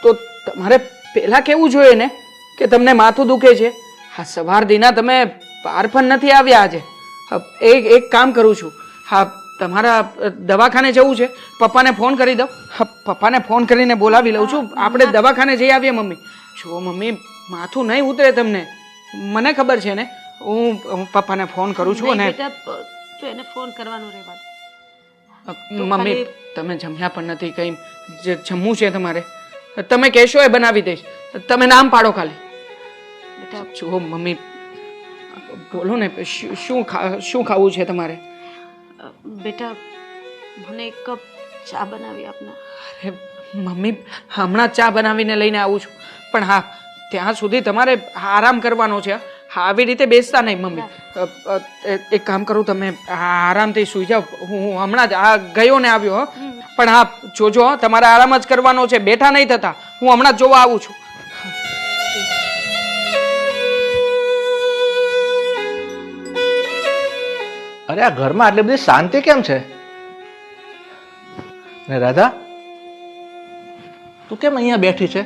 તો તમારે પહેલા કેવું જોઈએ ને કે તમને માથું દુખે છે. હા, સવાર દીના તમે બહાર પણ નથી આવ્યા આજે. એક કામ કરું છું. હા, તમારા દવાખાને જવું છે, પપ્પાને ફોન કરી દઉં. હા, પપ્પાને ફોન કરીને બોલાવી લઉં છું. આપણે દવાખાને જઈ આવીએ મમ્મી. જો મમ્મી, માથું નહીં ઉતરે તમને, મને ખબર છે ને. હું પપ્પાને ફોન કરું છું. અને બેટા તું એને ફોન કરવાનો રહેવા દે. મમ્મી, તમે જમ્યા પણ નથી. કઈ જે જમવું છે તમારે તમે કહેશો એ બનાવી દઈશ. તમે નામ પાડો ખાલી. બેટા જુઓ મમ્મી, બોલો ને, શું ખાવું છે તમારે? બેટા મને એક કપ ચા બનાવી આપના. અરે મમ્મી, હમણાં ચા બનાવીને લઈને આવું છું. પણ હા, ત્યાં સુધી તમારે આરામ કરવાનો છે. હા, આવી રીતે બેસતા નહીં મમ્મી. એક કામ કરું, તમે આરામથી સૂઈ જાઓ. હું હમણાં જ ગયો ને આવ્યો. પણ હા, જોજો તમારે આરામ જ કરવાનો છે, બેઠા નહીં થતા. હું હમણાં જ જોવા આવું છું. અરે આ ઘરમાં આટલી બધી શાંતિ કેમ છે? ને રાધા, તું કેમ અહીંયા બેઠી છે?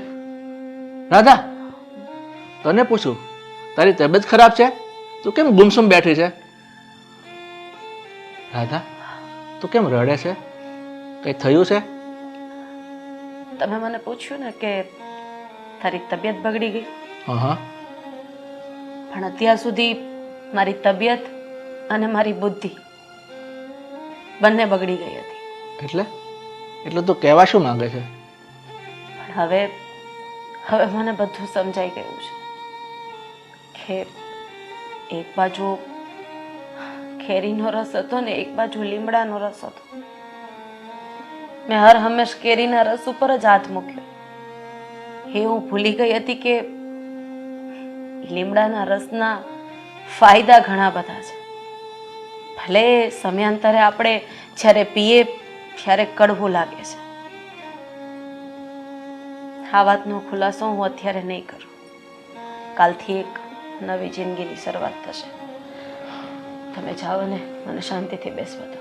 રાધા, તને પૂછું, તારી તબિયત ખરાબ છે? તું કેમ ગુમસુમ બેઠી છે? રાધા, તું કેમ રડે છે? કઈ થયું છે? તમે મને પૂછ્યું ને કે તારી તબિયત બગડી ગઈ. હા, પણ અત્યાર સુધી મારી તબિયત અને મારી બુદ્ધિ બંને બગડી ગઈ હતી. એટલે તું કહેવા શું માંગે છે? પણ હવે મને બધું સમજાઈ ગયું છે કે એક બાજુ કેરીનો રસ હતો ને એક બાજુ લીમડાનો રસ હતો. મેં હર હંમેશ કેરીના રસ ઉપર જ હાથ મૂક્યો. એ હું ભૂલી ગઈ હતી કે લીમડાના રસના ફાયદા ઘણા બધા છે. ભલે સમયાંતરે આપણે જ્યારે પીએ ક્યારેક કડવું લાગે છે. આ વાતનો ખુલાસો હું અત્યારે નહીં કરું. કાલથી એક નવી જિંદગીની શરૂઆત થશે. તમે જાઓ ને મને શાંતિથી બેસવા દો.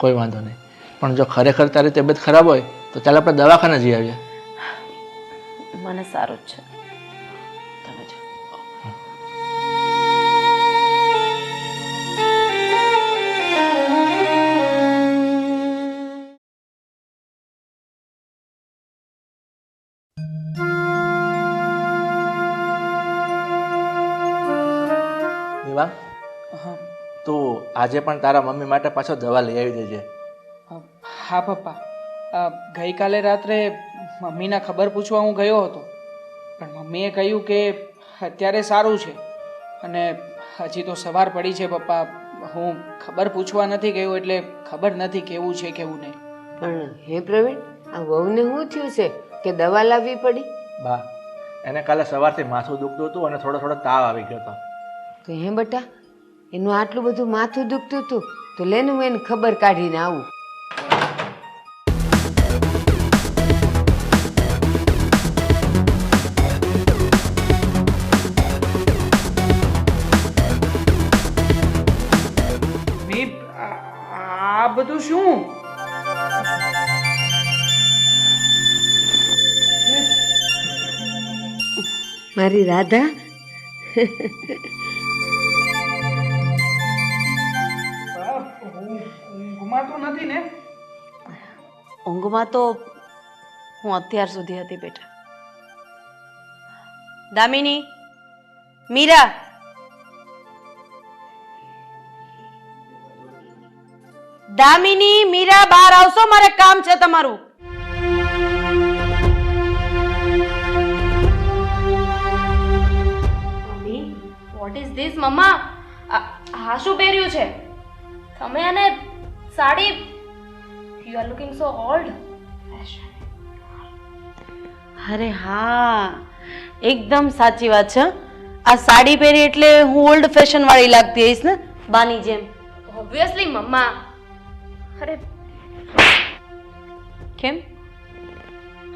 કોઈ વાંધો નહીં, પણ જો ખરેખર તારી તબિયત ખરાબ હોય તો ચાલ આપણે દવાખાને જઈ આવીએ. મને સારું જ છે, તમે જાઓ. દેવાંગ, તું આજે પણ તારા મમ્મી માટે પાછો દવા લઈ આવી દેજે. હા પપ્પા, ગઈકાલે રાત્રે મમ્મીના ખબર પૂછવા હું ગયો હતો, પણ મમ્મીએ કહ્યું કે અત્યારે સારું છે અને હજી તો સવાર પડી છે પપ્પા. હું ખબર પૂછવા નથી ગયો એટલે ખબર નથી કેવું છે કેવું નહીં. પણ હે પ્રવીણ, આ વહુને શું થયું છે કે દવા લાવવી પડી? બા, એને કાલે સવારથી માથું દુખતું હતું અને થોડો તાવ આવી ગયો હતો. તો હે બટા, એનું આટલું બધું માથું દુખતું હતું તો લેને હું એને ખબર કાઢીને આવું. આ બધું શું? મારી રાધા, ઘુમાતો નથી ને? ઊંઘમાં તો હું અત્યાર સુધી હતી બેટા. દામિની, મીરા, દામિની, મીરા, બહાર આવશો, મારે કામ છે તમારું. Mummy, what is this? Mamma, આ શું પહેર્યું છે તમે? અને sari, you are looking so old. અરે હા, એકદમ સાચી વાત છે. આ સાડી પહેરી એટલે હું ઓલ્ડ ફેશન વાળી લાગતી હઈશ ને, બાની જેમ. ઓબ્વિયસલી મમ્મા. અરે કેમ?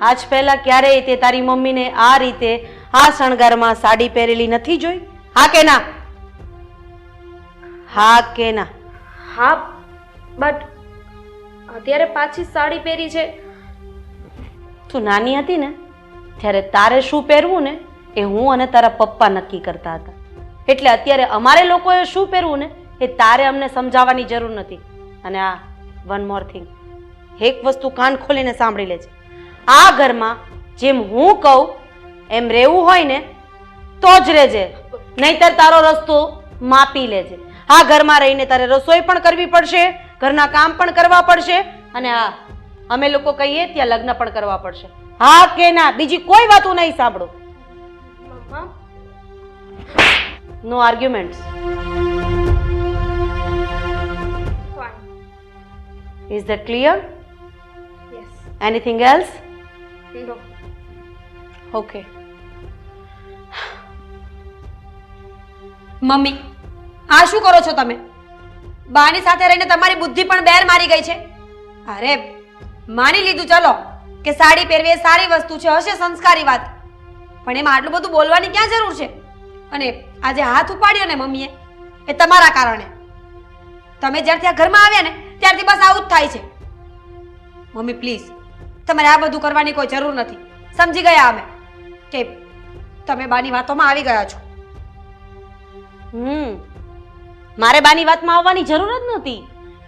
આજ પહેલા ક્યારેય તે તારી મમ્મીને આ રીતે આ શણગારમાં સાડી પહેરેલી નથી જોઈ? હા કે ના? હા કે ના? હા, બટ અત્યારે પાછી સાડી પહેરી છે. તું નાની હતી ને ત્યારે તારે શું પહેરવું ને એ હું અને તારા પપ્પા નક્કી કરતા હતા. એટલે અત્યારે અમારે લોકોએ શું પહેરવું ને એ તારે અમને સમજાવવાની જરૂર નથી. અને આ વન મોર થિંગ, એક વસ્તુ કાન ખોલીને સાંભળી લેજે. આ ઘરમાં જેમ હું કહું એમ રહેવું હોય ને તો જ રહેજે, નહીતર તારો રસ્તો માપી લેજે. આ ઘરમાં રહીને તારે રસોઈ પણ કરવી પડશે, ઘરના કામ પણ કરવા પડશે, અને હા, અમે લોકો કહીએ ત્યાં લગ્ન પણ કરવા પડશે. હા કે ના? બીજી કોઈ વાતો નહીં સાંભળો. Mamma, no arguments. Fine. Is that clear? Yes. Anything else? No. Okay. Mummy, આ શું કરો છો તમે? બાની સાથે રહીને તમારી બુદ્ધિ પણ બેર મારી ગઈ છે. અરે માની લીધું ચલો કે સાડી પહેરવી એ સારી વસ્તુ છે, હશે સંસ્કારી વાત, પણ એમાં આટલું બધું બોલવાની ક્યાં જરૂર છે? અને આજે હાથ ઉપાડ્યો ને મમ્મીએ એ તમારા કારણે. તમે જ્યારથી આ ઘરમાં આવ્યા ને ત્યારથી બસ આવું જ થાય છે. મમ્મી પ્લીઝ, તમારે આ બધું કરવાની કોઈ જરૂર નથી. સમજી ગયા અમે કે તમે બાની વાતોમાં આવી ગયા છો. મારે બાની વાતમાં આવવાની જરૂર જ નહોતી,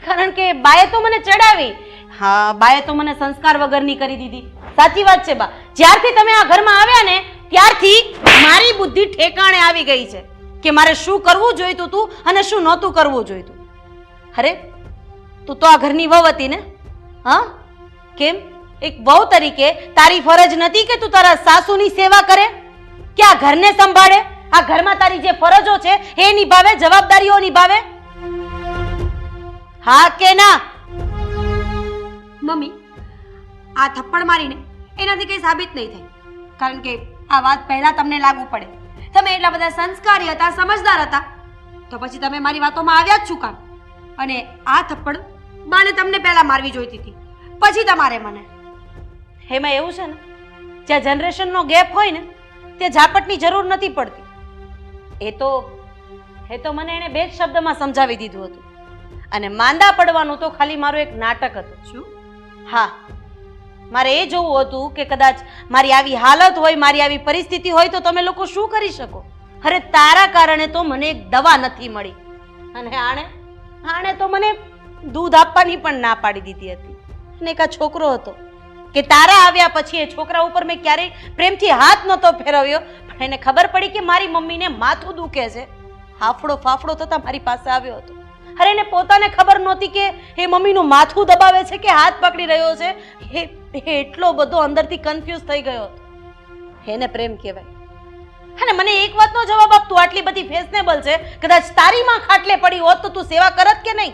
કારણ કે બાએ તો મને ચડાવી. હા, બાએ તો મને સંસ્કાર વગરની કરી દીધી. સાચી વાત છે બા, જ્યારથી તમે આ ઘરમાં આવ્યા ને ત્યારથી મારી બુદ્ધિ ઠેકાણે આવી ગઈ છે કે મારે શું કરવું જોઈતું હતું અને શું નહોતું કરવું જોઈતું. અરે તું તો આ ઘરની વહુ હતી ને? હા, કેમ એક વહુ તરીકે તારી ફરજ નથી કે તું તારા સાસુની સેવા કરે, કે આ ઘરને સંભાળે, આ ઘરમાં તારી જે ફરજો છે એ નિભાવે, જવાબદારીઓ નિભાવે? હા કે ના? મમ્મી, આ થપ્પડ મારીને એનાથી કંઈ સાબિત નહીં થાય, કારણ કે આ વાત પહેલા તમને લાગુ પડે. તમે એટલા બધા સંસ્કારી હતા, સમજદાર હતા, તો પછી તમે મારી વાતોમાં આવ્યા જ શું કામ? અને આ થપ્પડ બાને તમને પહેલા મારવી જોઈતી હતી, પછી તમારે મને. એમાં એવું છે ને, જ્યાં જનરેશનનો ગેપ હોય ને ત્યાં ઝાપટની જરૂર નથી પડતી. એ તો મને એણે 2 જ શબ્દમાં સમજાવી દીધું હતું. અને માંદા પડવાનું તો ખાલી મારું એક નાટક હતું. શું? હા, મારે એ જોવું હતું કે કદાચ મારી આવી હાલત હોય, મારી આવી પરિસ્થિતિ હોય તો તમે લોકો શું કરી શકો. અરે તારા કારણે તો મને એક દવા નથી મળી, અને આણે તો મને દૂધ આપવાની પણ ના પાડી દીધી હતી. અને એક આ છોકરો હતો કે તારા આવ્યા પછી એ છોકરા ઉપર મેં ક્યારેય પ્રેમથી હાથ નહોતો ફેરવ્યો, પણ એને ખબર પડી કે મારી મમ્મીને માથું દુખે છે, હાફડો ફાફડો થતા મારી પાસે આવ્યો હતો. અરે એને પોતાને ખબર નહોતી કે એ મમ્મીનું માથું દબાવે છે કે હાથ પકડી રહ્યો છે. એ એટલો બધો અંદરથી કન્ફ્યુઝ થઈ ગયો હતો. એને પ્રેમ કહેવાય. અને મને એક વાતનો જવાબ આપ, તું આટલી બધી ફેશનેબલ છે, કદાચ તારી માં ખાટલે પડી હોત તો તું સેવા કરત કે નહીં?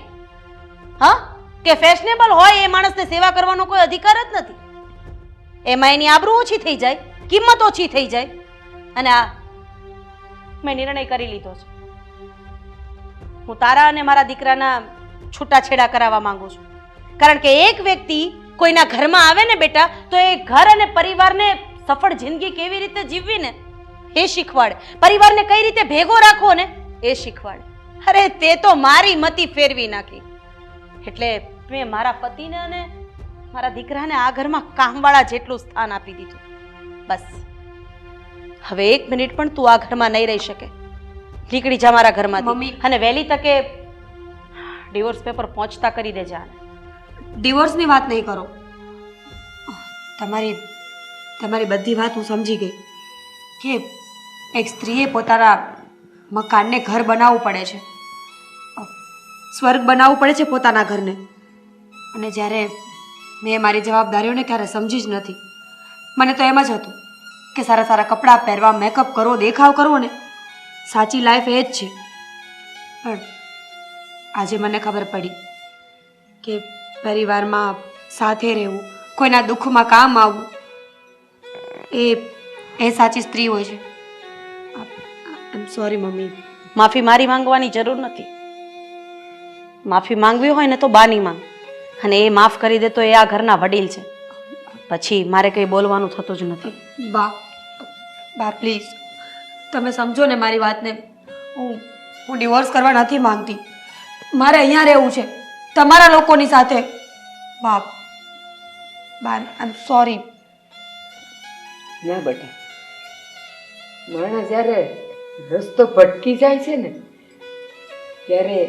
હા, કે ફેશનેબલ હોય એ માણસને સેવા કરવાનો કોઈ અધિકાર જ નથી. એમાં એની આબરૂ ઓછી થઈ જાય, કિંમત ઓછી થઈ જાય. અને આ મેં નિર્ણય કરી લીધો છે. હું તારા અને મારા દીકરાના છૂટાછેડા કરાવવા માંગુ છું. કારણ કે એક વ્યક્તિ કોઈના ઘરમાં આવે ને બેટા, તો એ ઘર અને પરિવારને સફળ જિંદગી કેવી રીતે જીવવી ને એ શીખવાડે. પરિવારને કઈ રીતે ભેગો રાખવો ને એ શીખવાડે. અરે તે તો મારી મતી ફેરવી નાખી. એટલે મેં મારા પતિને અને મારા દીકરાને આ ઘરમાં કામવાળા જેટલું સ્થાન આપી દીધું. બસ હવે 1 મિનિટ પણ તું આ ઘરમાં નહીં રહી શકે. નીકળી જા મારા ઘરમાંથી. મમ્મી. અને વહેલી તકે ડિવોર્સ પેપર પહોંચતા કરી દેજે આને. ડિવોર્સની વાત નહીં કરો. તમારી બધી વાત હું સમજી ગઈ કે એક સ્ત્રીએ પોતાના મકાનને ઘર બનાવવું પડે છે, સ્વર્ગ બનાવવું પડે છે પોતાના ઘરને. અને જ્યારે મેં મારી જવાબદારીઓને ક્યારે સમજી જ નથી. મને તો એમ જ હતું કે સારા સારા કપડાં પહેરવા, મેકઅપ કરવો, દેખાવ કરવો ને સાચી લાઈફ એ જ છે. પણ આજે મને ખબર પડી કે પરિવારમાં સાથે રહેવું, કોઈના દુઃખમાં કામ આવવું, એ સાચી સ્ત્રી હોય છે. આઈ એમ સોરી મમ્મી. માફી મારી માંગવાની જરૂર નથી. માફી માંગવી હોય ને તો બાની માંગ, અને એ માફ કરી દે તો એ આ ઘરના વડીલ છે. પછી મારે કંઈ બોલવાનું થતું જ નથી. બા પ્લીઝ તમે સમજો ને મારી વાતને. હું ડિવોર્સ કરવા નથી માંગતી. મારે અહીંયા રહેવું છે તમારા લોકોની સાથે. બા આઈ એમ સોરી. ના બેટા, માણસ જ્યારે રસ્તો ભટકી જાય છે ને ત્યારે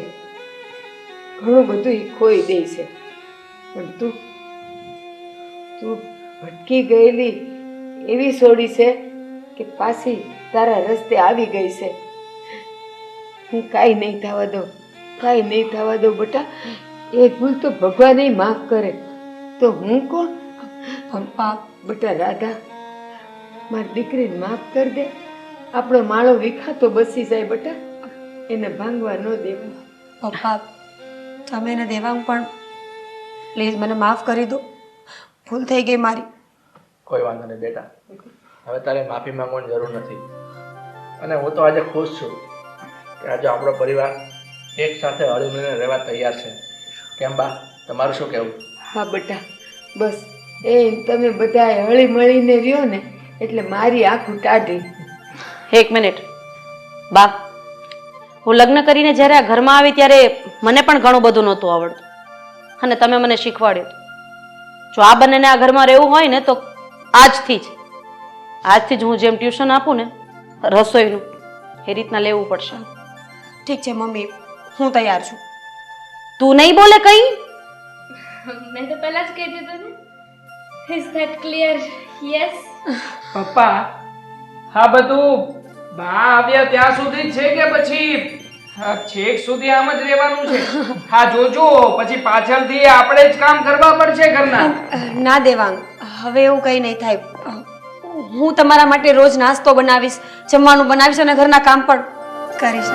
ઘણું બધું ઈ ખોઈ દે છે. પણ તું ભટકી ગયેલી એવી સોડી છે કે પાછી તારા રસ્તે આવી ગઈ છે. હું કાંઈ નહીં થવા દઉં, કાંઈ નહીં થવા દઉં બેટા. એ ભૂલ તો ભગવાન માફ કરે તો હું કોણ? પપ્પા બેટા રાધા, મારી દીકરીને માફ કરી દે. આપણો માળો વિખાતો બસી જાય બેટા, એને ભાંગવા ન દેવા. પપ્પા તમે એને દેવાનું પણ પ્લીઝ મને માફ કરી દો. ભૂલ થઈ ગઈ મારી. કોઈ વાંધો નહીં બેટા, હવે તારે માફી માંગવાની જરૂર નથી. અને હું તો આજે ખુશ છું કે આજે આપણો પરિવાર એક સાથે હળીમળીને રહેવા તૈયાર છે. કેમ બા, તમારું શું કહેવું? હા બેટા, બસ એ તમે બધા હળી મળીને રહ્યો ને એટલે મારી આંખું ટાઢી. 1 મિનિટ બા, હું લગ્ન કરીને જ્યારે આ ઘરમાં આવી ત્યારે મને પણ ઘણું બધું નહોતું આવડતું, અને તમે મને શીખવાડ્યું. જો આ બંનેને આ ઘરમાં રહેવું હોય ને તો આજથી જ હું જેમ ટ્યુશન આપું ને રસોઈનું, એ રીતના લેવું પડશે. ઠીક છે મમ્મી, હું તૈયાર છું. તું નહીં બોલે કઈ? મેં તો પહેલા જ કહી દીધું ને. Is that clear? યસ. પપ્પા, હા બધું બા આવ્યા ત્યાં સુધી જ છે કે પછી છેક સુધી આમ જ રહેવાનું છે? હા જોજો, પછી પાછળથી આપણે જ કામ કરવા પડશે ઘરના. ના દેવાંગ, હવે એવું કંઈ નહીં થાય. હું તમારા માટે રોજ નાસ્તો બનાવીશ, જમવાનું બનાવીશ અને ઘરના કામ પણ કરીશ.